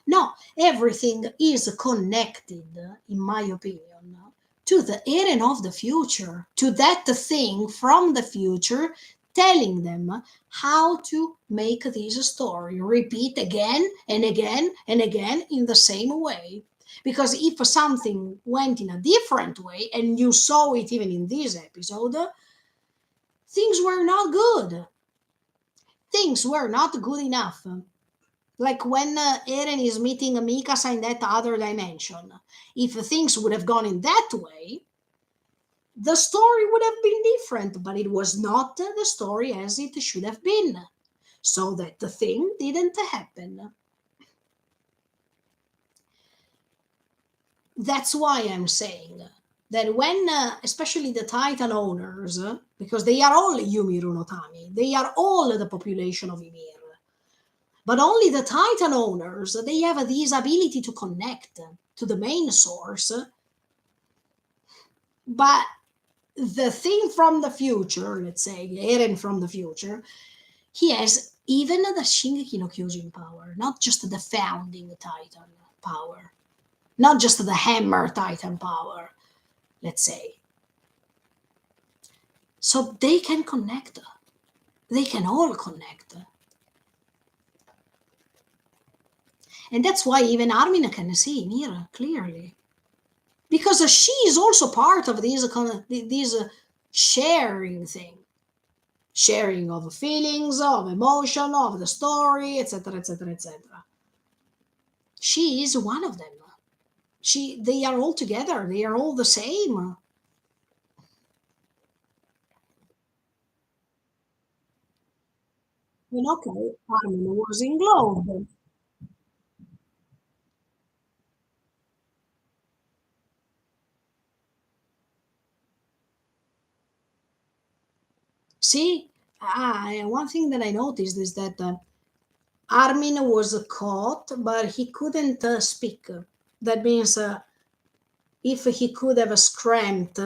Speaker 1: No, everything is connected, in my opinion, to the Eren of the future, to that thing from the future telling them how to make this story repeat again and again and again in the same way. Because if something went in a different way, and you saw it even in this episode, things were not good. Things were not good enough. Like when Eren is meeting Mikasa in that other dimension. If things would have gone in that way, the story would have been different, but it was not the story as it should have been. So that the thing didn't happen. That's why I'm saying that when, especially the Titan owners, because they are all Ymir no Tami, they are all the population of Ymir. But only the Titan owners, they have this ability to connect to the main source. But the thing from the future, let's say Eren from the future, he has even the Shingeki no Kyojin power, not just the founding Titan power, not just the Hammer Titan power, let's say. So they can connect. They can all connect. And that's why even Armin can see Mira clearly. Because she is also part of this sharing thing. Sharing of feelings, of emotion, of the story, etc., etc., etc. She is one of them. They are all together. They are all the same. And okay, Armin was in Globe. See, one thing that I noticed is that Armin was caught, but he couldn't speak. That means if he could have screamed,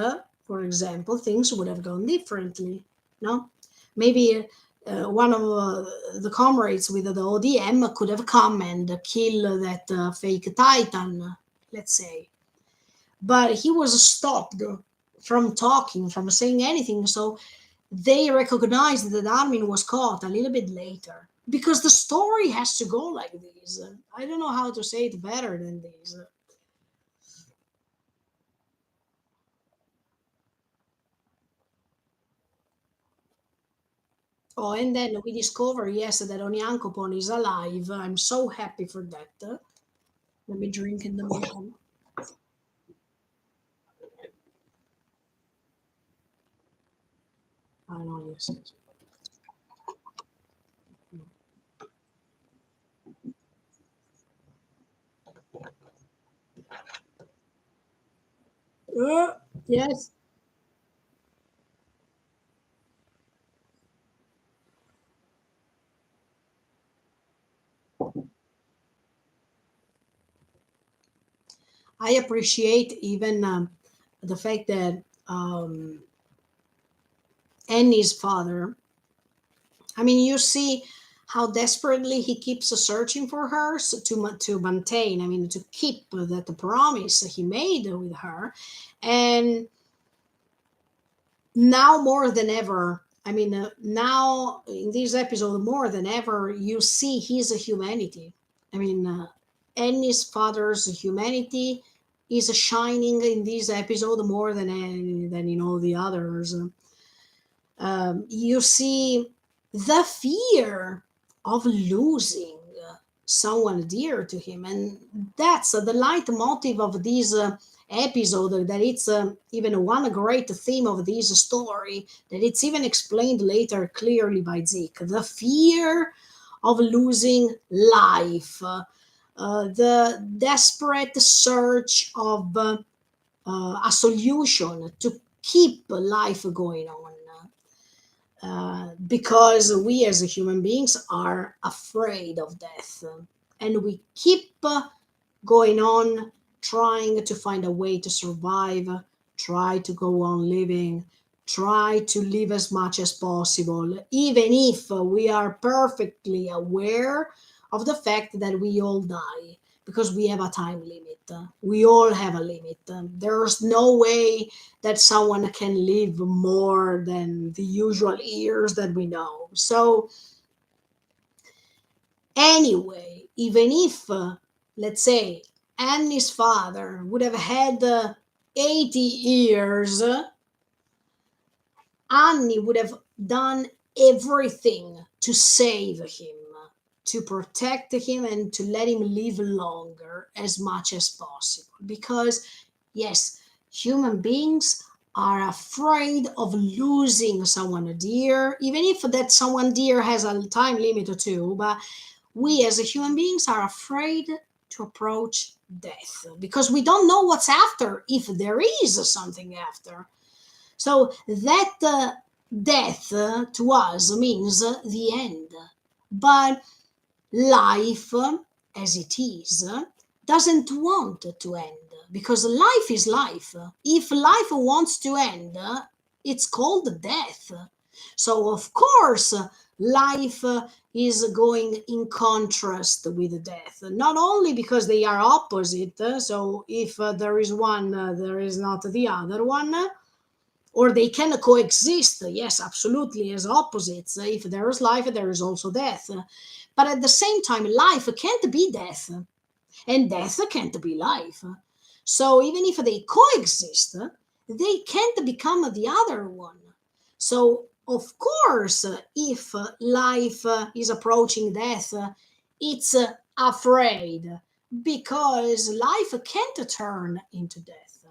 Speaker 1: for example, things would have gone differently. No, maybe one of the comrades with the ODM could have come and kill that fake Titan, let's say. But he was stopped from talking, from saying anything. So they recognized that Armin was caught a little bit later, because the story has to go like this. I don't know how to say it better than this. Oh, and then we discover, yes, that Onyankopon is alive. I'm so happy for that. Let me drink in the meantime. I know, yes, yes. Yes, I appreciate even the fact that Annie's father, I mean, you see how desperately he keeps searching for her, so to maintain, I mean, to keep the promise he made with her. And now more than ever, I mean, now in this episode, more than ever, you see his humanity. I mean, Annie's father's humanity is shining in this episode more than in all the others. You see the fear of losing someone dear to him, and that's the leitmotif of this episode. That it's even one great theme of this story. That it's even explained later clearly by Zeke. The fear of losing life, the desperate search of a solution to keep life going on, because we as human beings are afraid of death, and we keep going on trying to find a way to survive, try to go on living, try to live as much as possible, even if we are perfectly aware of the fact that we all die, because we have a time limit. We all have a limit. There's no way that someone can live more than the usual years that we know. So, anyway, even if, let's say, Annie's father would have had 80 years, Annie would have done everything to save him, to protect him, and to let him live longer as much as possible. Because, yes, human beings are afraid of losing someone dear, even if that someone dear has a time limit or two. But we as human beings are afraid to approach death because we don't know what's after, if there is something after. So that death to us means the end. But life, as it is, doesn't want to end, because life is life. If life wants to end, it's called death. So, of course, life is going in contrast with death, not only because they are opposite. So, if there is one, there is not the other one, or they can coexist, yes, absolutely, as opposites. If there is life, there is also death. But at the same time, life can't be death, and death can't be life. So even if they coexist, they can't become the other one. So, of course, if life is approaching death, it's afraid, because life can't turn into death.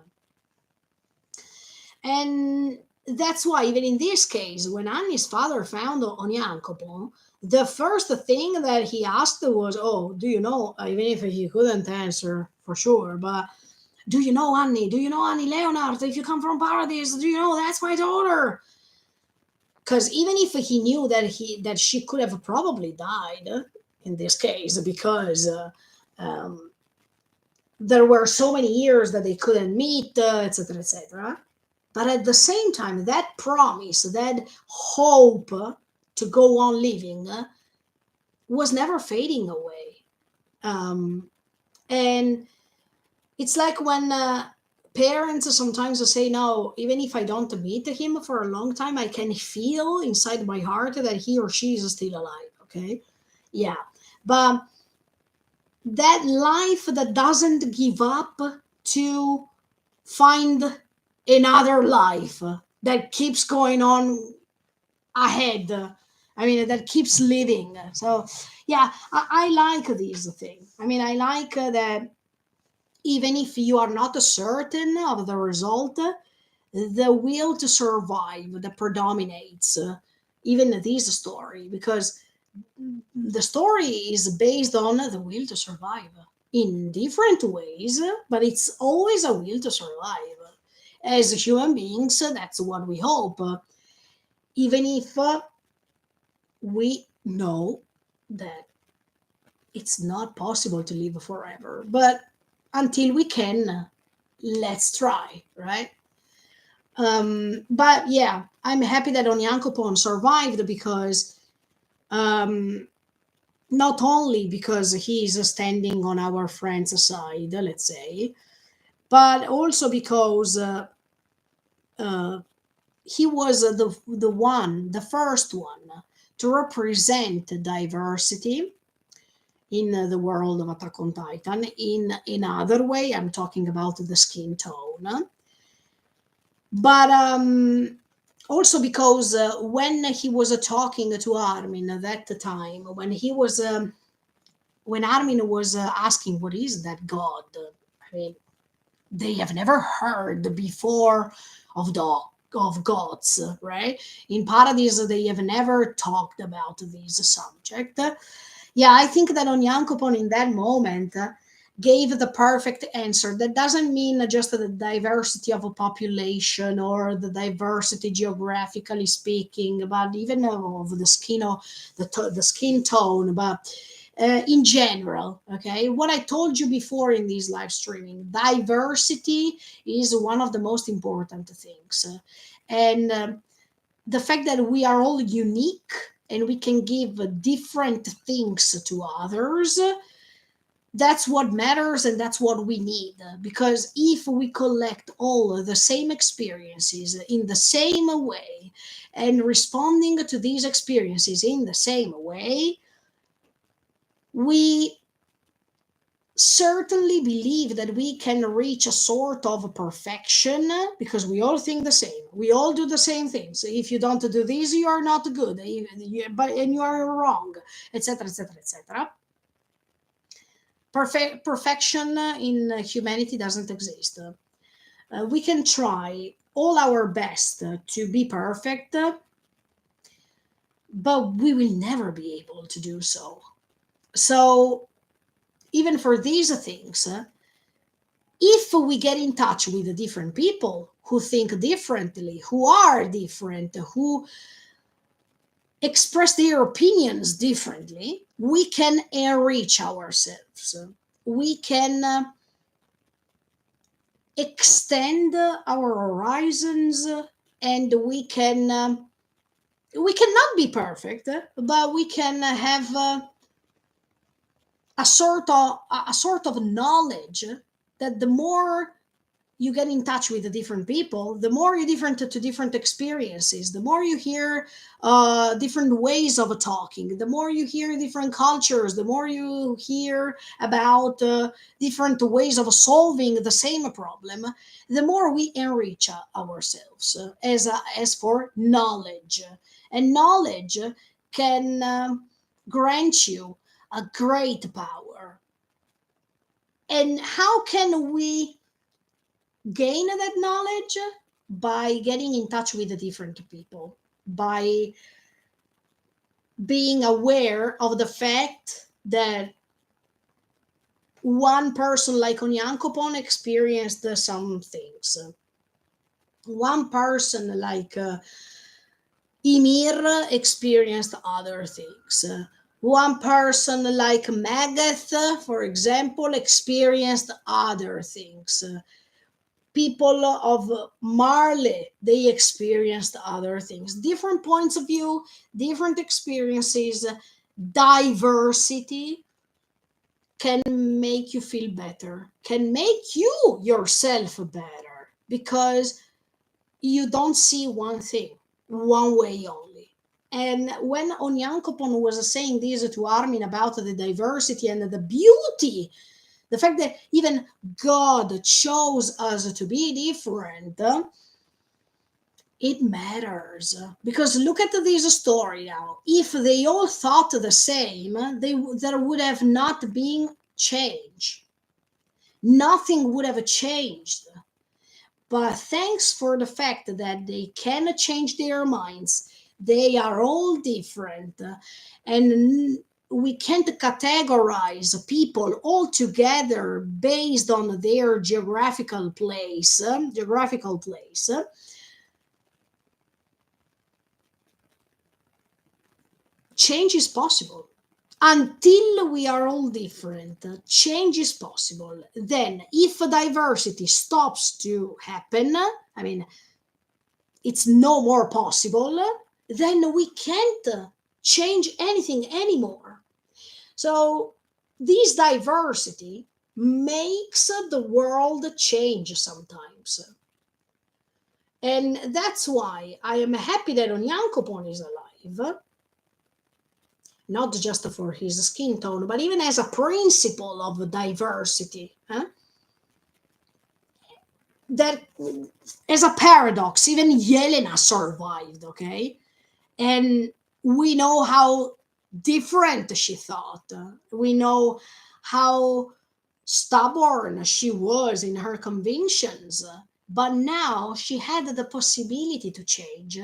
Speaker 1: And that's why, even in this case, when Annie's father found Onyankopo, the first thing that he asked was, "Oh, do you know?" Even if he couldn't answer for sure, but "Do you know Annie? Do you know Annie Leonard? If you come from Paradise, do you know that's my daughter?" Because even if he knew that she could have probably died in this case, because um, there were so many years that they couldn't meet, etc., etc. But at the same time, that promise, that hope to go on living, was never fading away. Um, and it's like when parents sometimes say, "No, even if I don't meet him for a long time, I can feel inside my heart that he or she is still alive." Okay. Yeah. But that life that doesn't give up to find another life, that keeps going on ahead. I mean, that keeps living. So, yeah, I like this thing. I mean, I like that even if you are not certain of the result, the will to survive that predominates, even this story, because the story is based on the will to survive in different ways, but it's always a will to survive. As human beings, that's what we hope, even if we know that it's not possible to live forever. But until we can, let's try, right? But yeah, I'm happy that Onyankopon survived, because um, not only because he's standing on our friend's side, let's say, but also because uh, he was the first one to represent diversity in the world of Attack on Titan. In another way, I'm talking about the skin tone, but also because when he was talking to Armin at that time, when Armin was asking what is that god, I mean, they have never heard before of of gods, right? In Paradise, they have never talked about this subject. Yeah, I think that Onyankopon in that moment gave the perfect answer. That doesn't mean just the diversity of a population or the diversity geographically speaking, but even of the skin or the skin tone, but in general. Okay, what I told you before in this live streaming, diversity is one of the most important things, and the fact that we are all unique and we can give different things to others, that's what matters and that's what we need. Because if we collect all the same experiences in the same way and responding to these experiences in the same way, we certainly believe that we can reach a sort of perfection, because we all think the same, we all do the same things. If you don't do this, you are not good, but and you are wrong, etc., etc., etc. Perfection in humanity doesn't exist. We can try all our best to be perfect, but we will never be able to do so. So even for these things, if we get in touch with different people who think differently, who are different, who express their opinions differently, we can enrich ourselves. We can extend our horizons, and we cannot be perfect, but we can have a sort of knowledge that the more you get in touch with the different people, the more you different to different experiences, the more you hear different ways of talking, the more you hear different cultures, the more you hear about different ways of solving the same problem, the more we enrich ourselves as for knowledge. And knowledge can grant you a great power. And how can we gain that knowledge? By getting in touch with the different people, by being aware of the fact that one person like Onyankopon experienced some things, one person like Ymir experienced other things, one person like Magath, for example, experienced other things. People of Marley, they experienced other things, different points of view, different experiences. Diversity can make you feel better, can make you yourself better, because you don't see one thing one way only. And when Onyankopon was saying this to Armin about the diversity and the beauty, the fact that even God chose us to be different, it matters. Because look at this story now. If they all thought the same, there would have not been change. Nothing would have changed. But thanks for the fact that they can change their minds, they are all different, and we can't categorize people all together based on their geographical place. Change is possible. Until we are all different, change is possible. Then, if diversity stops to happen, I mean, it's no more possible, then we can't change anything anymore. So this diversity makes the world change sometimes. And that's why I am happy that Onyankopon is alive, not just for his skin tone, but even as a principle of diversity. That as a paradox, even Yelena survived, okay? And we know how different she thought. We know how stubborn she was in her convictions. But now she had the possibility to change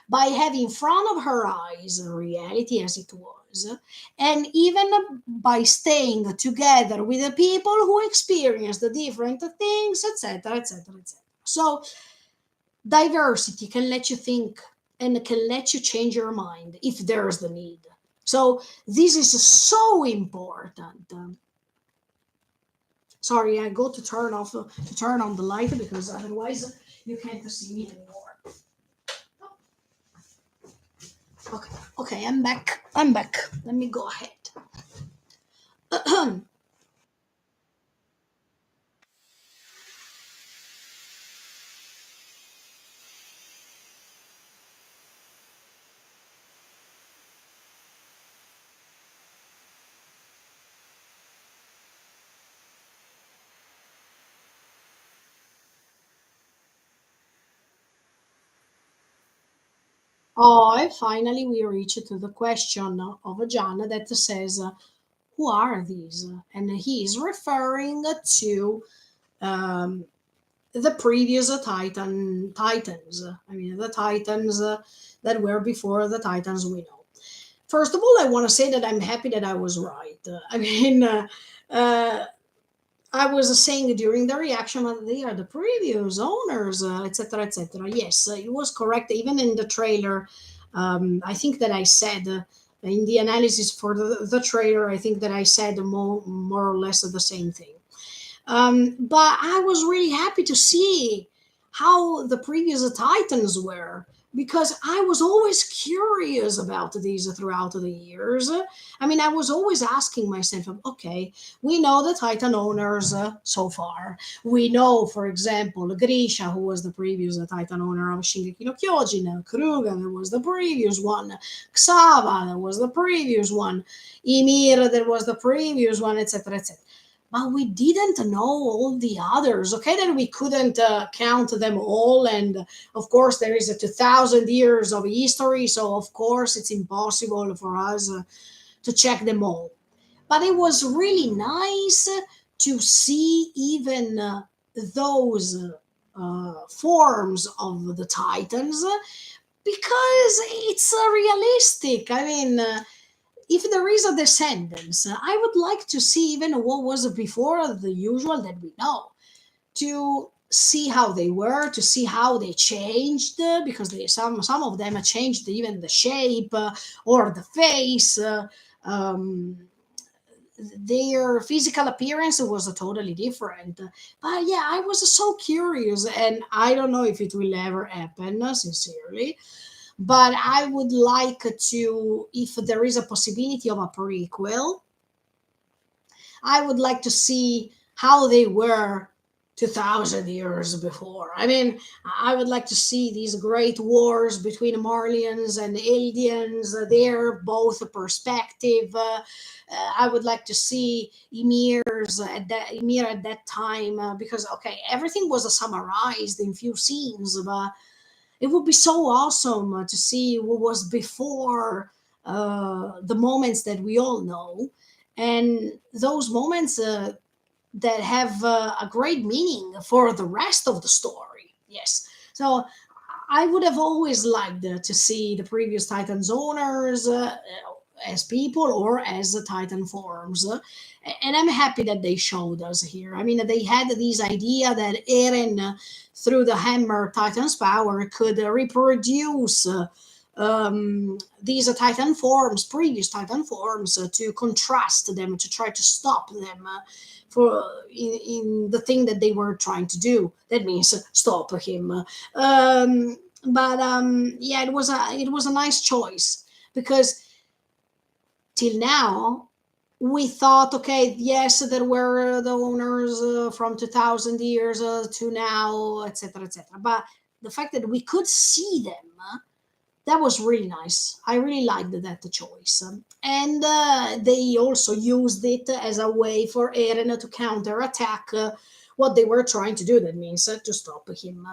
Speaker 1: by having in front of her eyes reality as it was, and even by staying together with the people who experienced the different things, etc., etc., etc. So diversity can let you think and can let you change your mind if there's the need. So this is so important. Sorry, I go to turn on the light because otherwise you can't see me anymore. Okay, okay, I'm back. I'm back. Let me go ahead. Oh, finally we reach to the question of John that says, "Who are these?" And he is referring to um, the previous titans. I mean, the titans that were before the titans we know. First of all, I want to say that I'm happy that I was right. I mean, uh, I was saying during the reaction that they are the previous owners, etc., etc. Yes, it was correct. Even in the trailer, I think that I said in the analysis for the trailer, I think that I said more or less the same thing. But I was really happy to see how the previous Titans were because I was always curious about these throughout the years. I mean, I was always asking myself, okay, we know the Titan owners so far. We know, for example, Grisha, who was the previous Titan owner of Shingeki no Kyojin, Kruger, that was the previous one, Xava, that was the previous one, Ymir, that was the previous one, etc., etc. But we didn't know all the others. Okay, then we couldn't count them all, and of course there is a 2,000 years of history, so of course it's impossible for us to check them all. But it was really nice to see even those forms of the Titans because it's realistic. I mean, if there is a descendants, I would like to see even what was before the usual that we know, to see how they were, to see how they changed, because some of them changed even the shape or the face. Um, their physical appearance was totally different. But yeah, I was so curious, and I don't know if it will ever happen, sincerely, but I would like to, if there is a possibility of a prequel, I would like to see how they were 2000 years before. I mean, I would like to see these great wars between Marlians and Eldians, their both perspective. I would like to see Ymir at that time, because okay, everything was summarized in few scenes, but it would be so awesome to see what was before the moments that we all know, and those moments that have a great meaning for the rest of the story. Yes. So I would have always liked to see the previous Titans owners as people or as the Titan forms. And I'm happy that they showed us here. I mean, they had this idea that Eren, through the hammer Titan's power, could reproduce these Titan forms, previous Titan forms, to contrast them, to try to stop them. For in the thing that they were trying to do, that means stop him. But yeah, it was a nice choice because till now we thought, okay, yes, there were the owners from 2000 years to now, etc., etc. But the fact that we could see them, that was really nice. I really liked that choice. And they also used it as a way for Eren to counterattack what they were trying to do. That means to stop him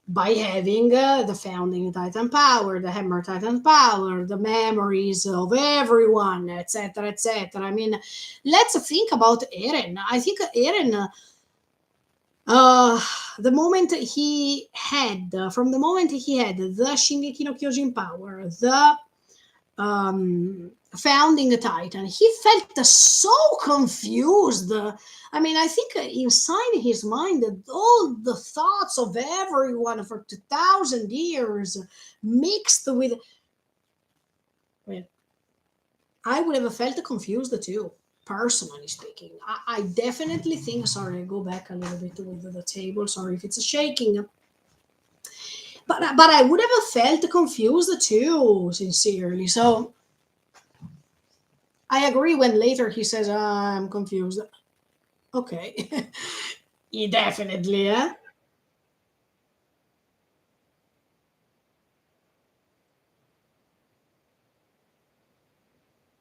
Speaker 1: by having the founding Titan power, the Hammer Titan power, the memories of everyone, etc., etc. I mean, let's think about Eren. I think Eren, uh, the moment he had, from the moment he had the Shingeki no Kyojin power, the founding a Titan, he felt so confused. I mean, I think inside his mind, all the thoughts of everyone for 2000 years mixed with. Well, I would have felt confused too, personally speaking. I definitely think. Sorry, I go back a little bit with the table. Sorry if it's shaking. But I would have felt confused too, sincerely. So I agree when later he says, I'm confused. Okay. He definitely, yeah.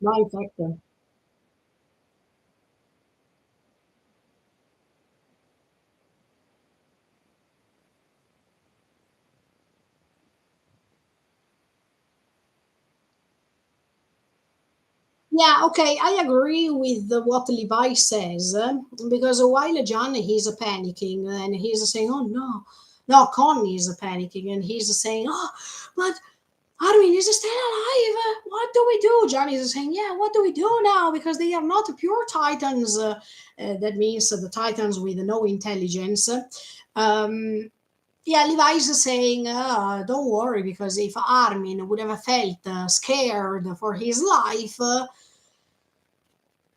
Speaker 1: Right factor. Yeah, okay, I agree with what Levi says because while John he's panicking and he's saying, "Oh no, no," Connie is panicking and he's saying, "Oh, but Armin is still alive. What do we do?" Johnny is saying, "Yeah, what do we do now? Because they are not pure Titans. That means the Titans with no intelligence." Um, yeah, Levi's saying, "Don't worry, because if Armin would have felt scared for his life,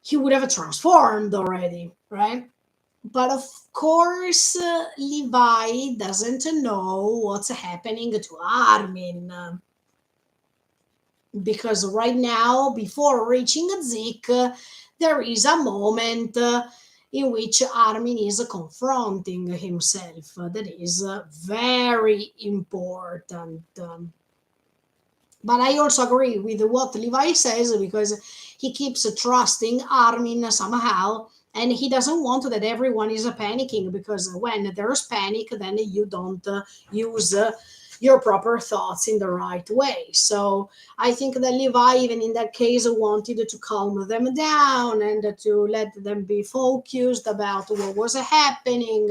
Speaker 1: he would have transformed already, right?" But of course, Levi doesn't know what's happening to Armin. Because right now, before reaching Zik, there is a moment in which Armin is confronting himself. That is very important. But I also agree with what Levi says because he keeps trusting Armin somehow. And he doesn't want that everyone is panicking because when there's panic, then you don't use your proper thoughts in the right way. So I think that Levi, even in that case, wanted to calm them down and to let them be focused about what was happening,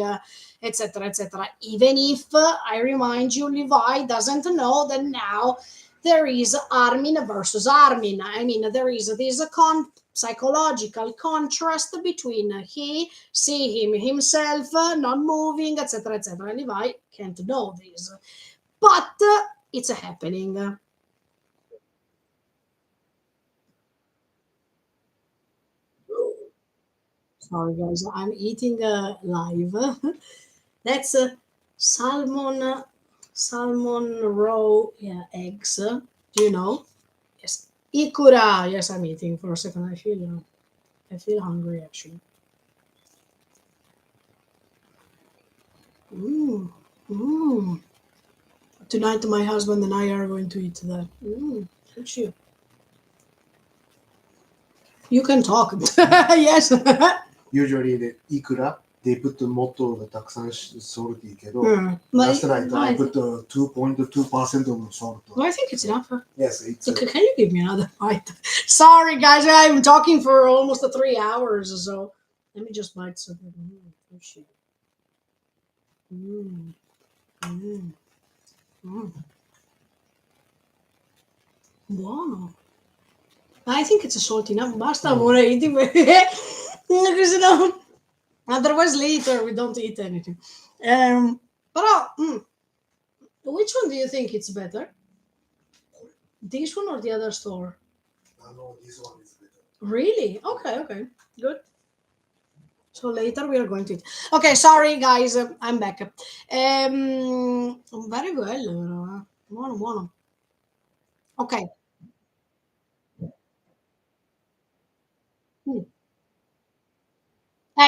Speaker 1: etc., etc. Even if I remind you, Levi doesn't know that now there is Armin versus Armin. I mean, there is this psychological contrast between he see him himself not moving, etc., etc. Levi can't know this, but it's happening. Sorry, guys, I'm eating live. That's salmon, salmon raw, yeah, eggs. Do you know? Yes, ikura. Yes, I'm eating for a second. I feel hungry actually. Mm. Mm. Tonight, my husband and I are going to eat that. Sushi. You can talk. Yes.
Speaker 2: Usually the ikura, they put the motto がたくさんsalty けど、
Speaker 1: But
Speaker 2: last night I
Speaker 1: I,
Speaker 2: put 2.2% of salt.
Speaker 1: well, I think it's enough.
Speaker 2: Yes, it's
Speaker 1: Okay, can you give me another bite? Sorry, guys, I'm talking for almost 3 hours, so let me just bite something. Sushi. Mm. Mm. Mm. Buono. I think it's salty enough. Basta, amore, eating because otherwise later we don't eat anything. Però, which one do you think it's better? This one or the other store?
Speaker 2: No, this one is better.
Speaker 1: Really? Okay, okay, good. So later we are going to eat. Okay, sorry guys, I'm back. Very bello, però. Buono, buono. Ok, Hmm.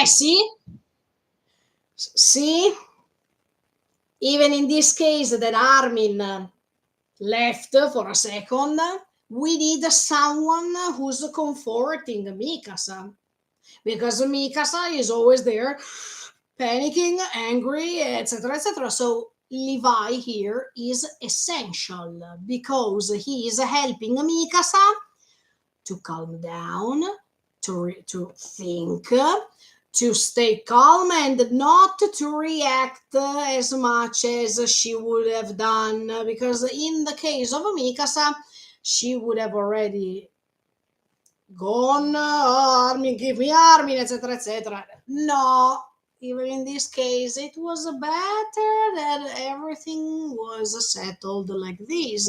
Speaker 1: See? See? Even in this case that Armin left for a second, we need someone who's comforting Mikasa. Because Mikasa is always there, panicking, angry, etc., etc. So Levi here is essential because he is helping Mikasa to calm down, to think, to stay calm, and not to react as much as she would have done. Because in the case of Mikasa, she would have already gone, oh, Armin, give me Armin, etc., etc. No, even in this case, it was better that everything was settled like this.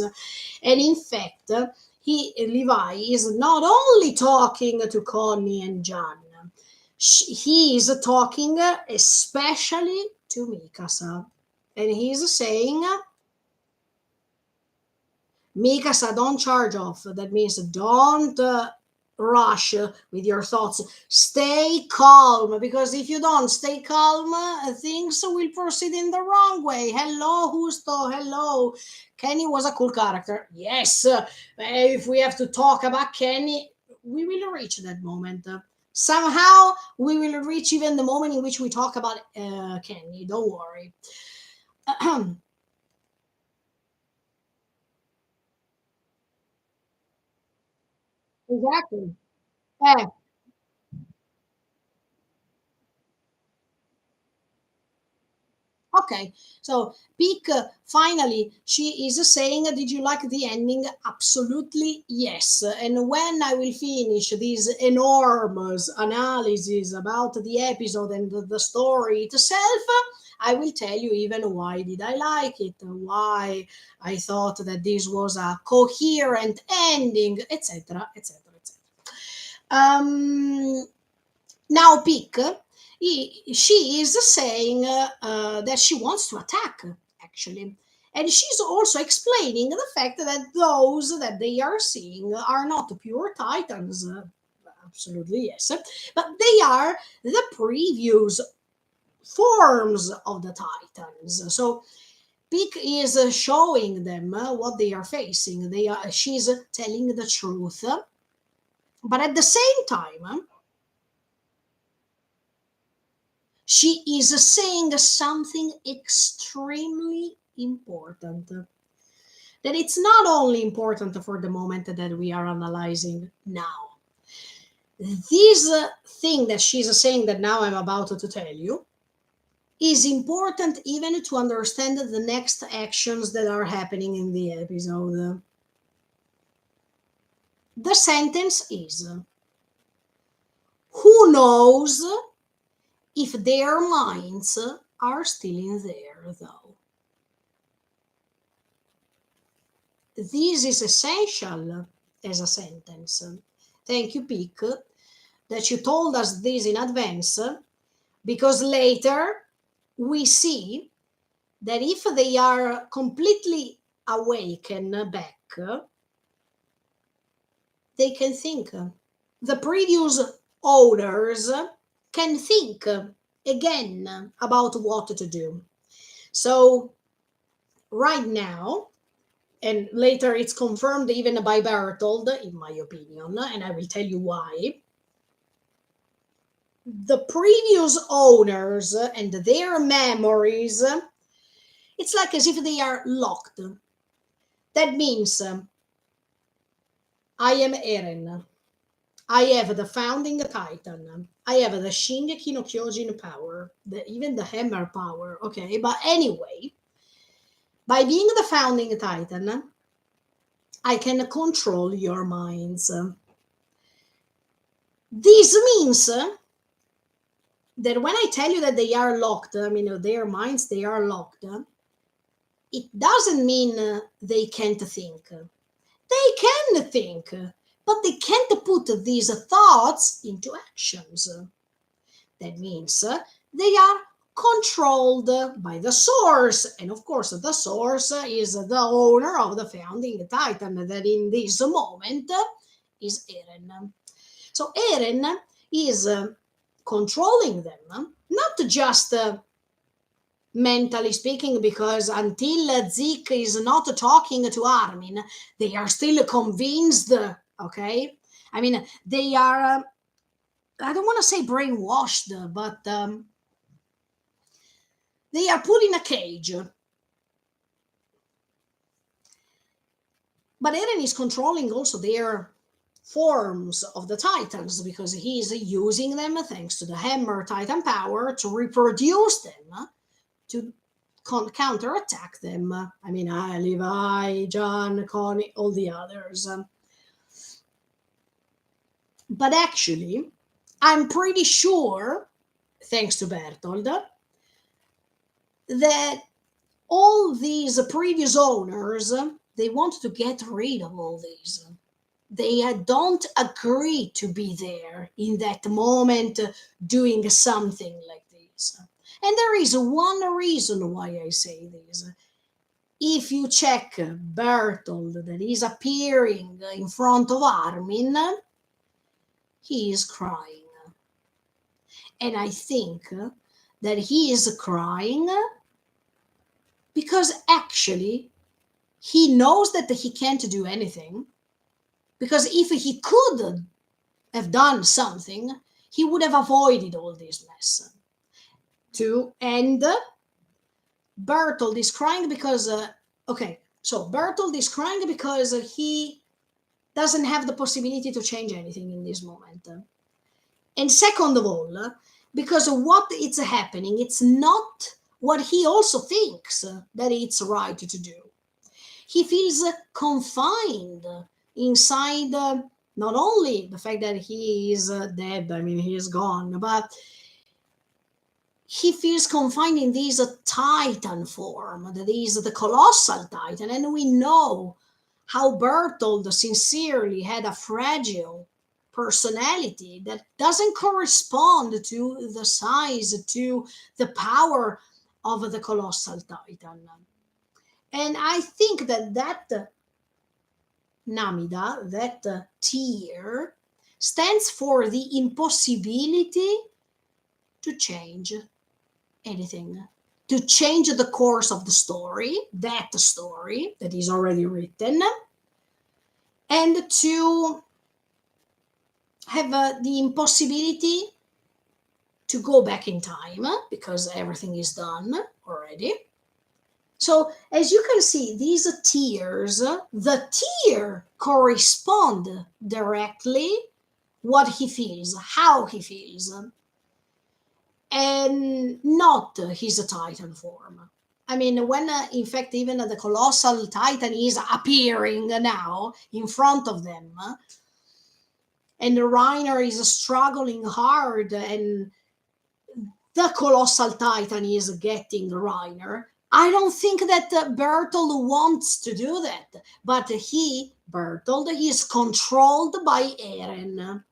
Speaker 1: And in fact, Levi is not only talking to Connie and John, he is talking especially to Mikasa. And he's saying, Mikasa, don't charge off. That means don't rush with your thoughts. Stay calm, because if you don't stay calm, things will proceed in the wrong way. Hello, Husto. Hello. Kenny was a cool character. Yes. If we have to talk about Kenny, we will reach that moment. Somehow, we will reach even the moment in which we talk about Kenny. Don't worry. Exactly. Eh, Okay, so Peak, finally, she is saying, did you like the ending? Absolutely yes. And when I will finish this enormous analysis about the episode and the story itself, I will tell you even why did I like it, why I thought that this was a coherent ending, etc., etc., etc. Now, Peak, she is saying that she wants to attack, actually. And she's also explaining the fact that those that they are seeing are not pure titans. Absolutely, yes. But they are the previous forms of the titans. So Peak is showing them what they are facing. She's telling the truth. But at the same time, she is saying something extremely important. That it's not only important for the moment that we are analyzing now. This thing that she's saying that now I'm about to tell you is important even to understand the next actions that are happening in the episode. The sentence is, who knows if their minds are still in there, though? This is essential as a sentence. Thank you, Pick, that you told us this in advance, because later we see that if they are completely awakened back, they can think. The previous owners can think again about what to do. So, right now, and later it's confirmed even by Bertold, in my opinion, and I will tell you why. The previous owners and their memories, it's like as if they are locked. That means I am Eren. I have the founding titan. I have the Shingeki no Kyojin power, even the hammer power. Okay, but anyway, by being the founding titan, I can control your minds. This means that when I tell you that they are locked, I mean, their minds, they are locked, it doesn't mean they can't think. They can think, but they can't put these thoughts into actions. That means they are controlled by the source. And of course, the source is the owner of the founding titan, that in this moment is Eren. So Eren is controlling them, not just mentally speaking, because until Zeke is not talking to Armin, they are still convinced, okay? I mean, they are, I don't want to say brainwashed, but they are put in a cage. But Eren is controlling also their forms of the Titans because he is using them thanks to the Hammer Titan power to reproduce them to counterattack them. I mean, Levi, John, Connie, all the others. But actually, I'm pretty sure, thanks to Bertold, that all these previous owners, they want to get rid of all these. They don't agree to be there in that moment doing something like this. And there is one reason why I say this. If you check Bertold that is appearing in front of Armin, he is crying. And I think that he is crying because actually he knows that he can't do anything. Because if he could have done something, he would have avoided all this mess. And Bertold is crying because, so Bertold is crying because he doesn't have the possibility to change anything in this moment. And second of all, because of what is happening, it's not what he also thinks that it's right to do. He feels confined inside not only the fact that he is dead, I mean, he is gone, but he feels confined in this Titan form, that is the colossal Titan. And we know how Bertold sincerely had a fragile personality that doesn't correspond to the size, to the power of the colossal Titan. And I think that Namida, that tear, stands for the impossibility to change anything, to change the course of the story that is already written, and to have the impossibility to go back in time because everything is done already. So as you can see, these tears, the tear correspond directly what he feels, how he feels, and not his Titan form. I mean, when in fact even the colossal Titan is appearing now in front of them, and Reiner is struggling hard, and the colossal Titan is getting Reiner. I don't think that Bertold wants to do that, but Bertold, he is controlled by Eren.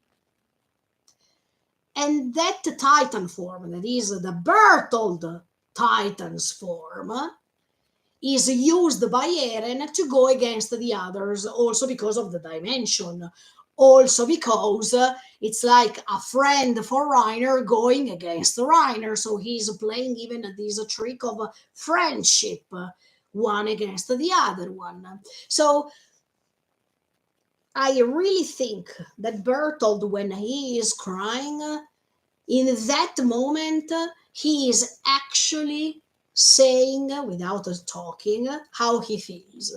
Speaker 1: And that Titan form, that is the Bertold Titan's form, is used by Eren to go against the others, also because of the dimension. Also because it's like a friend for Reiner going against Reiner. So he's playing even this trick of friendship, one against the other one. So I really think that Bertold, when he is crying, in that moment, he is actually saying, without talking, how he feels.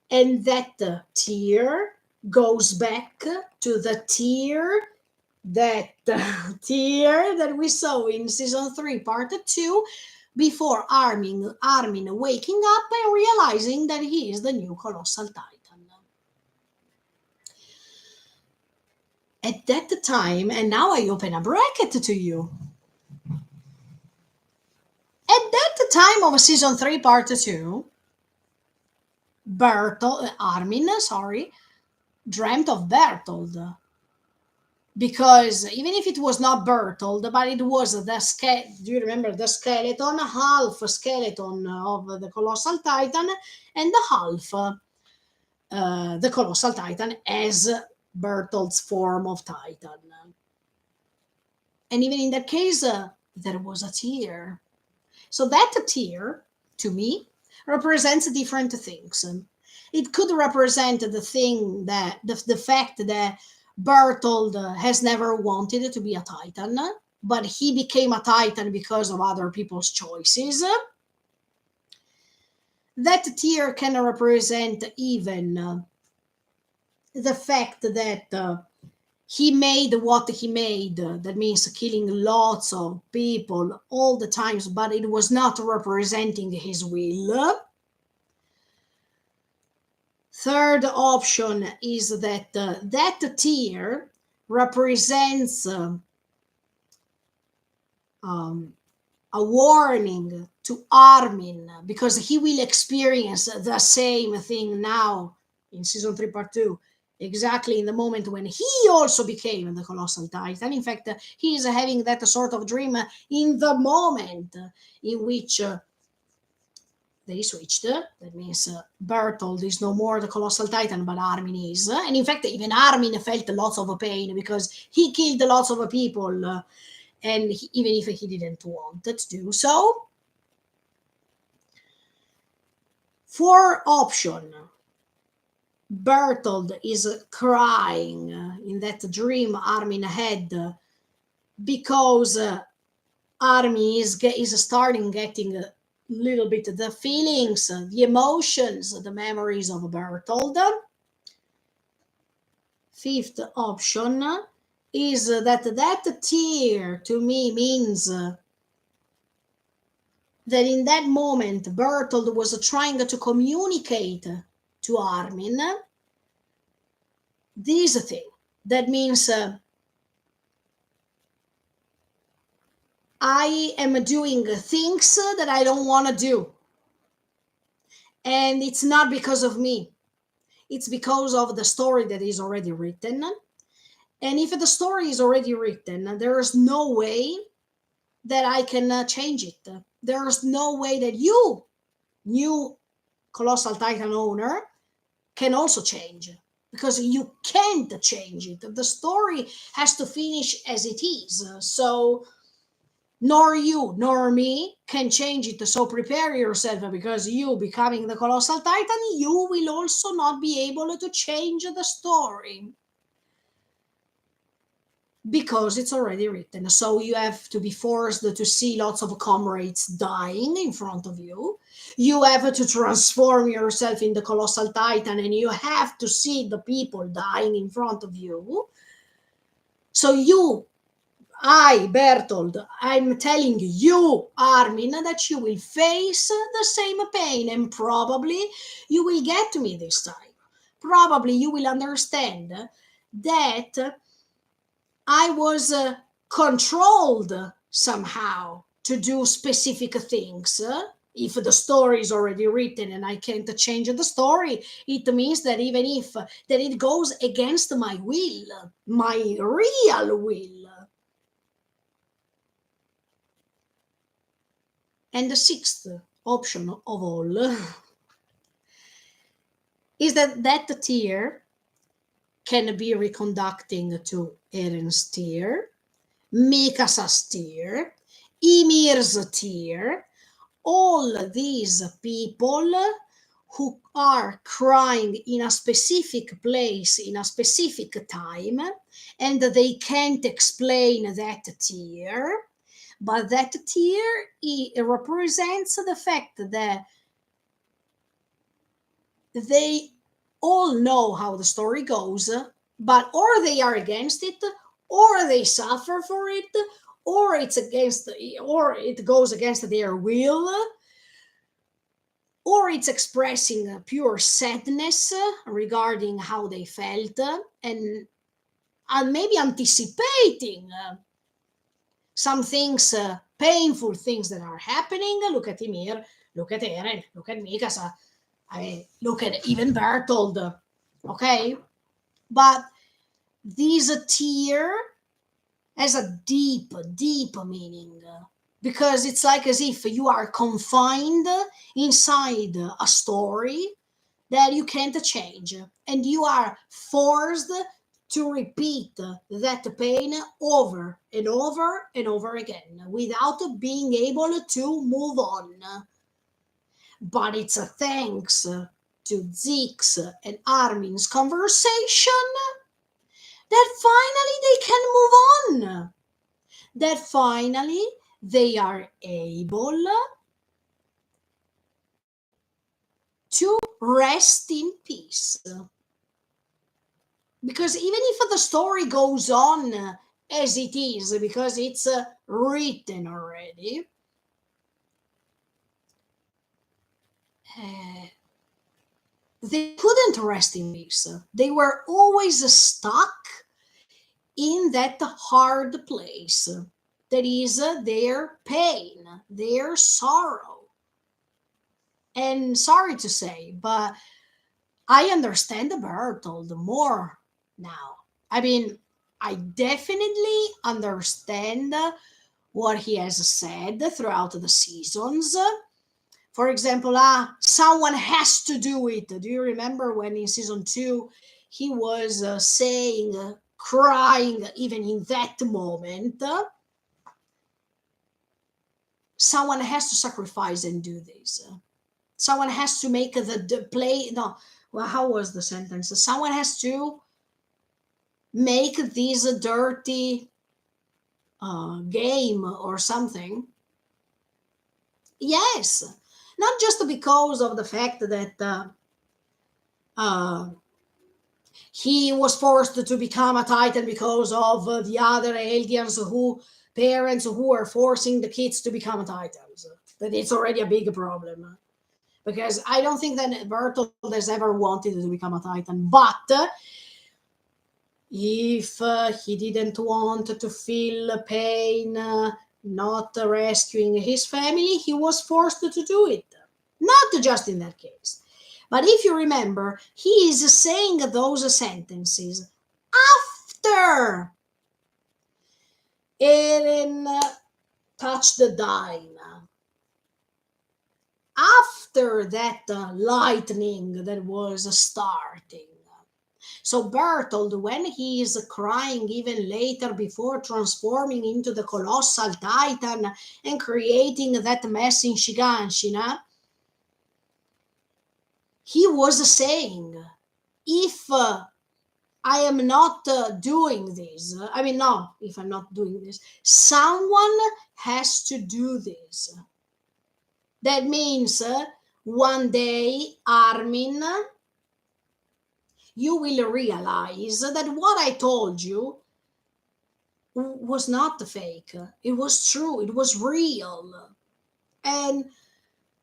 Speaker 1: And that tear goes back to the tear that we saw in season 3, part 2, before Armin waking up and realizing that he is the new colossal Titan. At that time, and now I open a bracket to you. At that time of season 3, part 2, Armin, dreamt of Bertold. Because even if it was not Bertold, but it was do you remember the skeleton, half skeleton of the colossal Titan, and the half the colossal Titan as Berthold's form of Titan. And even in that case, there was a tear. So that tear, to me, represents different things. It could represent the thing that the fact that Berthold has never wanted to be a Titan, but he became a Titan because of other people's choices. That tear can represent even the fact that he made what he made. That means killing lots of people all the times, but it was not representing his will. Third option is that that tear represents a warning to Armin, because he will experience the same thing now in season 3 part 2, exactly in the moment when he also became the colossal Titan. In fact, he is having that sort of dream in the moment in which they switched. That means Berthold is no more the colossal Titan, but Armin is. And in fact, even Armin felt lots of pain because he killed lots of people, and even if he didn't want to do so. For option, Berthold is crying in that dream Armin had because Armin is starting getting a little bit the feelings, the emotions, the memories of Berthold. Fifth option is that tear to me means that in that moment Berthold was trying to communicate to Armin this thing. That means I am doing things that I don't want to do. And it's not because of me. It's because of the story that is already written. And if the story is already written, there is no way that I can change it. There is no way that you, new Colossal Titan owner, can also change, because you can't change it. The story has to finish as it is. So nor you nor me can change it. So prepare yourself, because you becoming the Colossal Titan, you will also not be able to change the story, because it's already written. So you have to be forced to see lots of comrades dying in front of you. You have to transform yourself in the Colossal Titan, and you have to see the people dying in front of you. So Berthold, I'm telling you, Armin, that you will face the same pain, and probably you will get me this time. Probably you will understand that I was controlled somehow to do specific things. If the story is already written and I can't change the story, it means that even if that it goes against my will, my real will. And the sixth option of all is that tear can be reconducting to Eren's tear, Mikasa's tear, Ymir's tear, all these people who are crying in a specific place, in a specific time, and they can't explain that tear. But that tear, it represents the fact that they all know how the story goes, but or they are against it, or they suffer for it, or or it goes against their will, or it's expressing pure sadness regarding how they felt, and maybe anticipating some things, painful things that are happening. Look at Ymir, look at Eren, look at Mikasa. I mean, look at even Berthold. Okay, but this tear has a deep, deep meaning, because it's like as if you are confined inside a story that you can't change, and you are forced to repeat that pain over and over and over again without being able to move on. But it's a thanks to Zeke's and Armin's conversation that finally they can move on. That finally they are able to rest in peace. Because even if the story goes on as it is, because it's written already, they couldn't rest in peace. They were always stuck in that hard place that is their pain, their sorrow. And sorry to say, but I understand Bertold more now. I mean, I definitely understand what he has said throughout the seasons. For example, someone has to do it. Do you remember when in season 2 he was saying, crying, even in that moment, someone has to sacrifice and do this. Someone has to make the play. No, well, how was the sentence? Someone has to make this dirty game or something. Yes, not just because of the fact that he was forced to become a titan because of the other aliens who parents who were forcing the kids to become titans. That it's already a big problem. Because I don't think that Bertold has ever wanted to become a titan. But if he didn't want to feel pain, not rescuing his family, he was forced to do it. Not just in that case. But if you remember, he is saying those sentences after Eren touched the dime. After that lightning that was starting. So Bertold, when he is crying even later before transforming into the colossal titan and creating that mess in Shiganshina, he was saying, if I am not doing this, I mean, no, if I'm not doing this, someone has to do this. That means one day, Armin, you will realize that what I told you was not fake. It was true. It was real. And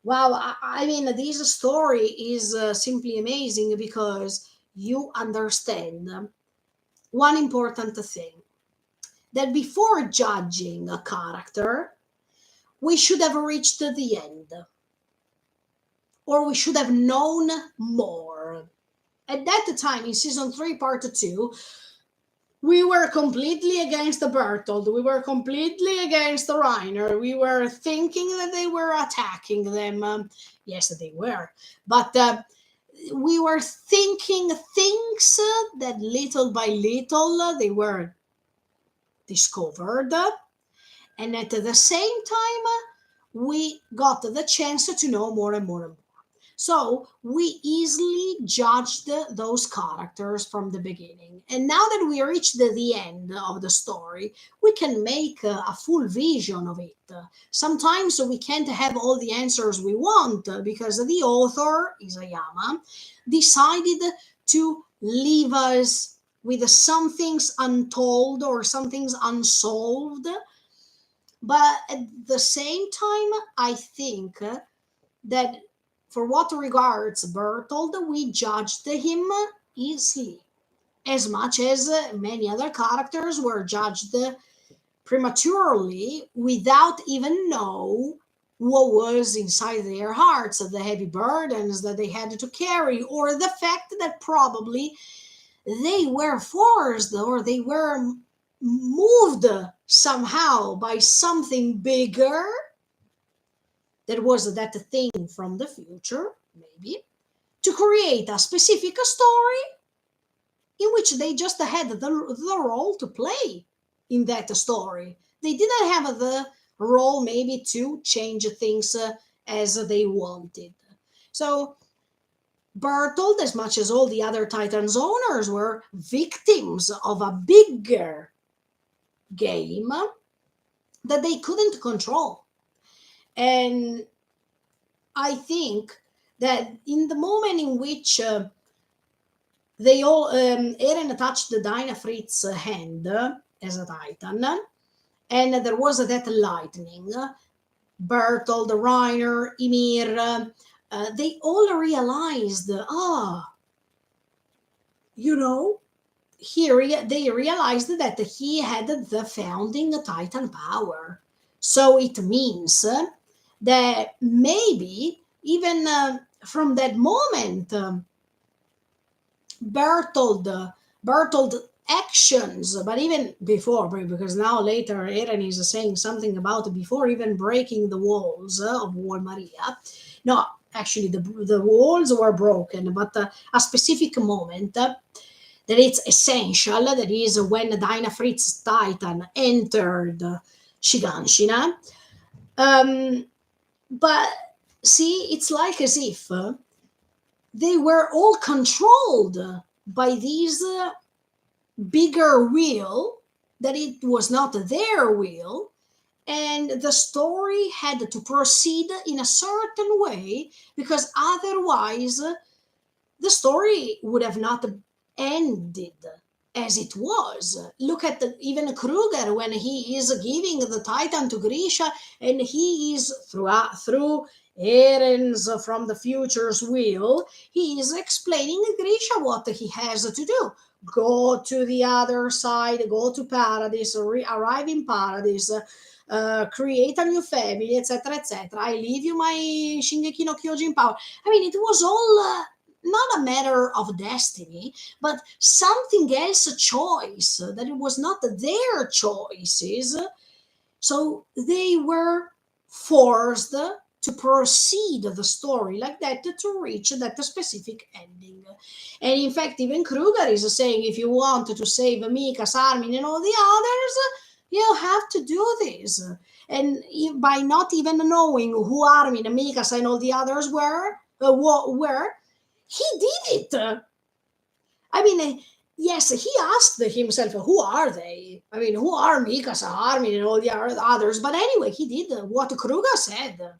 Speaker 1: wow, I mean, this story is simply amazing because you understand one important thing, that before judging a character, we should have reached the end, or we should have known more. At that time, in season 3, part 2, we were completely against the Bertold. We were completely against the Reiner. We were thinking that they were attacking them. Yes, they were. But we were thinking things that little by little they were discovered. And at the same time, we got the chance to know more and more and more. So we easily judged those characters from the beginning. And now that we reached the end of the story, we can make a full vision of it. Sometimes we can't have all the answers we want because the author, Isayama, decided to leave us with some things untold or some things unsolved. But at the same time, I think that for what regards Bertold, we judged him easily, as much as many other characters were judged prematurely without even know what was inside their hearts, the heavy burdens that they had to carry, or the fact that probably they were forced or they were moved somehow by something bigger. That was that thing from the future, maybe, to create a specific story in which they just had the role to play in that story. They didn't have the role maybe to change things as they wanted. So Bertold, as much as all the other Titans owners, were victims of a bigger game that they couldn't control. And I think that in the moment in which they all Eren touched the Dynafrit's hand as a Titan, and there was that lightning. Bertold, Reiner, Ymir, they all realized, you know, they realized that he had the founding Titan power. So it means that maybe even from that moment, Bertold actions, but even before, because now later Eren is saying something about before even breaking the walls of Wall Maria. No, actually the walls were broken, but a specific moment that it's essential, that is when Dynafrit's Titan entered Shiganshina. But see, it's like as if they were all controlled by these bigger will, that it was not their will, and the story had to proceed in a certain way, because otherwise the story would have not ended as it was. Look at even Kruger when he is giving the Titan to Grisha, and he is through Eren's from the future's will, he is explaining to Grisha what he has to do. Go to the other side, go to paradise, arrive in paradise, create a new family, etc., etc. I leave you my Shingeki no Kyojin power. I mean, it was all not a matter of destiny, but something else, a choice, that it was not their choices. So they were forced to proceed the story like that to reach that specific ending. And in fact, even Kruger is saying, if you want to save Mikasa, Armin, and all the others, you have to do this. And by not even knowing who Armin, Mikasa, and all the others were, he did it. I mean, yes, he asked himself, who are they? I mean, who are Mikasa, Armin, and all the others? But anyway, he did what Kruger said.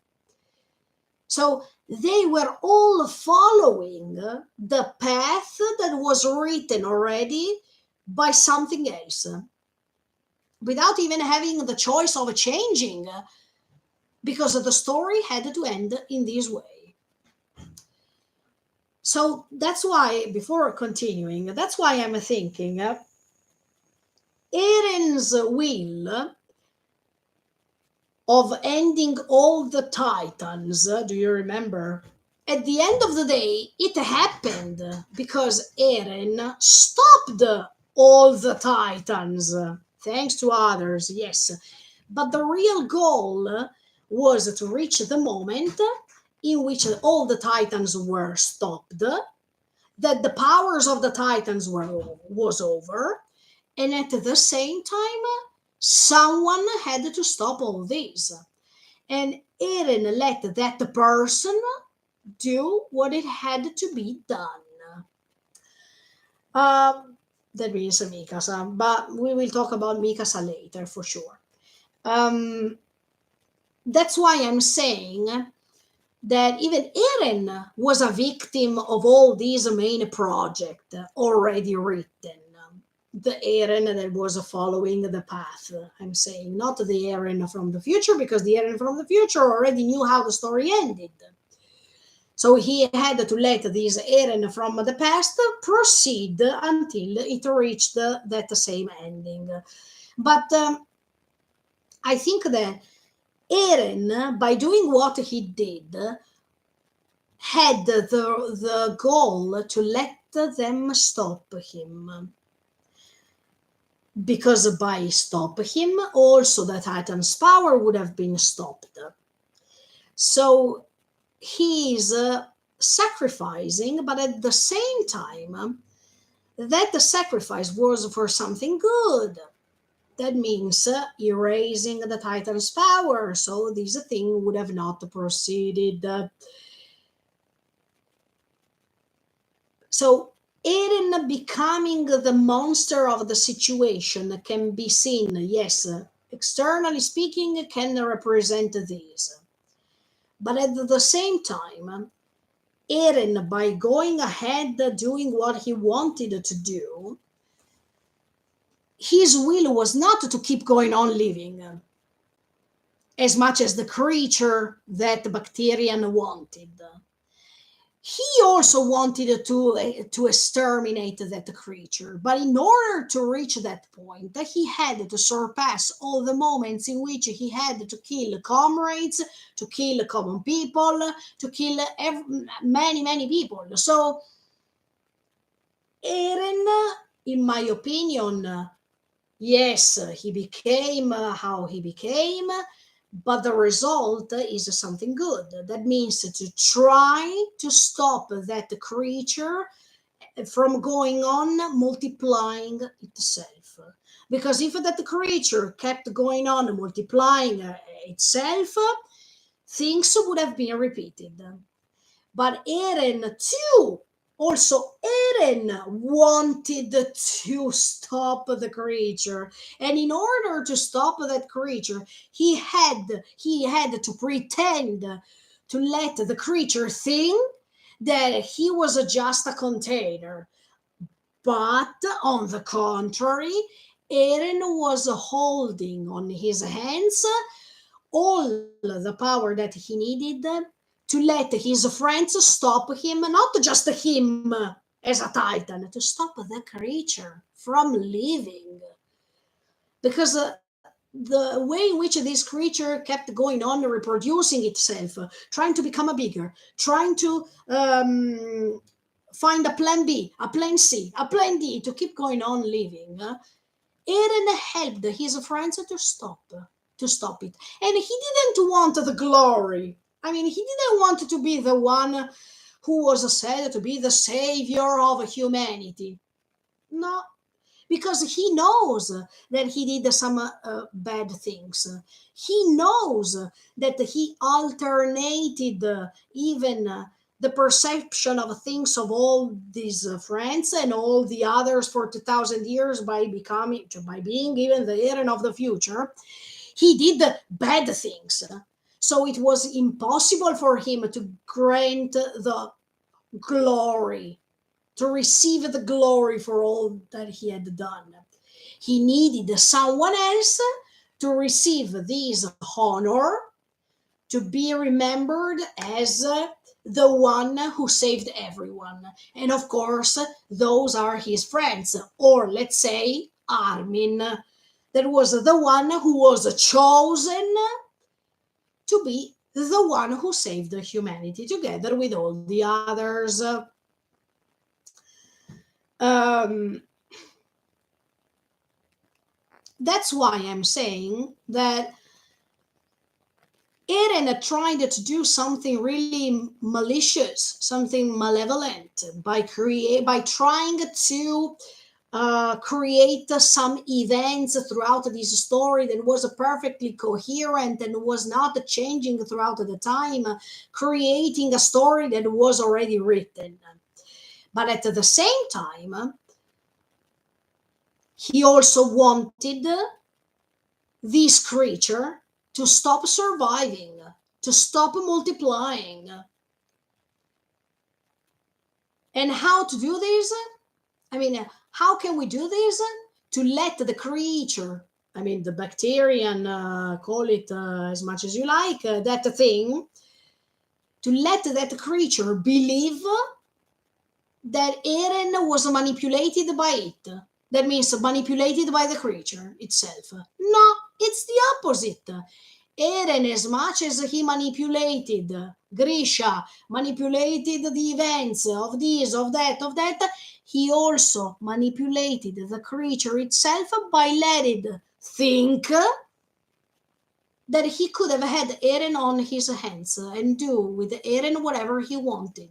Speaker 1: So they were all following the path that was written already by something else, without even having the choice of changing, because the story had to end in this way. So that's why, before continuing, that's why I'm thinking Eren's will of ending all the Titans, do you remember? At the end of the day, it happened because Eren stopped all the Titans, thanks to others, yes. But the real goal was to reach the moment in which all the Titans were stopped, that the powers of the Titans was over, and at the same time, someone had to stop all this. And Eren let that person do what it had to be done. That means Mikasa, but we will talk about Mikasa later for sure. That's why I'm saying that even Eren was a victim of all these main projects already written. The Eren that was following the path, I'm saying, not the Eren from the future, because the Eren from the future already knew how the story ended. So he had to let this Eren from the past proceed until it reached that same ending. But I think that Eren, by doing what he did, had the goal to let them stop him. Because by stop him, also the Titan's power would have been stopped. So he's sacrificing, but at the same time, that the sacrifice was for something good. That means erasing the Titan's power, so this thing would have not proceeded. So Eren becoming the monster of the situation can be seen, yes, externally speaking, can represent this. But at the same time, Eren, by going ahead doing what he wanted to do, his will was not to keep going on living as much as the creature that the Bacterian wanted. He also wanted to exterminate that creature, but in order to reach that point, he had to surpass all the moments in which he had to kill comrades, to kill common people, to kill many people. So Eren, in my opinion, yes, he became how he became, but the result is something good. That means to try to stop that creature from going on multiplying itself. Because if that creature kept going on multiplying itself, things would have been repeated. But Eren too, also Eren wanted to stop the creature, and in order to stop that creature, he had to pretend to let the creature think that he was just a container. But on the contrary, Eren was holding on his hands all the power that he needed to let his friends stop him, not just him as a titan, to stop the creature from living. Because the way in which this creature kept going on reproducing itself, trying to become a bigger, trying to find a plan B, a plan C, a plan D to keep going on living, Eren helped his friends to stop it. And he didn't want the glory. I mean, he didn't want to be the one who was said to be the savior of humanity. No, because he knows that he did some bad things. He knows that he alternated even the perception of things of all these friends and all the others for 2,000 years by being even the Eren of the future. He did bad things. So it was impossible for him to grant the glory, to receive the glory for all that he had done. He needed someone else to receive this honor, to be remembered as the one who saved everyone. And of course, those are his friends, or let's say Armin, that was the one who was chosen to be the one who saved humanity together with all the others. That's why I'm saying that Eren tried to do something really malicious, something malevolent by trying to create some events throughout this story that was perfectly coherent and was not changing throughout the time, creating a story that was already written. But at the same time, he also wanted this creature to stop surviving, to stop multiplying. And how to do this? I mean, how can we do this? To let the creature, I mean, the bacterian, call it as much as you like, that thing, to let that creature believe that Eren was manipulated by it. That means manipulated by the creature itself. No, it's the opposite. Eren, as much as he manipulated Grisha, manipulated the events of this, of that, he also manipulated the creature itself by letting it think that he could have had Eren on his hands and do with Eren whatever he wanted.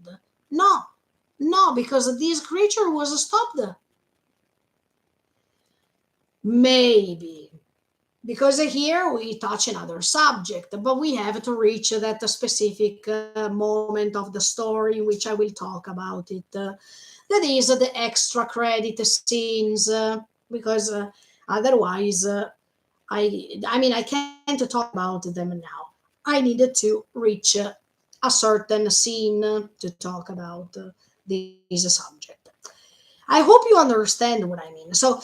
Speaker 1: No, because this creature was stopped. Maybe. Because here we touch another subject, but we have to reach that specific moment of the story in which I will talk about it. That is the extra credit scenes, because otherwise, I mean, I can't talk about them now. I needed to reach a certain scene to talk about this subject. I hope you understand what I mean. So,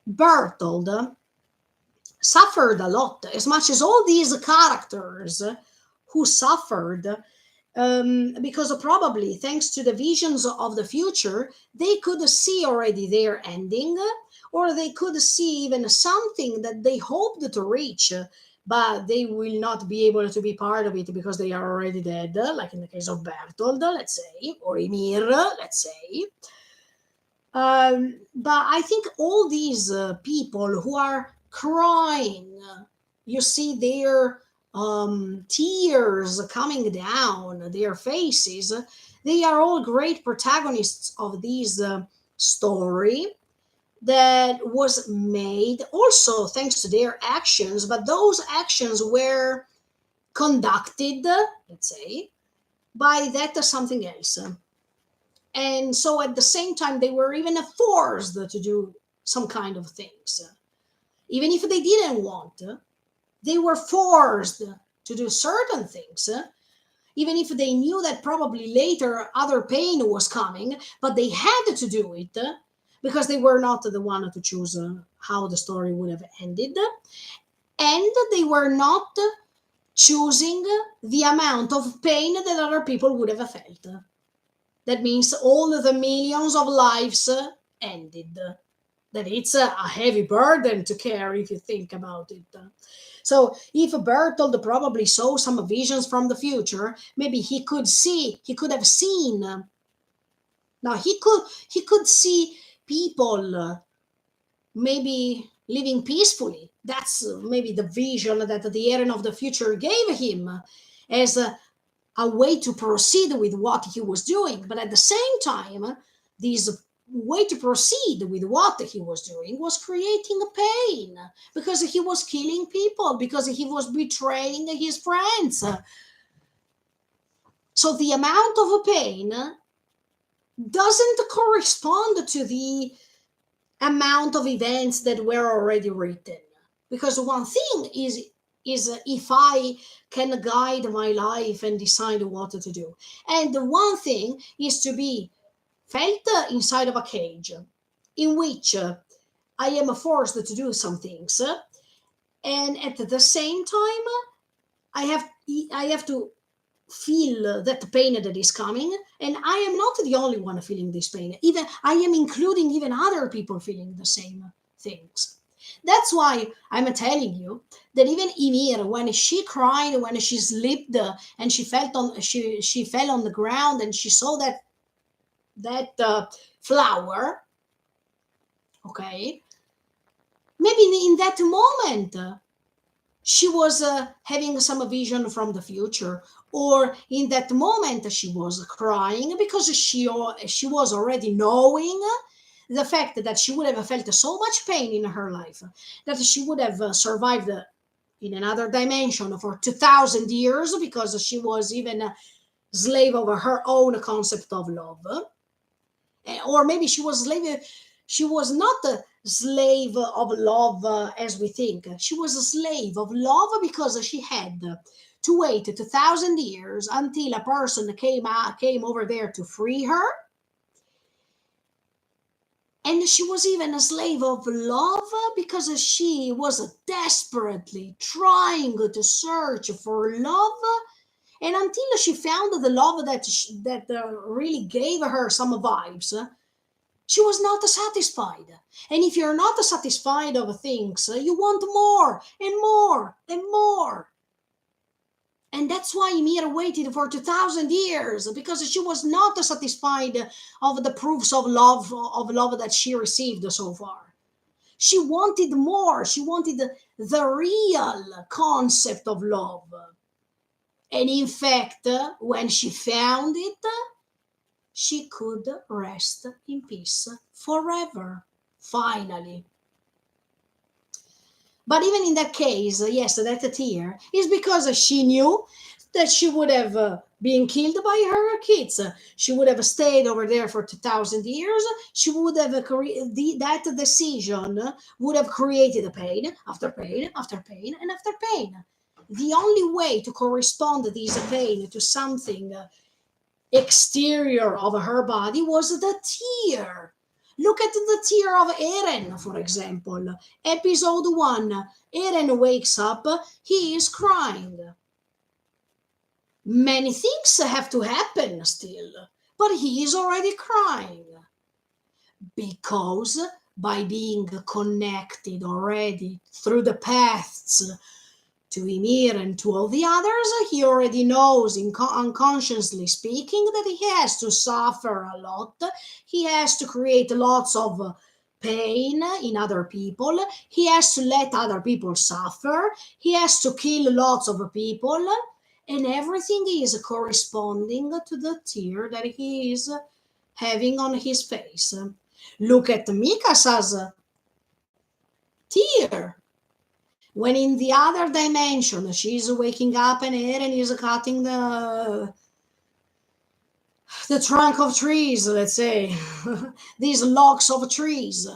Speaker 1: Bertold suffered a lot, as much as all these characters who suffered, because probably thanks to the visions of the future, they could see already their ending, or they could see even something that they hoped to reach, but they will not be able to be part of it because they are already dead, like in the case of Bertold, let's say, or Ymir, let's say. But I think all these people who are crying, you see their tears coming down their faces. They are all great protagonists of this story that was made also thanks to their actions, but those actions were conducted, let's say, by that something else. And so at the same time, they were even forced to do some kind of things. Even if they didn't want, they were forced to do certain things, even if they knew that probably later other pain was coming, but they had to do it because they were not the one to choose how the story would have ended. And they were not choosing the amount of pain that other people would have felt. That means all the millions of lives ended. That it's a heavy burden to carry if you think about it. So if Bertold probably saw some visions from the future, maybe he could have seen. Now he could see people maybe living peacefully. That's maybe the vision that the Eren of the future gave him as a way to proceed with what he was doing. But at the same time, this way to proceed with what he was doing was creating pain because he was killing people, because he was betraying his friends. So the amount of pain doesn't correspond to the amount of events that were already written. Because one thing is if I can guide my life and decide what to do. And the one thing is to be felt inside of a cage in which I am forced to do some things. And at the same time, I have to feel that pain that is coming, and I am not the only one feeling this pain. Even I am including even other people feeling the same things. That's why I'm telling you that even Ymir, when she cried, when she slipped and she fell on the ground and she saw that flower, okay, maybe in that moment she was having some vision from the future, or in that moment she was crying because she was already knowing the fact that she would have felt so much pain in her life that she would have survived in another dimension for 2000 years because she was even a slave of her own concept of love. Or maybe she was not a slave of love as we think. She was a slave of love because she had to wait 2000 years until a person came over there to free her. And she was even a slave of love because she was desperately trying to search for love. And until she found the love that really gave her some vibes, she was not satisfied. And if you're not satisfied of things, you want more and more and more. And that's why Ymir waited for 2000 years, because she was not satisfied of the proofs of love that she received so far. She wanted more. She wanted the real concept of love. And in fact, when she found it, she could rest in peace forever, finally. But even in that case, yes, that tear is because she knew that she would have been killed by her kids. She would have stayed over there for 2,000 years. She would have that decision would have created pain after pain after pain and after pain. The only way to correspond this pain to something exterior of her body was the tear. Look at the tear of Eren, for example. Episode 1. Eren wakes up, he is crying. Many things have to happen still, but he is already crying. Because by being connected already through the paths to Ymir and to all the others, he already knows, unconsciously speaking, that he has to suffer a lot. He has to create lots of pain in other people. He has to let other people suffer. He has to kill lots of people. And everything is corresponding to the tear that he is having on his face. Look at Mikasa's tear. When in the other dimension, she's waking up and Eren is cutting the trunk of trees, let's say, these logs of trees.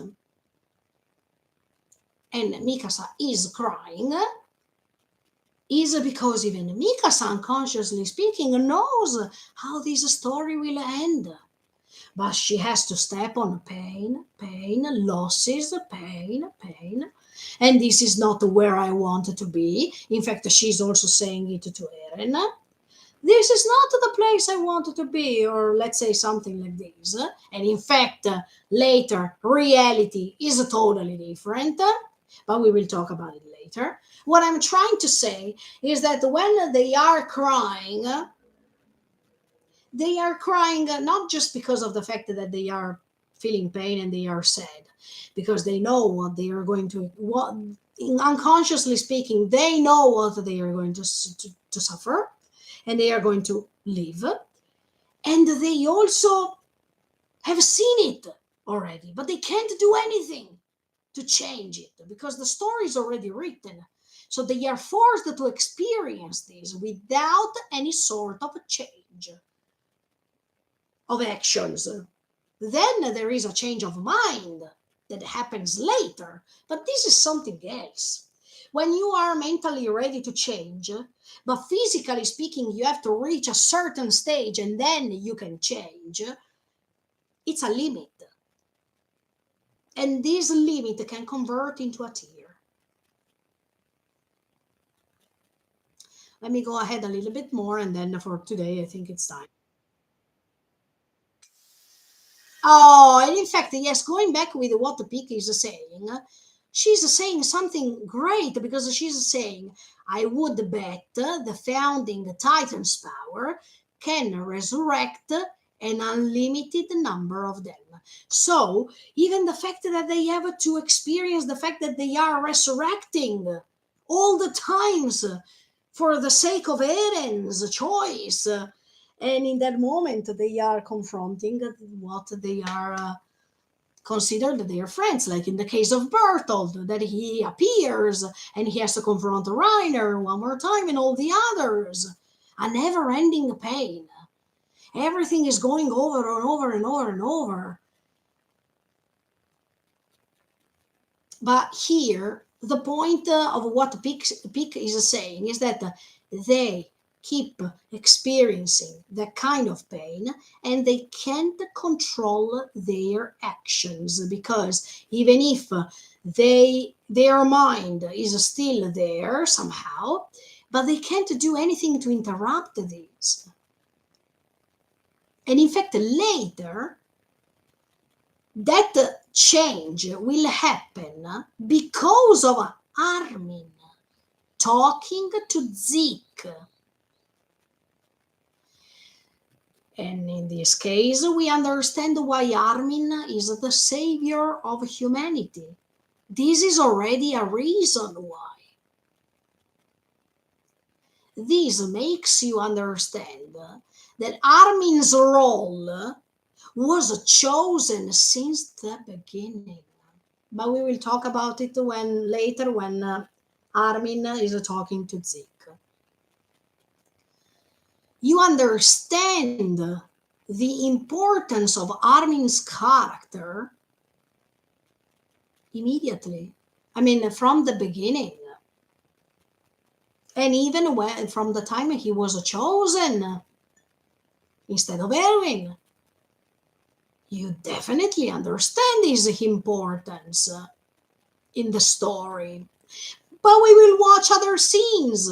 Speaker 1: And Mikasa is crying, is because even Mikasa, unconsciously speaking, knows how this story will end. But she has to step on pain, losses, pain. And this is not where I want to be. In fact, she's also saying it to Eren. This is not the place I wanted to be, or let's say something like this. And in fact, later, reality is totally different, but we will talk about it later. What I'm trying to say is that when they are crying not just because of the fact that they are feeling pain and they are sad, because they know what they are going to, what, unconsciously speaking, they know what they are going to suffer, and they are going to live, and they also have seen it already, but they can't do anything to change it because the story is already written. So they are forced to experience this without any sort of change of actions. Then there is a change of mind that happens later, but this is something else. When you are mentally ready to change, but physically speaking, you have to reach a certain stage and then you can change, it's a limit. And this limit can convert into a tear. Let me go ahead a little bit more, and then for today, I think it's time. Oh, and in fact, yes, going back with what the Pika is saying, she's saying something great because she's saying, I would bet the founding Titan's power can resurrect an unlimited number of them. So even the fact that they have to experience the fact that they are resurrecting all the times for the sake of Eren's choice, and in that moment they are confronting what they are considered their friends, like in the case of Bertolt, that he appears and he has to confront Reiner one more time and all the others. A never-ending pain. Everything is going over and over and over and over. But here, the point of what Pick is saying is that they keep experiencing that kind of pain and they can't control their actions, because even if their mind is still there somehow, but they can't do anything to interrupt this. And in fact, later, that change will happen because of Armin talking to Zeke. And in this case, we understand why Armin is the savior of humanity. This is already a reason why. This makes you understand that Armin's role was chosen since the beginning. but we will talk about it when later when Armin is talking to Zeke. You understand the importance of Armin's character immediately. I mean, from the beginning. And even when, from the time he was chosen instead of Erwin, you definitely understand his importance in the story. But we will watch other scenes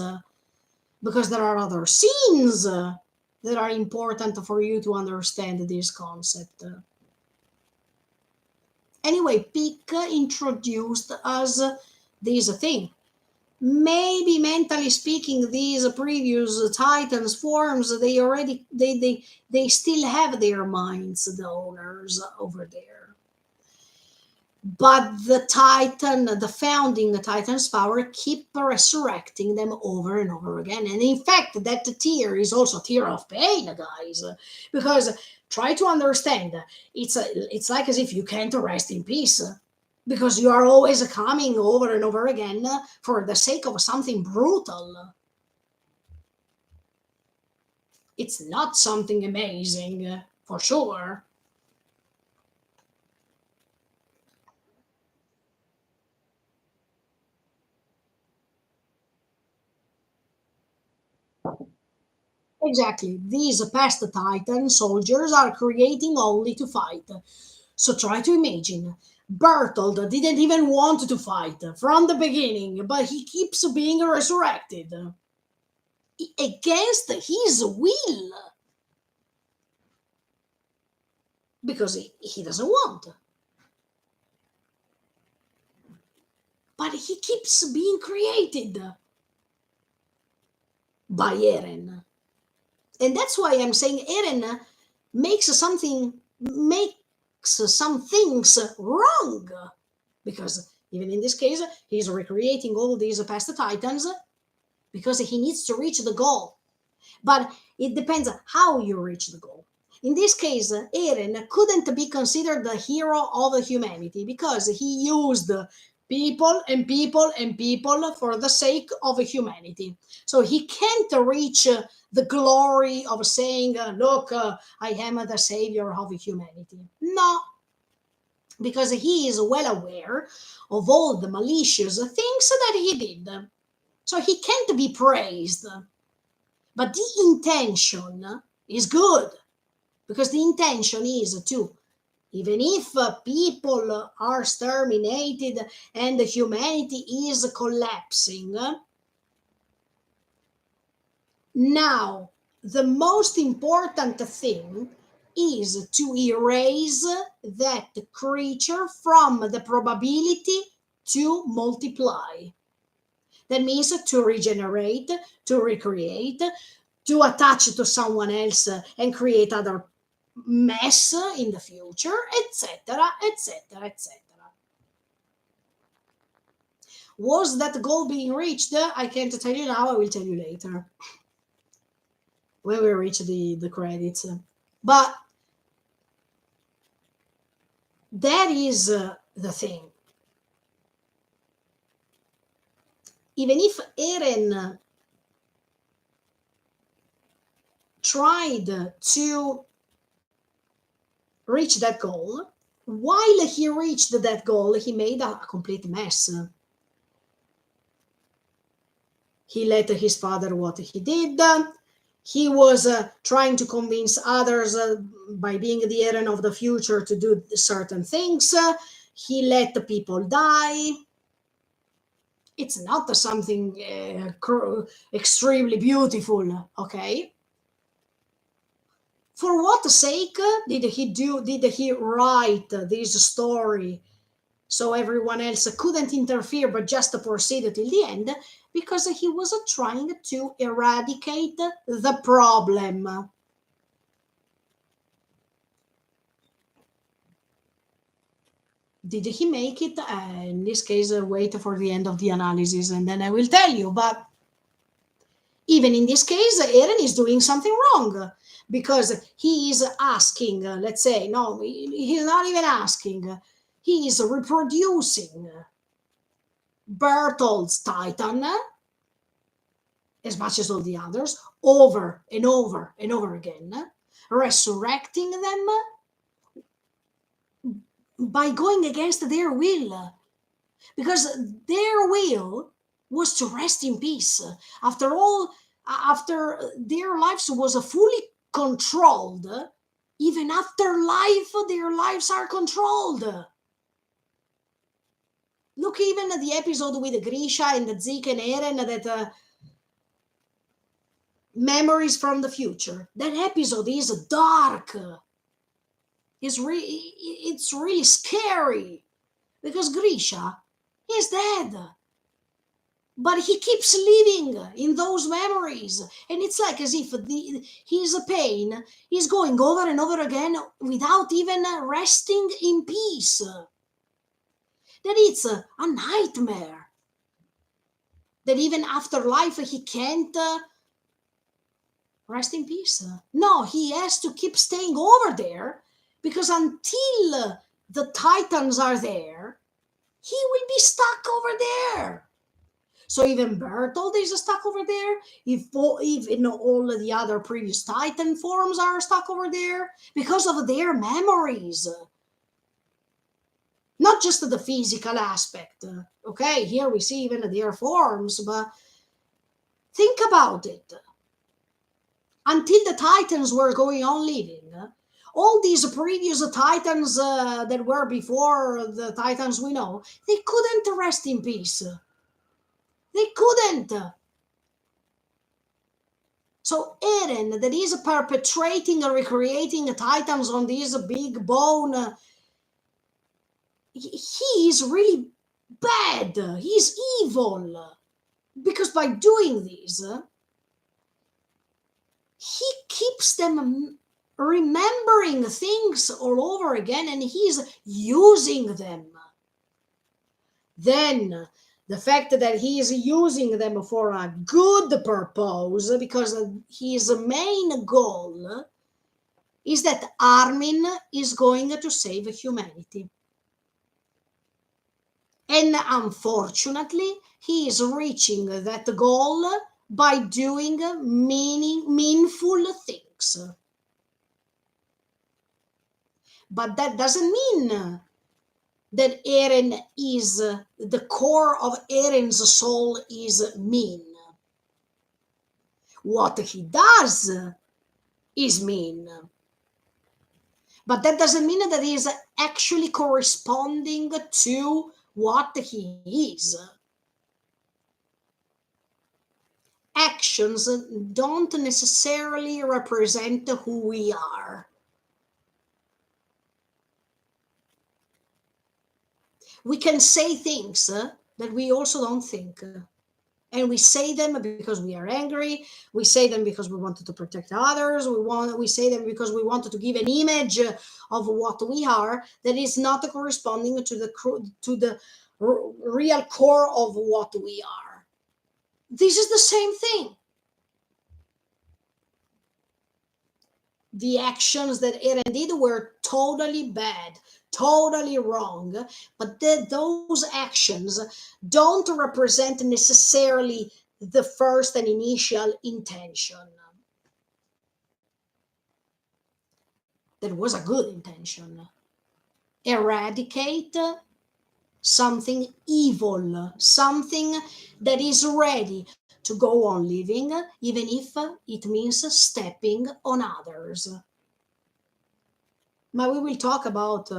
Speaker 1: because there are other scenes that are important for you to understand this concept. Anyway, Pick introduced us this thing. Maybe mentally speaking, these previous Titans forms, they still have their minds, the owners over there. But the Titan, the founding Titan's power, keep resurrecting them over and over again. And in fact, that tear is also a tear of pain, guys, because try to understand, it's like as if you can't rest in peace because you are always coming over and over again for the sake of something brutal. It's not something amazing, for sure. Exactly. These past Titan soldiers are creating only to fight. So try to imagine. Bertold didn't even want to fight from the beginning, but he keeps being resurrected against his will because he doesn't want. But he keeps being created by Eren. And that's why I'm saying Eren makes some things wrong. Because even in this case, he's recreating all these past titans because he needs to reach the goal. But it depends how you reach the goal. In this case, Eren couldn't be considered the hero of humanity because he used people and people and people for the sake of humanity. So he can't reach the glory of saying, look, I am the savior of humanity. No, because he is well aware of all the malicious things that he did. So he can't be praised. But the intention is good because the intention is to, even if people are exterminated and humanity is collapsing, now the most important thing is to erase that creature from the probability to multiply. That means to regenerate, to recreate, to attach to someone else and create other mess in the future, etc., etc., etc. Was that goal being reached? I can't tell you now, I will tell you later when we reach the credits. But that is the thing. Even if Eren tried to reach that goal, while he reached that goal, he made a complete mess. He let his father what he did. He was trying to convince others by being the Eren of the future to do certain things. He let the people die. It's not something extremely beautiful, okay? For what sake did he write this story so everyone else couldn't interfere but just proceed till the end? Because he was trying to eradicate the problem. Did he make it? In this case, wait for the end of the analysis and then I will tell you. But even in this case, Eren is doing something wrong because he is asking, let's say, no, he's not even asking. he is reproducing Berthold's Titan as much as all the others, over and over and over again, resurrecting them by going against their will, because their will was to rest in peace. After all, after their lives was fully controlled, even after life, their lives are controlled. Look even at the episode with Grisha and Zeke and Eren, that memories from the future. That episode is dark. It's really scary, because Grisha is dead, but he keeps living in those memories, and it's like as if his pain is going over and over again without even resting in peace. That it's a nightmare. That even after life he can't rest in peace. No, he has to keep staying over there, because until the Titans are there, he will be stuck over there. So even Bertold is stuck over there. If even all the other previous Titan forms are stuck over there because of their memories. Not just the physical aspect. Okay, here we see even their forms, but think about it. Until the Titans were going on living, all these previous Titans that were before the Titans we know, they couldn't rest in peace. They couldn't. So Eren, that is perpetrating and recreating Titans on this big bone, he is really bad. He's evil. Because by doing this, he keeps them remembering things all over again, and he's using them. Then the fact that he is using them for a good purpose, because his main goal is that Armin is going to save humanity. And unfortunately, he is reaching that goal by doing meaningful things. But that doesn't mean that Eren is, the core of Eren's soul is mean. What he does is mean. But that doesn't mean that he is actually corresponding to what he is. Actions don't necessarily represent who we are. We can say things that we also don't think. And we say them because we are angry. We say them because we wanted to protect others. We say them because we wanted to give an image of what we are that is not corresponding to the real core of what we are. This is the same thing. The actions that Eren did were totally bad, totally wrong, but those actions don't represent necessarily the first and initial intention. That was a good intention. Eradicate something evil, something that is ready to go on living, even if it means stepping on others. But we will talk about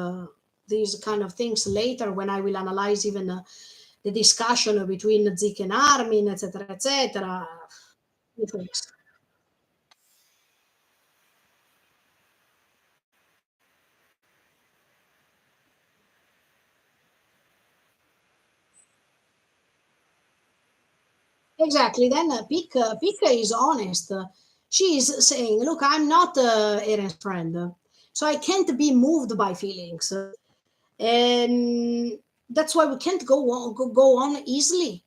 Speaker 1: these kind of things later, when I will analyze even the discussion between Zeke and Armin, etc., etc. Exactly. Then Pika is honest. She is saying, "Look, I'm not Eren's friend, so I can't be moved by feelings, and that's why we can't go on easily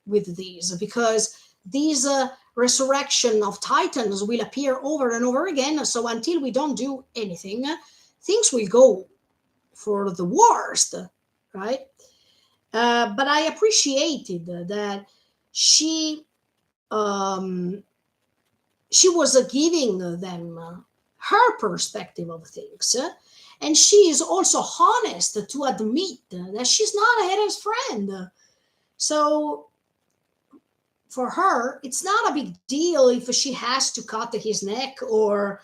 Speaker 1: with these, because these resurrection of Titans will appear over and over again. So until we don't do anything, things will go for the worst, right? But I appreciated that she um, she was giving them her perspective of things, and she is also honest to admit that she's not Eren's friend. So for her, it's not a big deal if she has to cut his neck or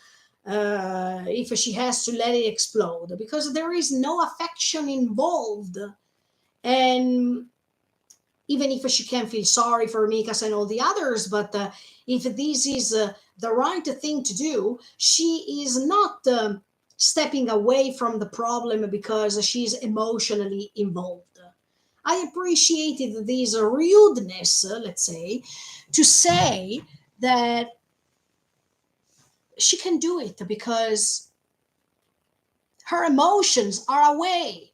Speaker 1: if she has to let it explode, because there is no affection involved. And even if she can feel sorry for Mikasa and all the others, but if this is the right thing to do, she is not stepping away from the problem because she's emotionally involved. I appreciated this rudeness, let's say that she can do it because her emotions are away.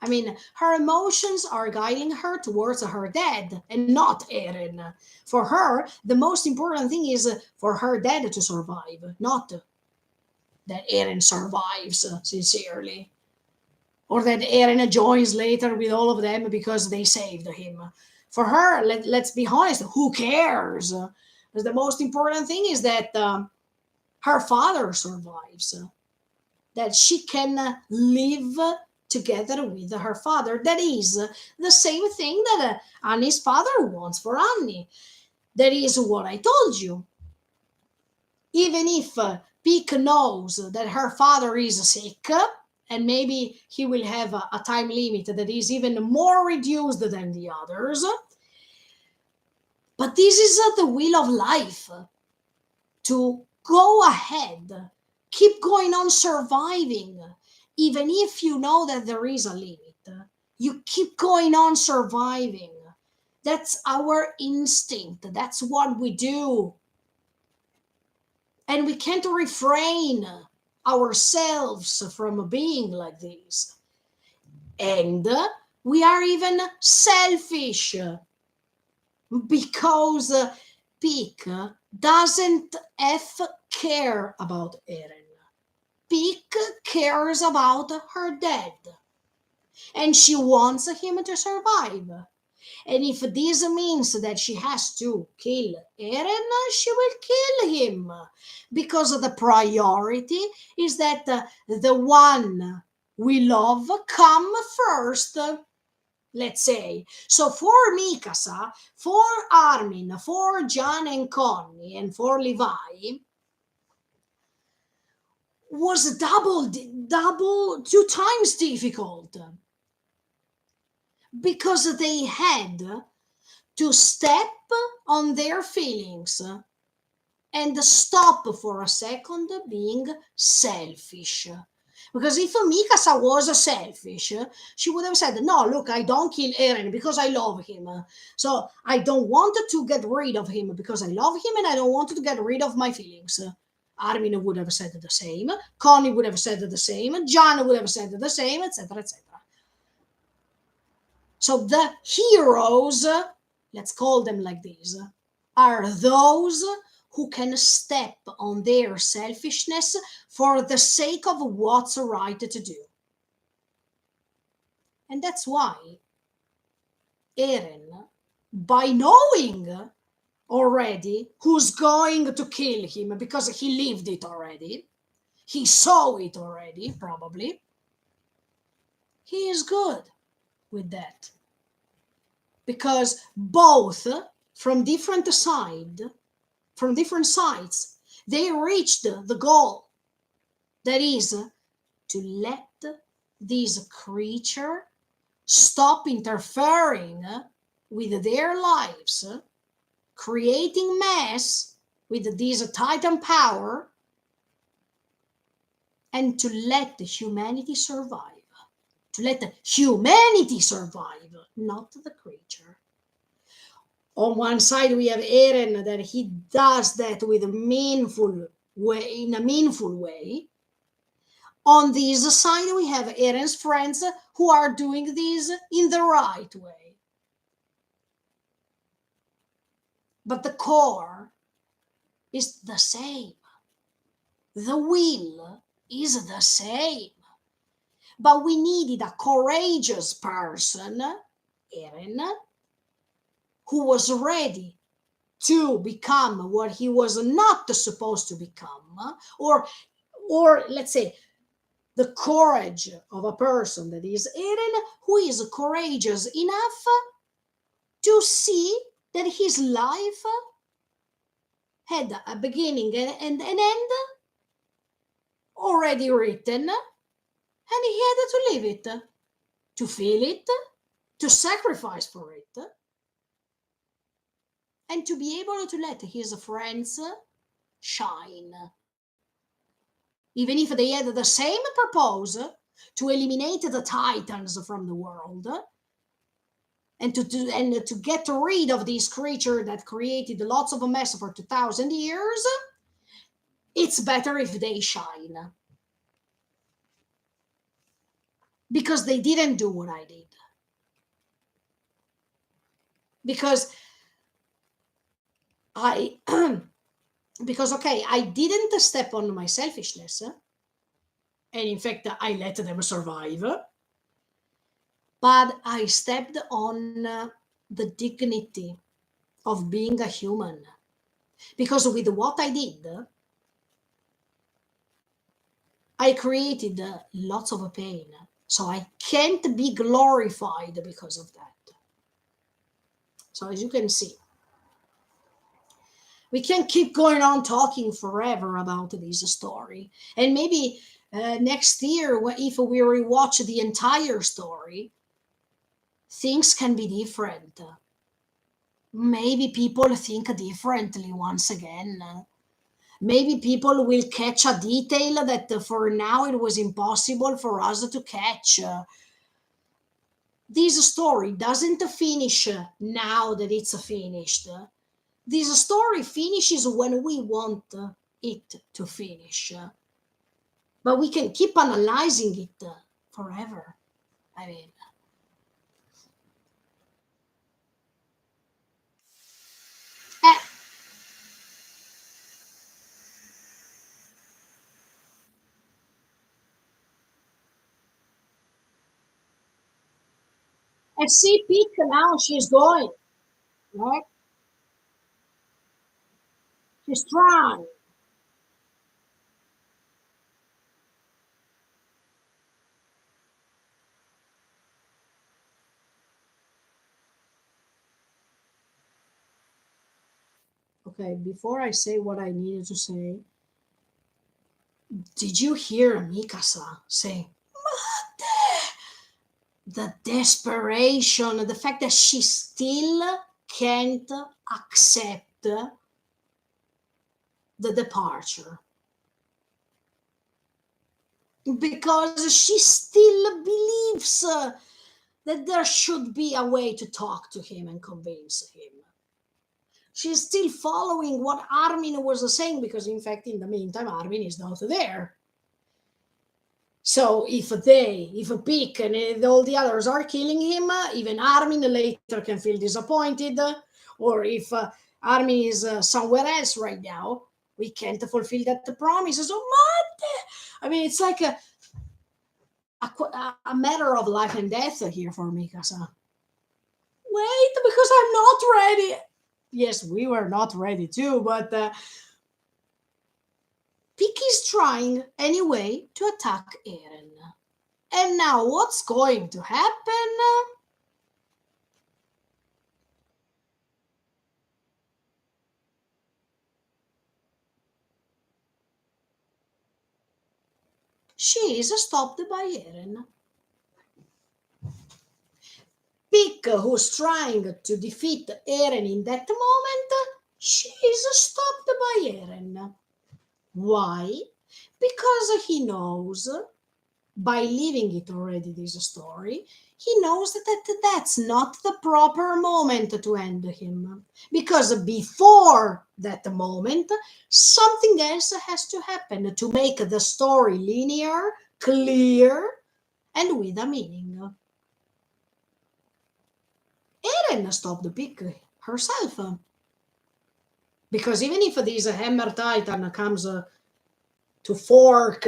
Speaker 1: I mean, her emotions are guiding her towards her dad and not Eren. For her, the most important thing is for her dad to survive, not that Eren survives sincerely, or that Eren joins later with all of them because they saved him. For her, let's be honest, who cares? Because the most important thing is that her father survives, that she can live together with her father. That is the same thing that Annie's father wants for Annie. That is what I told you. Even if Peak knows that her father is sick, and maybe he will have a time limit that is even more reduced than the others, but this is the will of life, to go ahead, keep going on surviving, even if you know that there is a limit. You keep going on surviving. That's our instinct. That's what we do. And we can't refrain ourselves from being like this. And we are even selfish because Peak doesn't care about Eren. Peak cares about her dad, and she wants him to survive. And if this means that she has to kill Eren, she will kill him, because the priority is that the one we love come first. Let's say. So for Mikasa, for Armin, for John and Connie, and for Levi, was double, two times difficult, because they had to step on their feelings and stop for a second being selfish. Because if Mikasa was selfish, she would have said, no, look, I don't kill Eren because I love him. So I don't want to get rid of him because I love him, and I don't want to get rid of my feelings. Armin would have said the same. Connie would have said the same. John would have said the same, etc., etc. So the heroes, let's call them like this, are those who can step on their selfishness for the sake of what's right to do. And that's why Eren, by knowing already who's going to kill him, because he lived it already, he saw it already, probably, he is good with that. Because both from different sides, they reached the goal, that is to let this creature stop interfering with their lives, creating mess with this titan power, and to let humanity survive. To let humanity survive, not the creature. On one side, we have Eren, that he does that with a meaningful way, in a meaningful way. On this side, we have Eren's friends who are doing this in the right way. But the core is the same. The will is the same. But we needed a courageous person, Eren, who was ready to become what he was not supposed to become, or let's say the courage of a person that is Eren, who is courageous enough to see that his life had a beginning and an end already written, and he had to live it, to feel it, to sacrifice for it, and to be able to let his friends shine. Even if they had the same purpose, to eliminate the Titans from the world, and to get rid of this creature that created lots of a mess for 2,000 years, it's better if they shine. Because they didn't do what I did. Because okay, I didn't step on my selfishness, and in fact I let them survive, but I stepped on the dignity of being a human. Because with what I did, I created lots of pain, so I can't be glorified because of that. So as you can see, we can keep going on talking forever about this story. And maybe next year, if we rewatch the entire story, things can be different. Maybe people think differently once again. Maybe people will catch a detail that for now it was impossible for us to catch. This story doesn't finish now that it's finished. This story finishes when we want it to finish. But we can keep analyzing it forever. I mean, eh, and see, Peak now she's going, right? She's trying. Okay, before I say what I needed to say, did you hear Mikasa say, Mate? The desperation, the fact that she still can't accept the departure. Because she still believes that there should be a way to talk to him and convince him. She's still following what Armin was saying, because in fact, in the meantime, Armin is not there. So if Pick and all the others are killing him, even Armin later can feel disappointed. Or if Armin is somewhere else right now, we can't fulfill that promise. So, I mean, it's like a matter of life and death here for Mikasa. Wait, because I'm not ready. Yes, we were not ready too, but Pick is trying anyway to attack Eren. And now what's going to happen? She is stopped by Eren. Pick, who's trying to defeat Eren in that moment, she is stopped by Eren. Why? Because he knows, by leaving it already, this story, he knows that that's not the proper moment to end him. Because before that moment, something else has to happen to make the story linear, clear, and with a meaning. Eren stopped the Pick herself. Because even if this Hammer Titan comes to fork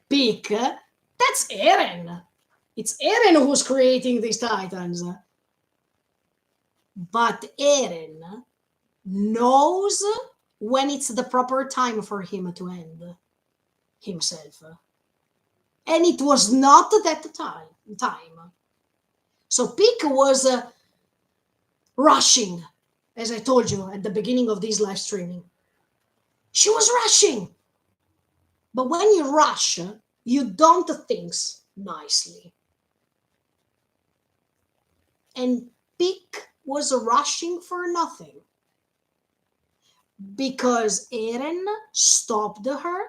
Speaker 1: Pick, That's Eren. It's Eren who's creating these titans. But Eren knows when it's the proper time for him to end himself. And it was not that time. So Pick was rushing, as I told you at the beginning of this live streaming. She was rushing. But when you rush, you don't think nicely. And Pick was rushing for nothing. Because Eren stopped her,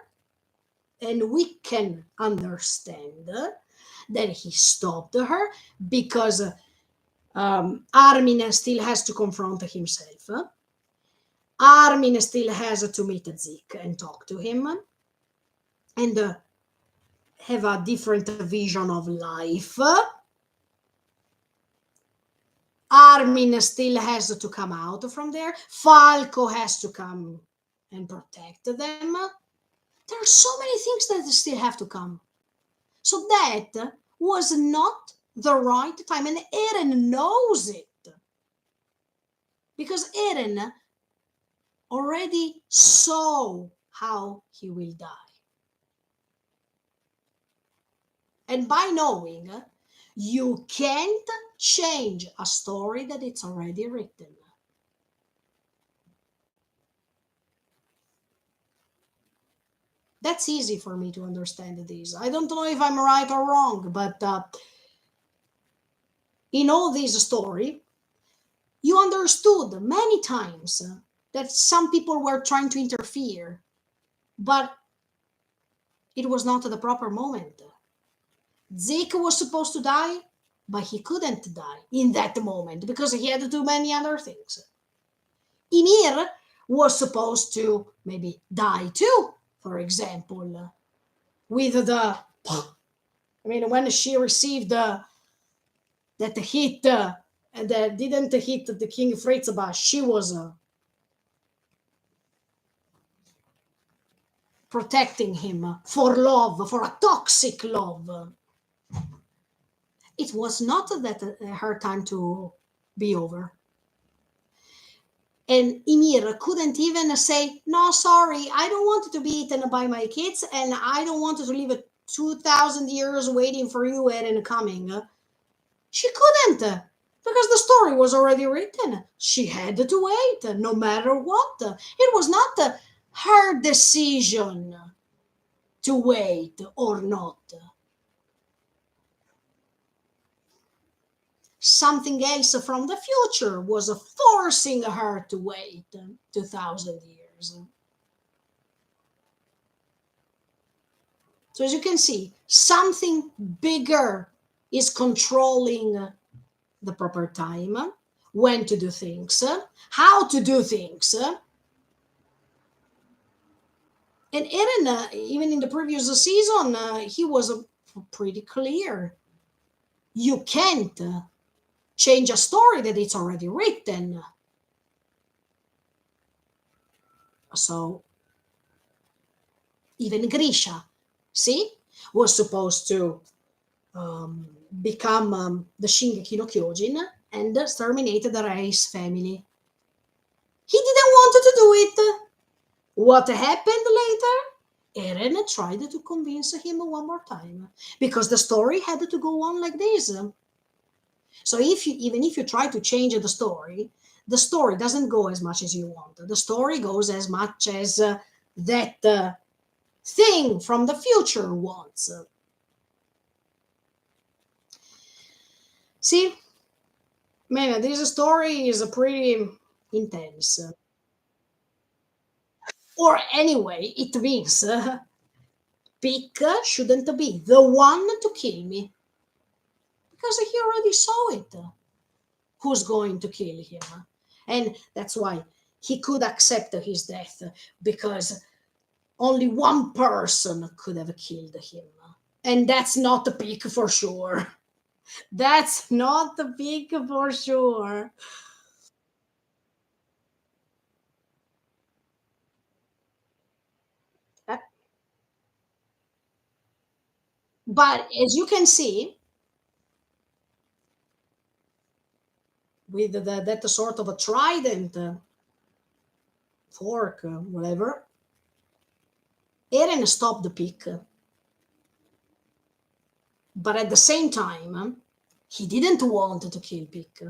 Speaker 1: and we can understand that he stopped her because Armin still has to confront himself. Armin still has to meet Zeke and talk to him and have a different vision of life. Armin still has to come out from there. Falco has to come and protect them. There are so many things that still have to come. So that was not the right time. And Eren knows it. Because Eren already saw how he will die. And by knowing, you can't change a story that it's already written. That's easy for me to understand this. I don't know if I'm right or wrong, but in all this story, you understood many times that some people were trying to interfere, but it was not the proper moment. Zeke was supposed to die, but he couldn't die in that moment because he had to do many other things. Ymir was supposed to maybe die too, for example, with the, when she received that hit and that didn't hit the King Fritz, but she was protecting him for love, for a toxic love. It was not that her time to be over. And Ymir couldn't even say, no, sorry, I don't want to be eaten by my kids, and I don't want to live 2,000 years waiting for you, Eren, coming. She couldn't, because the story was already written. She had to wait, no matter what. It was not her decision to wait or not. Something else from the future was forcing her to wait 2,000 years. So as you can see, something bigger is controlling the proper time, when to do things, how to do things. And Eren, even in the previous season, he was pretty clear. You can't change a story that it's already written. So even Grisha, see, was supposed to become the Shingeki no Kyojin and terminate the Reis family. He didn't want to do it. What happened later? Eren tried to convince him one more time because the story had to go on like this. So even if you try to change the story doesn't go as much as you want. The story goes as much as that thing from the future wants. See, man, this story is pretty intense. Or anyway, it means Pick shouldn't be the one to kill me. Because he already saw it. Who's going to kill him? And that's why he could accept his death, because only one person could have killed him. And that's not the Pick for sure. That's not the Pick for sure. But as you can see, with that sort of a trident, fork, whatever, Eren stopped the pick. But at the same time, he didn't want to kill Pick.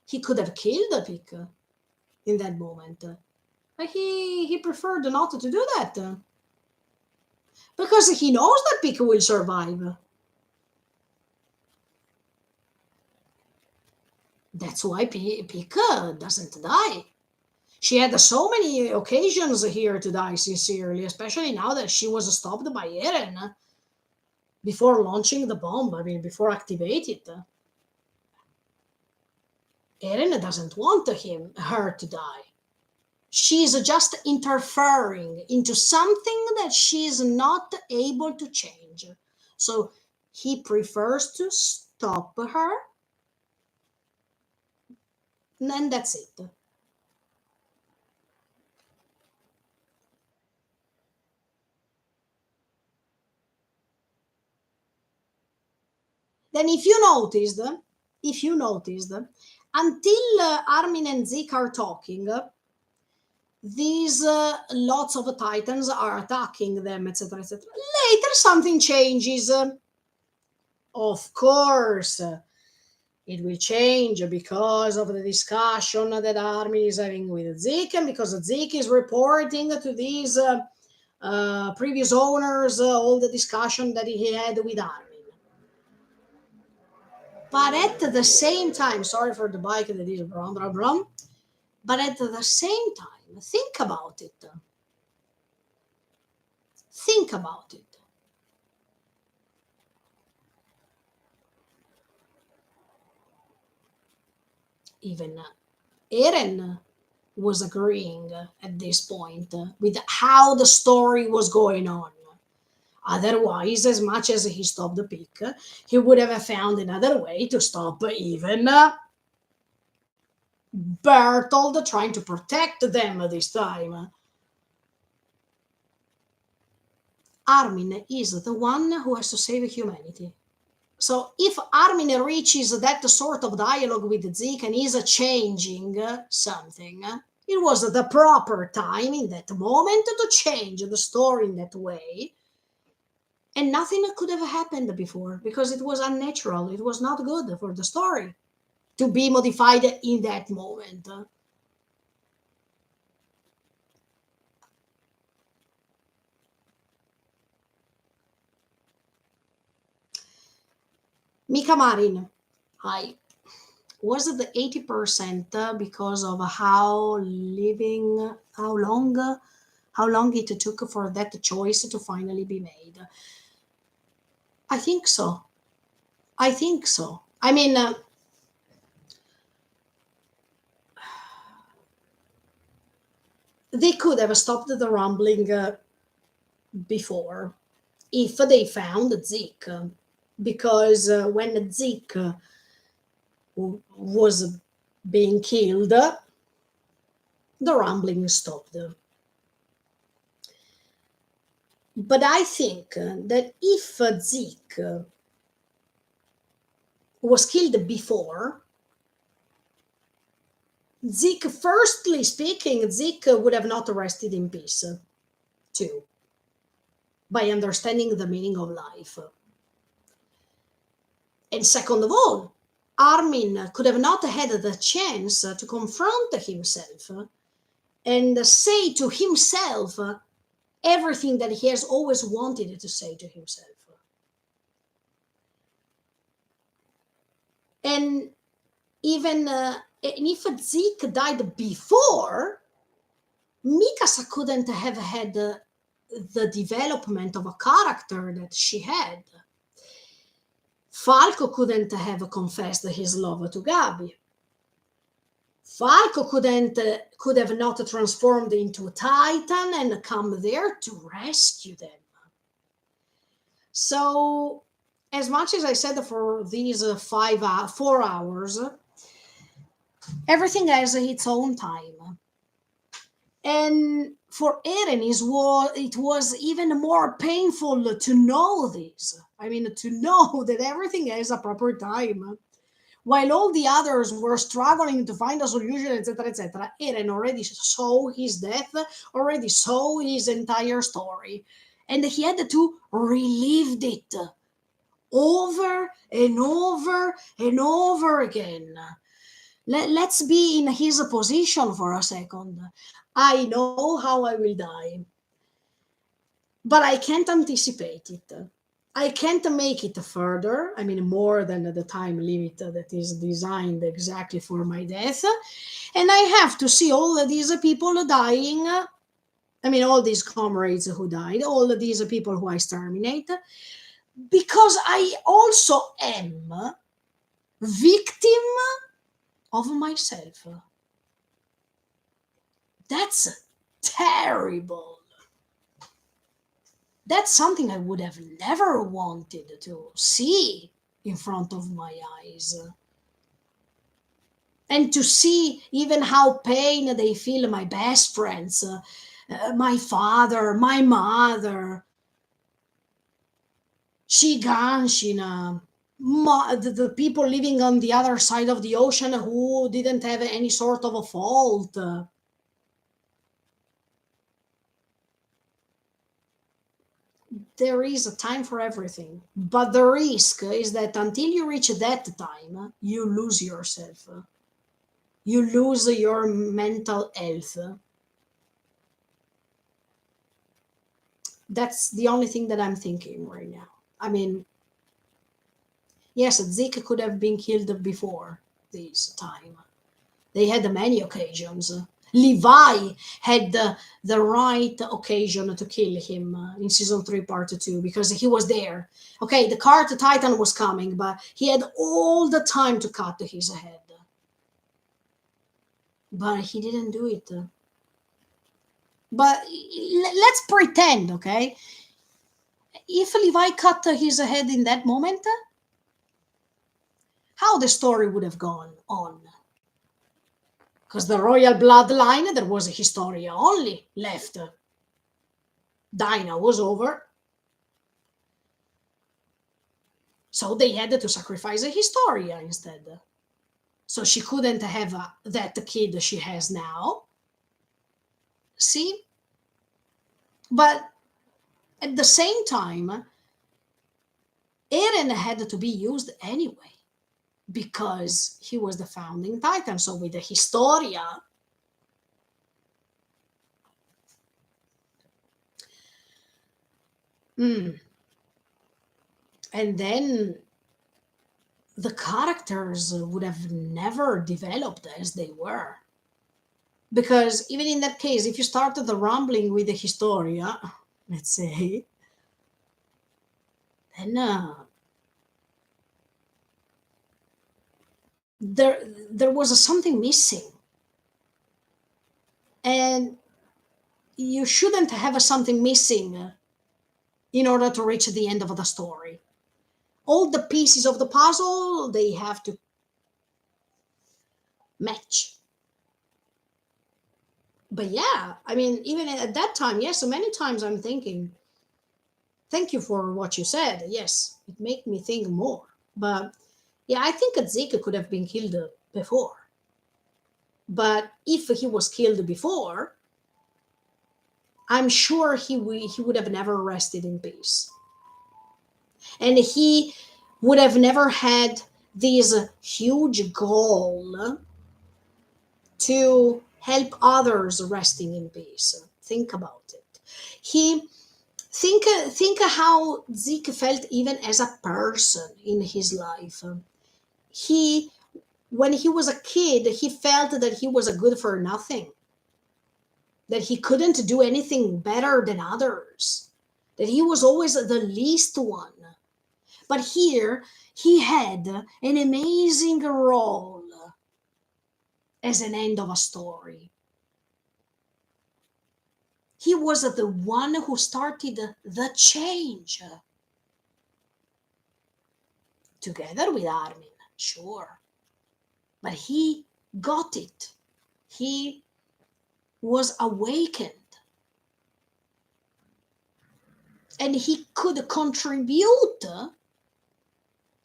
Speaker 1: He could have killed Pick in that moment. But he preferred not to do that because he knows that Pick will survive. That's why Pick doesn't die. She had so many occasions here to die sincerely, especially now that she was stopped by Eren before launching the bomb. I mean, before activating it. Eren doesn't want her to die. She's just interfering into something that she's not able to change. So he prefers to stop her, and that's it. Then if you noticed, until Armin and Zeke are talking, these lots of titans are attacking them, etc., etc. Later, something changes. Of course, it will change because of the discussion that Armin is having with Zeke, and because Zeke is reporting to these previous owners all the discussion that he had with Armin. But at the same time, sorry for the bike that is brum brum brum, but at the same time, think about it. Think about it. Even Eren was agreeing at this point with how the story was going on. Otherwise, as much as he stopped the pick, he would have found another way to stop even Bertold trying to protect them this time. Armin is the one who has to save humanity. So if Armin reaches that sort of dialogue with Zeke and is changing something, it was the proper time in that moment to change the story in that way. And nothing could have happened before because it was unnatural. It was not good for the story to be modified in that moment. Mika Marin, I was it the 80% because of how long it took for that choice to finally be made. I think so. I think so. I mean, they could have stopped the rumbling before if they found Zeke, because when Zeke was being killed, the rumbling stopped. But I think that if Zeke was killed before, Zeke, firstly speaking, Zeke would have not rested in peace, too, by understanding the meaning of life. And second of all, Armin could have not had the chance to confront himself and say to himself everything that he has always wanted to say to himself. And even if Zeke died before, Mikasa couldn't have had the development of a character that she had. Falco couldn't have confessed his love to Gabi. Falco could have not transformed into a titan and come there to rescue them. So, as much as I said for these 4 hours, everything has its own time. And for Eren it was even more painful to know this. I mean, to know that everything has a proper time. While all the others were struggling to find a solution, etc., etc., Eren already saw his death, already saw his entire story, and he had to relive it over and over and over again. Let's be in his position for a second. I know how I will die, but I can't anticipate it. I can't make it further, I mean, more than the time limit that is designed exactly for my death. And I have to see all these people dying. I mean, all these comrades who died, all these people who I exterminate, because I also am victim of myself. That's terrible. That's something I would have never wanted to see in front of my eyes. And to see even how pain they feel, my best friends, my father, my mother, Shiganshina, the people living on the other side of the ocean who didn't have any sort of a fault. There is a time for everything, but the risk is that until you reach that time, you lose yourself. You lose your mental health. That's the only thing that I'm thinking right now. I mean, yes, Zeke could have been killed before this time. They had many occasions. Levi had the right occasion to kill him in season 3, part 2, because he was there. Okay, the cart Titan was coming, but he had all the time to cut his head. But he didn't do it. But let's pretend, okay? If Levi cut his head in that moment, how the story would have gone on. Because the royal bloodline, there was a Historia only left. Dinah was over. So they had to sacrifice a Historia instead. So she couldn't have that kid she has now. See? But at the same time, Eren had to be used anyway, because he was the founding Titan. So with the Historia, and then the characters would have never developed as they were. Because even in that case, if you started the rumbling with the Historia, let's say, then there was something missing. And you shouldn't have something missing in order to reach the end of the story. All the pieces of the puzzle, they have to match. But yeah, I mean, even at that time, yes, so many times I'm thinking, thank you for what you said. Yes, it made me think more. But yeah, I think Zeke could have been killed before. But if he was killed before, I'm sure he would have never rested in peace. And he would have never had this huge goal to help others resting in peace. Think about it. He think how Zeke felt even as a person in his life. He When he was a kid, he felt that he was a good for nothing, that he couldn't do anything better than others, that he was always the least one. But here, he had an amazing role as an end of a story. He was the one who started the change. Together with Armin, sure. But he got it. He was awakened. and he could contribute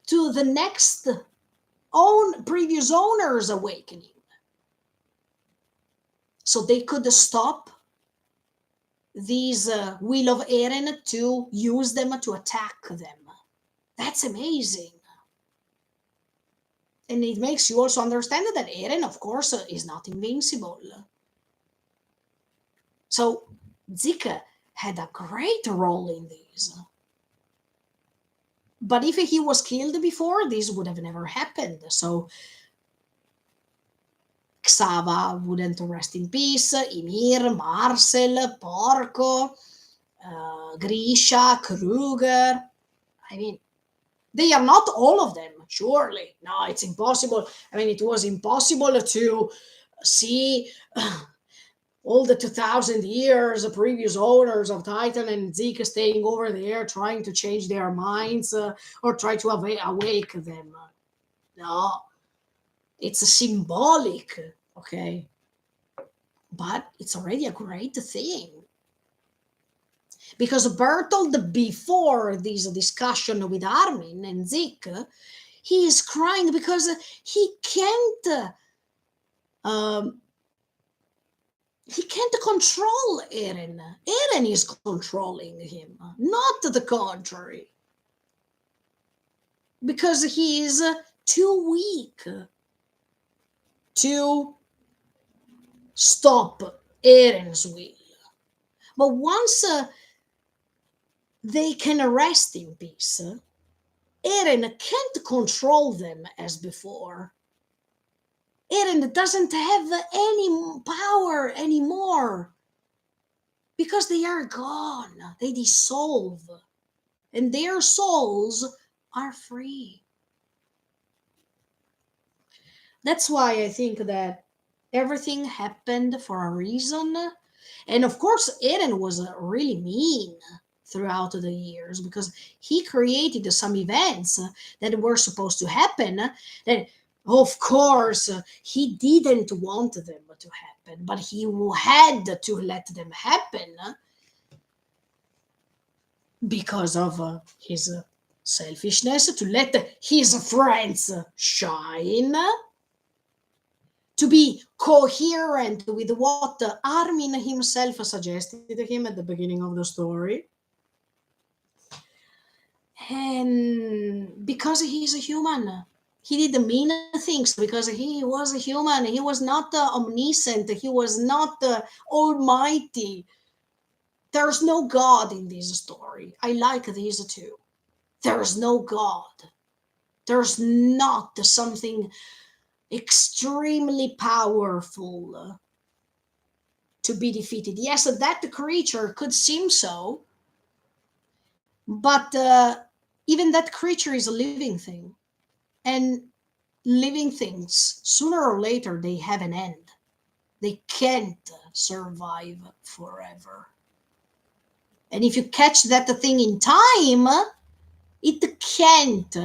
Speaker 1: to the next previous owner's awakening. So they could stop these will of Eren to use them to attack them. That's amazing. And it makes you also understand that Eren, of course, is not invincible. So Zeke had a great role in this. But if he was killed before, this would have never happened. So Xava wouldn't rest in peace, Ymir, Marcel, Porco, Grisha, Kruger. I mean, they are not all of them, surely. No, it's impossible. I mean, it was impossible to see all the 2,000 years of previous owners of Titan and Zeke staying over there trying to change their minds or try to awake them. No, it's symbolic, okay? But it's already a great thing. Because Bertold, before this discussion with Armin and Zeke, he is crying because he can't control Eren. Eren is controlling him, not the contrary. Because he is too weak to stop Eren's will. But once they can rest in peace, Eren can't control them as before. Eren doesn't have any power anymore because they are gone. They dissolve and their souls are free. That's why I think that everything happened for a reason. And of course, Eren was really mean throughout the years because he created some events that were supposed to happen that, of course, he didn't want them to happen, but he had to let them happen because of his selfishness, to let his friends shine, to be coherent with what Armin himself suggested to him at the beginning of the story. And because he is a human, he did mean things because he was a human. He was not omniscient. He was not almighty. There's no God in this story. I like these too. There's no God. There's not something extremely powerful to be defeated. Yes, that creature could seem so, but even that creature is a living thing. And living things, sooner or later, they have an end. They can't survive forever. And if you catch that thing in time, it can't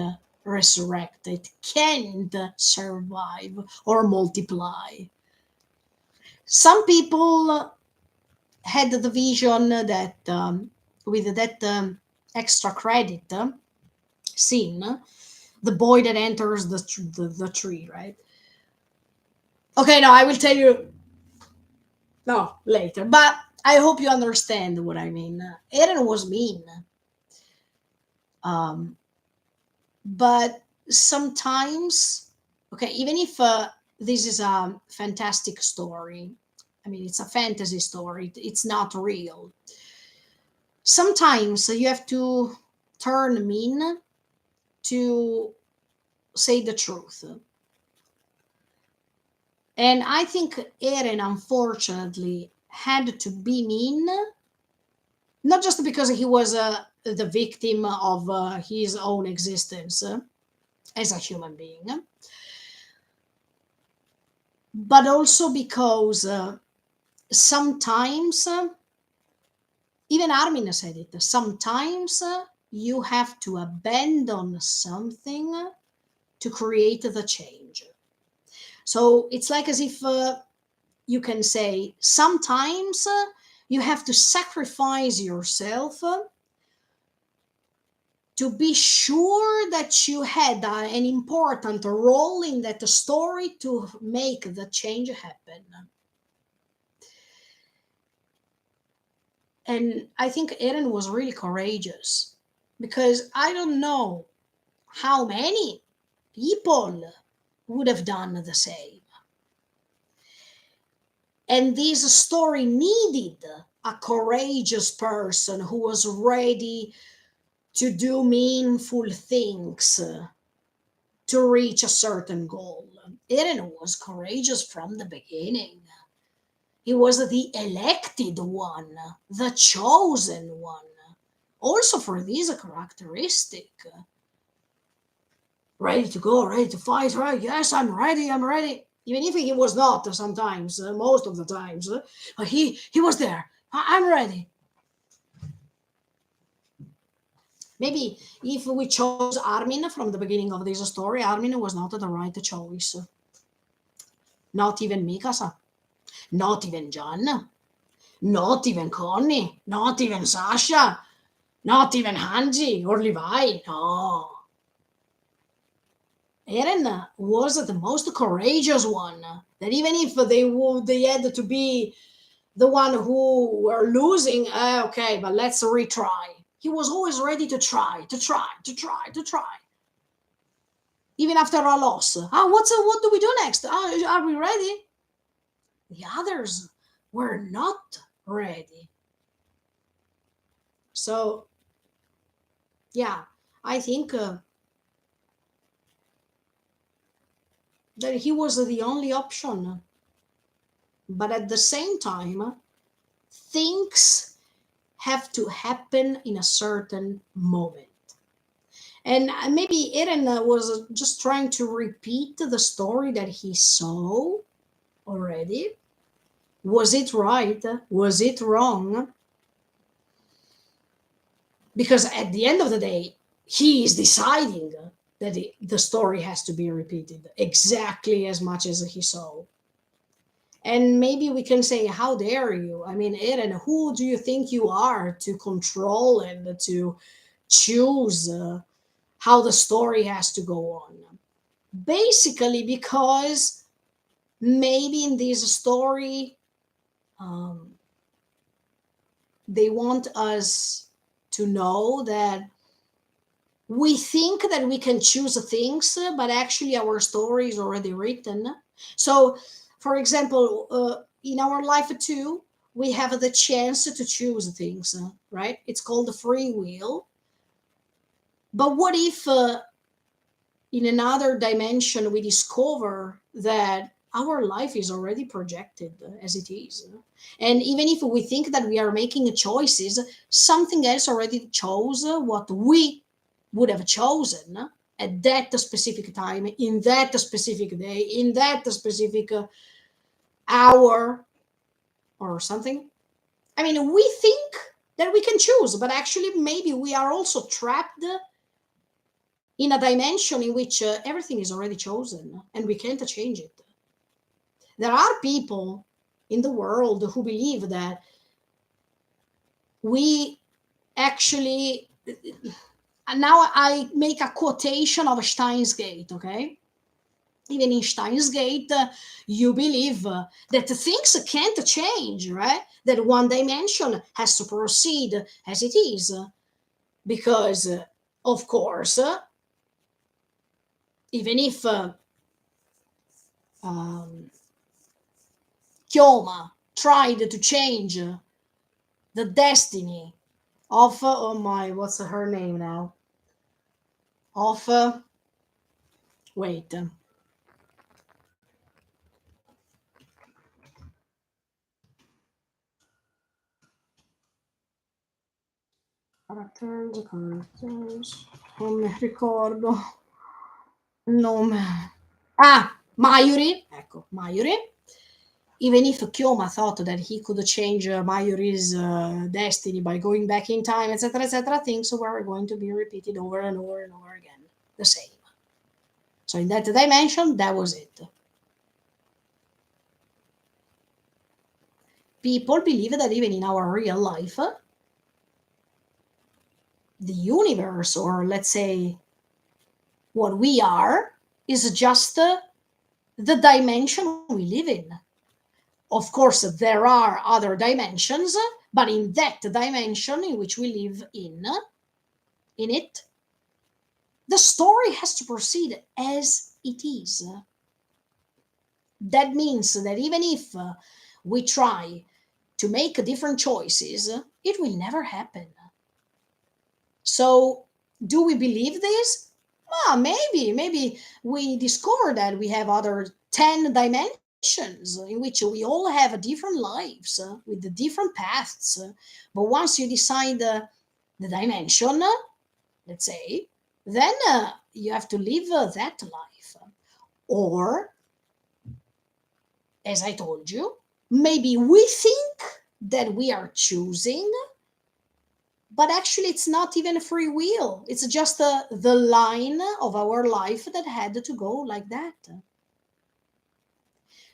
Speaker 1: resurrect. It can't survive or multiply. Some people had the vision that with that extra credit scene, the boy that enters the tree, right? Okay, no, I will tell you later, but I hope you understand what I mean. Eren was mean. But sometimes, okay, even if this is a fantastic story, I mean, it's a fantasy story, it's not real. Sometimes you have to turn mean to say the truth. And I think Eren, unfortunately, had to be mean, not just because he was the victim of his own existence as a human being, but also because sometimes, even Armin said it, sometimes you have to abandon something to create the change. So it's like as if you can say, sometimes you have to sacrifice yourself to be sure that you had an important role in that story to make the change happen. And I think Eren was really courageous, because I don't know how many people would have done the same. And this story needed a courageous person who was ready to do meaningful things to reach a certain goal. Eren was courageous from the beginning. He was the elected one, the chosen one. Also, for this characteristic, ready to go, ready to fight, right? Yes, I'm ready, I'm ready. Even if he was not sometimes, most of the times, he was there. I'm ready. Maybe if we chose Armin from the beginning of this story, Armin was not the right choice. Not even Mikasa, not even John, not even Connie, not even Sasha, not even Hanji or Levi. No. Eren was the most courageous one. That even if they had to be the one who were losing, okay, but let's retry. He was always ready to try, to try, to try, to try. Even after a loss. What do we do next? Are we ready? The others were not ready. So, yeah, I think that he was the only option. But at the same time, things have to happen in a certain moment. And maybe Eren was just trying to repeat the story that he saw already. Was it right? Was it wrong? Because at the end of the day, he is deciding that the story has to be repeated exactly as much as he saw. And maybe we can say, how dare you? I mean, Eren, who do you think you are to control and to choose how the story has to go on? Basically, because maybe in this story, um, they want us to know that we think that we can choose things, but actually our story is already written. So, for example, in our life too, we have the chance to choose things, right? It's called free will. But what if in another dimension we discover that our life is already projected as it is? And even if we think that we are making choices, something else already chose what we would have chosen at that specific time, in that specific day, in that specific hour or something. I mean, we think that we can choose, but actually, maybe we are also trapped in a dimension in which everything is already chosen and we can't change it. There are people in the world who believe that we actually, and now I make a quotation of Steins Gate, okay? Even in Steins Gate, you believe that things can't change, right? That one dimension has to proceed as it is, because, of course, even if um, Kyoma tried to change the destiny of, oh my, what's her name now? Of, wait, characters, non mi ricordo il nome. Ah, Mayuri, ecco, Mayuri. Even if Kyoma thought that he could change Mayuri's destiny by going back in time, etc., things were going to be repeated over and over and over again, the same. So in that dimension, that was it. People believe that even in our real life, the universe, or let's say what we are, is just the dimension we live in. Of course, there are other dimensions, but in that dimension in which we live in it, the story has to proceed as it is. That means that even if we try to make different choices, it will never happen. So, do we believe this? Well, maybe we discover that we have other 10 dimensions in which we all have different lives with the different paths. But once you decide the dimension, let's say, then you have to live that life. Or, as I told you, maybe we think that we are choosing, but actually it's not even free will. It's just the line of our life that had to go like that.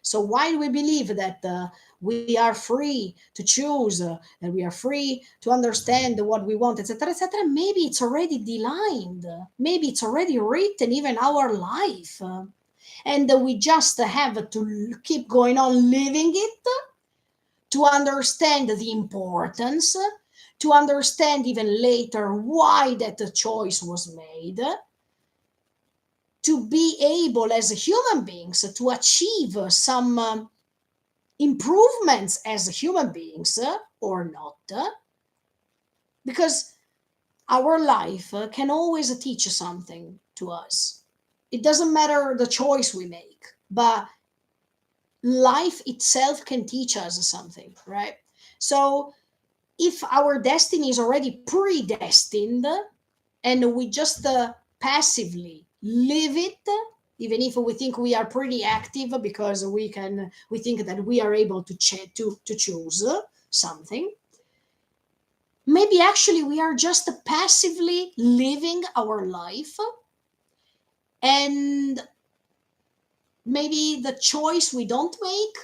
Speaker 1: So while we believe that we are free to choose, that we are free to understand what we want, etc., maybe it's already designed, maybe it's already written even our life, and we just have to keep going on living it, to understand the importance, to understand even later why that choice was made, to be able as human beings to achieve some improvements as human beings or not, because our life can always teach something to us. It doesn't matter the choice we make, but life itself can teach us something, right? So if our destiny is already predestined and we just passively live it, even if we think we are pretty active because we think that we are able to choose something, maybe actually we are just passively living our life, and maybe the choice we don't make,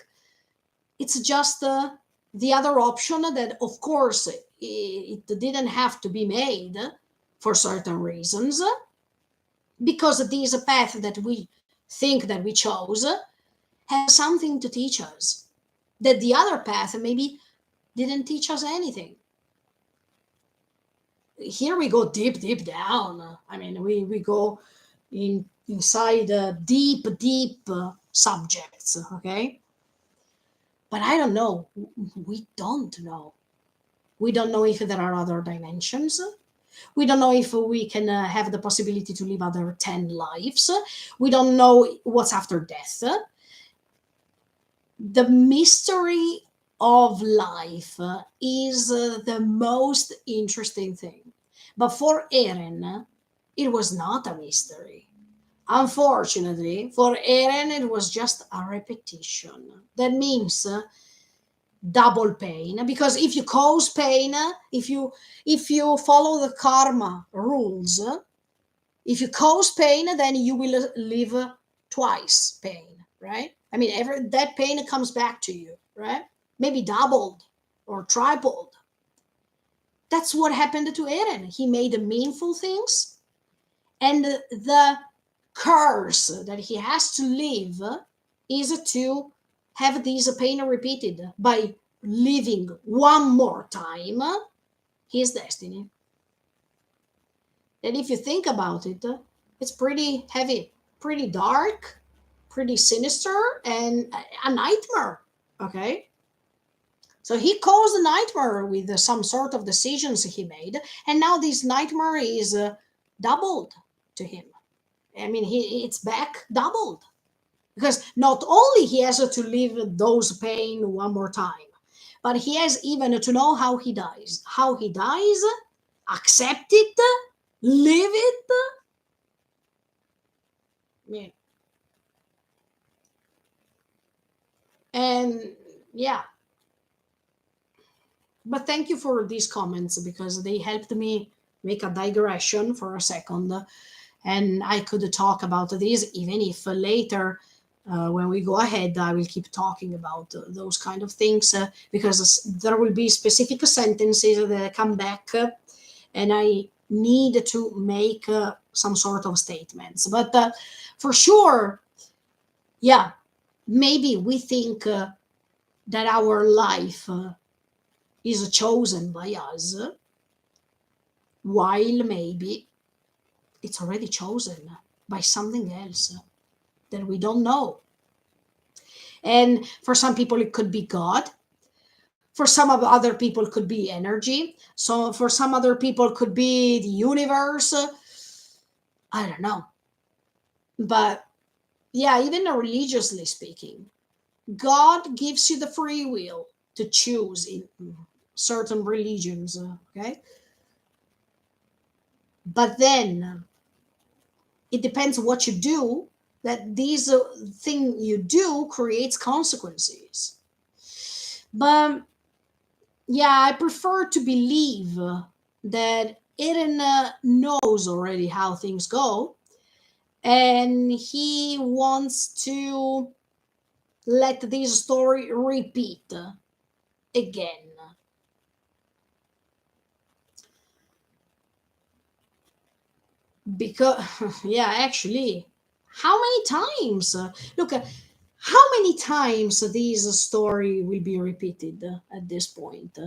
Speaker 1: it's just the other option that, of course, it didn't have to be made for certain reasons, because this path that we think that we chose has something to teach us that the other path maybe didn't teach us anything. Here we go deep down. I mean, we go inside deep subjects, okay? But I don't know. We don't know. We don't know if there are other dimensions. We don't know if we can have the possibility to live other 10 lives. We don't know what's after death. The mystery of life is the most interesting thing. But for Eren, it was not a mystery. Unfortunately, for Eren, it was just a repetition. That means double pain, because if you cause pain, if you follow the karma rules, if you cause pain, then you will live twice pain, right? I mean, that pain comes back to you, right? Maybe doubled or tripled. That's what happened to Eren. He made meaningful things, and the curse that he has to live is to have this pain repeated by living one more time his destiny. And if you think about it, it's pretty heavy, pretty dark, pretty sinister, and a nightmare. Okay? So he caused a nightmare with some sort of decisions he made, and now this nightmare is doubled to him. I mean, it's back doubled, because not only he has to live those pain one more time, but he has even to know how he dies, accept it, live it. Yeah. And yeah, but thank you for these comments, because they helped me make a digression for a second, and I could talk about this, even if later, when we go ahead, I will keep talking about those kind of things, because there will be specific sentences that come back, and I need to make some sort of statements. But for sure, yeah, maybe we think that our life is chosen by us, while maybe it's already chosen by something else that we don't know. And for some people, it could be God. For some of other people, could be energy. So for some other people, could be the universe. I don't know. But yeah, even religiously speaking, God gives you the free will to choose in certain religions. Okay. But then it depends what you do, that these thing you do creates consequences. But yeah, I prefer to believe that Eren knows already how things go, and he wants to let this story repeat again. Because yeah, actually, how many times look how many times this story will be repeated at this point?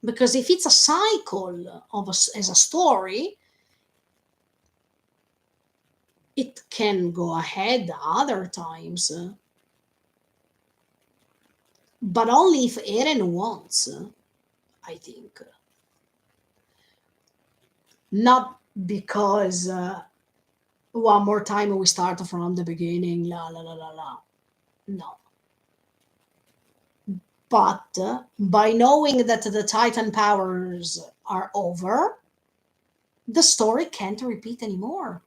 Speaker 1: Because if it's a cycle of as a story, it can go ahead other times, but only if Eren wants, I think. Not because one more time we start from the beginning, la la la la la. No. But by knowing that the Titan powers are over, the story can't repeat anymore.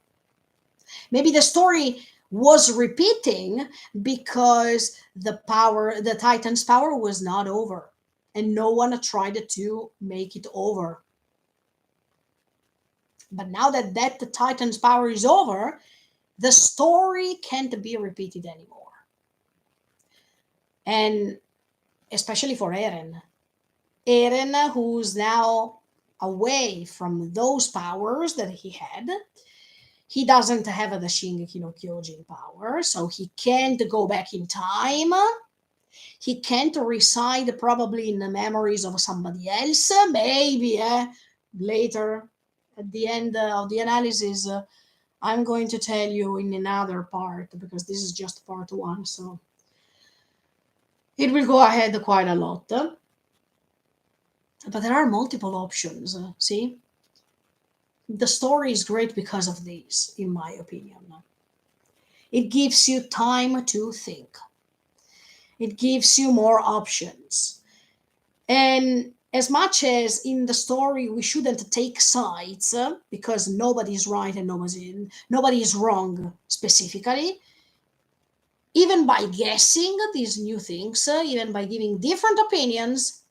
Speaker 1: Maybe the story was repeating because the Titan's power was not over, and no one tried to make it over. But now that the Titan's power is over, the story can't be repeated anymore. And especially for Eren. Eren, who's now away from those powers that he had, he doesn't have the Shingeki no Kyojin power, so he can't go back in time. He can't reside probably in the memories of somebody else. Maybe later, at the end of the analysis, I'm going to tell you in another part, because this is just part one, so it will go ahead quite a lot. But there are multiple options. See, the story is great because of this, in my opinion. It gives you time to think. It gives you more options. And as much as in the story we shouldn't take sides, because nobody is right and nobody is wrong specifically, even by guessing these new things, even by giving different opinions,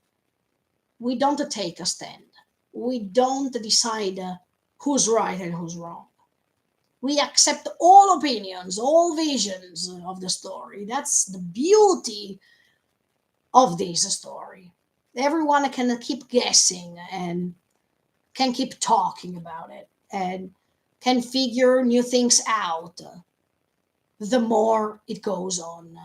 Speaker 1: we don't take a stand. We don't decide who's right and who's wrong. We accept all opinions, all visions of the story. That's the beauty of this story. Everyone can keep guessing and can keep talking about it and can figure new things out the more it goes on.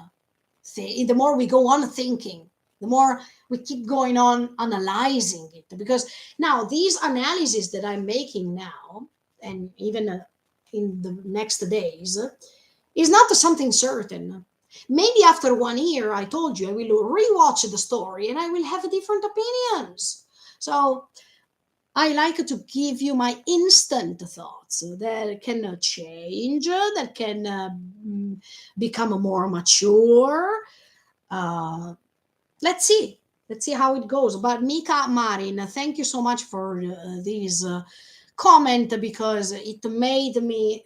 Speaker 1: The more we go on thinking, the more we keep going on analyzing it. Because now these analyses that I'm making now, and even in the next days, is not something certain. Maybe after 1 year, I told you, I will rewatch the story and I will have different opinions. So I like to give you my instant thoughts that can change, that can become more mature. Uh, let's see. Let's see how it goes. But Mika Marin, thank you so much for this comment, because it made me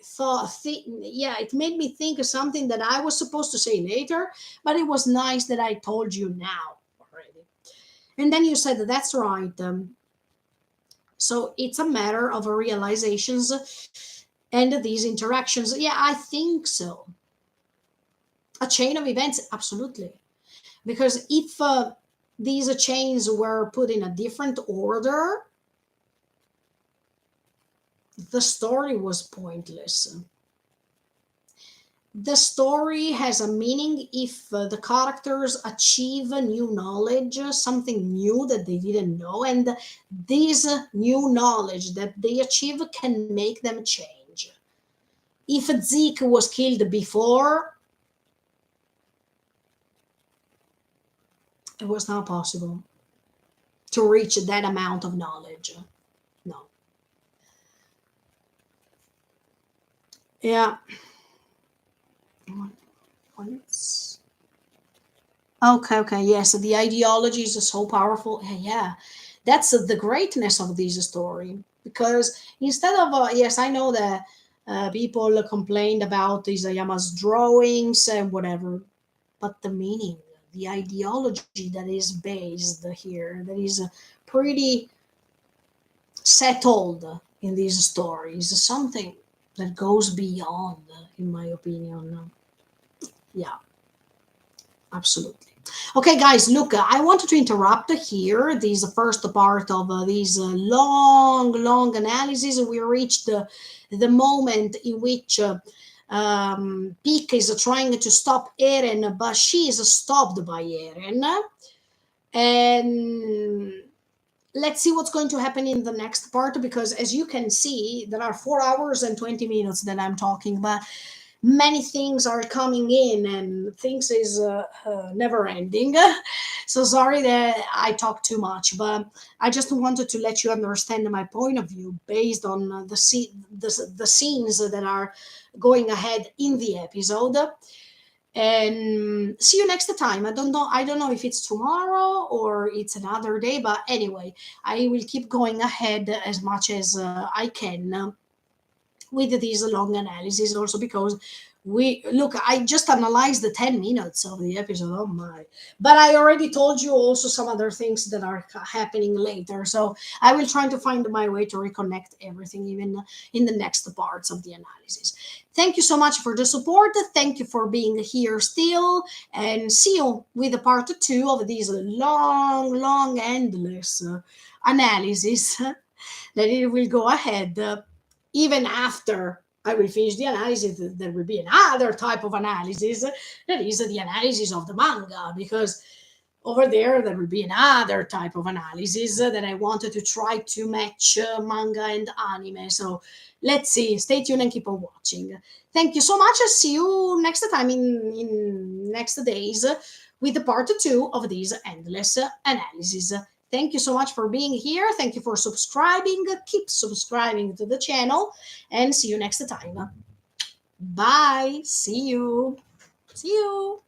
Speaker 1: yeah, it made me think of something that I was supposed to say later, but it was nice that I told you now already. And then you said that's right. So it's a matter of realizations and these interactions. Yeah, I think so. A chain of events, absolutely. Because if these chains were put in a different order, the story was pointless. The story has a meaning if the characters achieve new knowledge, something new that they didn't know, and this new knowledge that they achieve can make them change. If Zeke was killed before, it was not possible to reach that amount of knowledge. No. Yeah. Once. Okay, okay, yes. The ideology is so powerful. Yeah, that's the greatness of this story. Because instead of yes, I know that people complained about Isayama's drawings and whatever, but the meaning, the ideology that is based here, that is pretty settled in these stories, something that goes beyond, in my opinion. Yeah, absolutely. Okay, guys, look, I wanted to interrupt here. This is the first part of this long, long analysis. We reached the moment in which Peak is trying to stop Eren, but she is stopped by Eren. And let's see what's going to happen in the next part, because as you can see, there are 4 hours and 20 minutes that I'm talking, but many things are coming in and things is never ending. So sorry that I talk too much, but I just wanted to let you understand my point of view based on the scenes that are going ahead in the episode. And see you next time. I don't know if it's tomorrow or it's another day, but anyway, I will keep going ahead as much as I can with these long analysis, also because we look, I just analyzed the 10 minutes of the episode. Oh my. But I already told you also some other things that are happening later, so I will try to find my way to reconnect everything even in the next parts of the analysis. Thank you so much for the support. Thank you for being here still, and see you with the part 2 of these long, long, endless analysis that it will go ahead. Even after I will finish the analysis, there will be another type of analysis, that is the analysis of the manga, because over there will be another type of analysis that I wanted to try to match manga and anime. So let's see. Stay tuned and keep on watching. Thank you so much. I'll see you next time in next days with the part 2 of this endless analysis. Thank you so much for being here. Thank you for subscribing. Keep subscribing to the channel, and see you next time. Bye. See you. See you.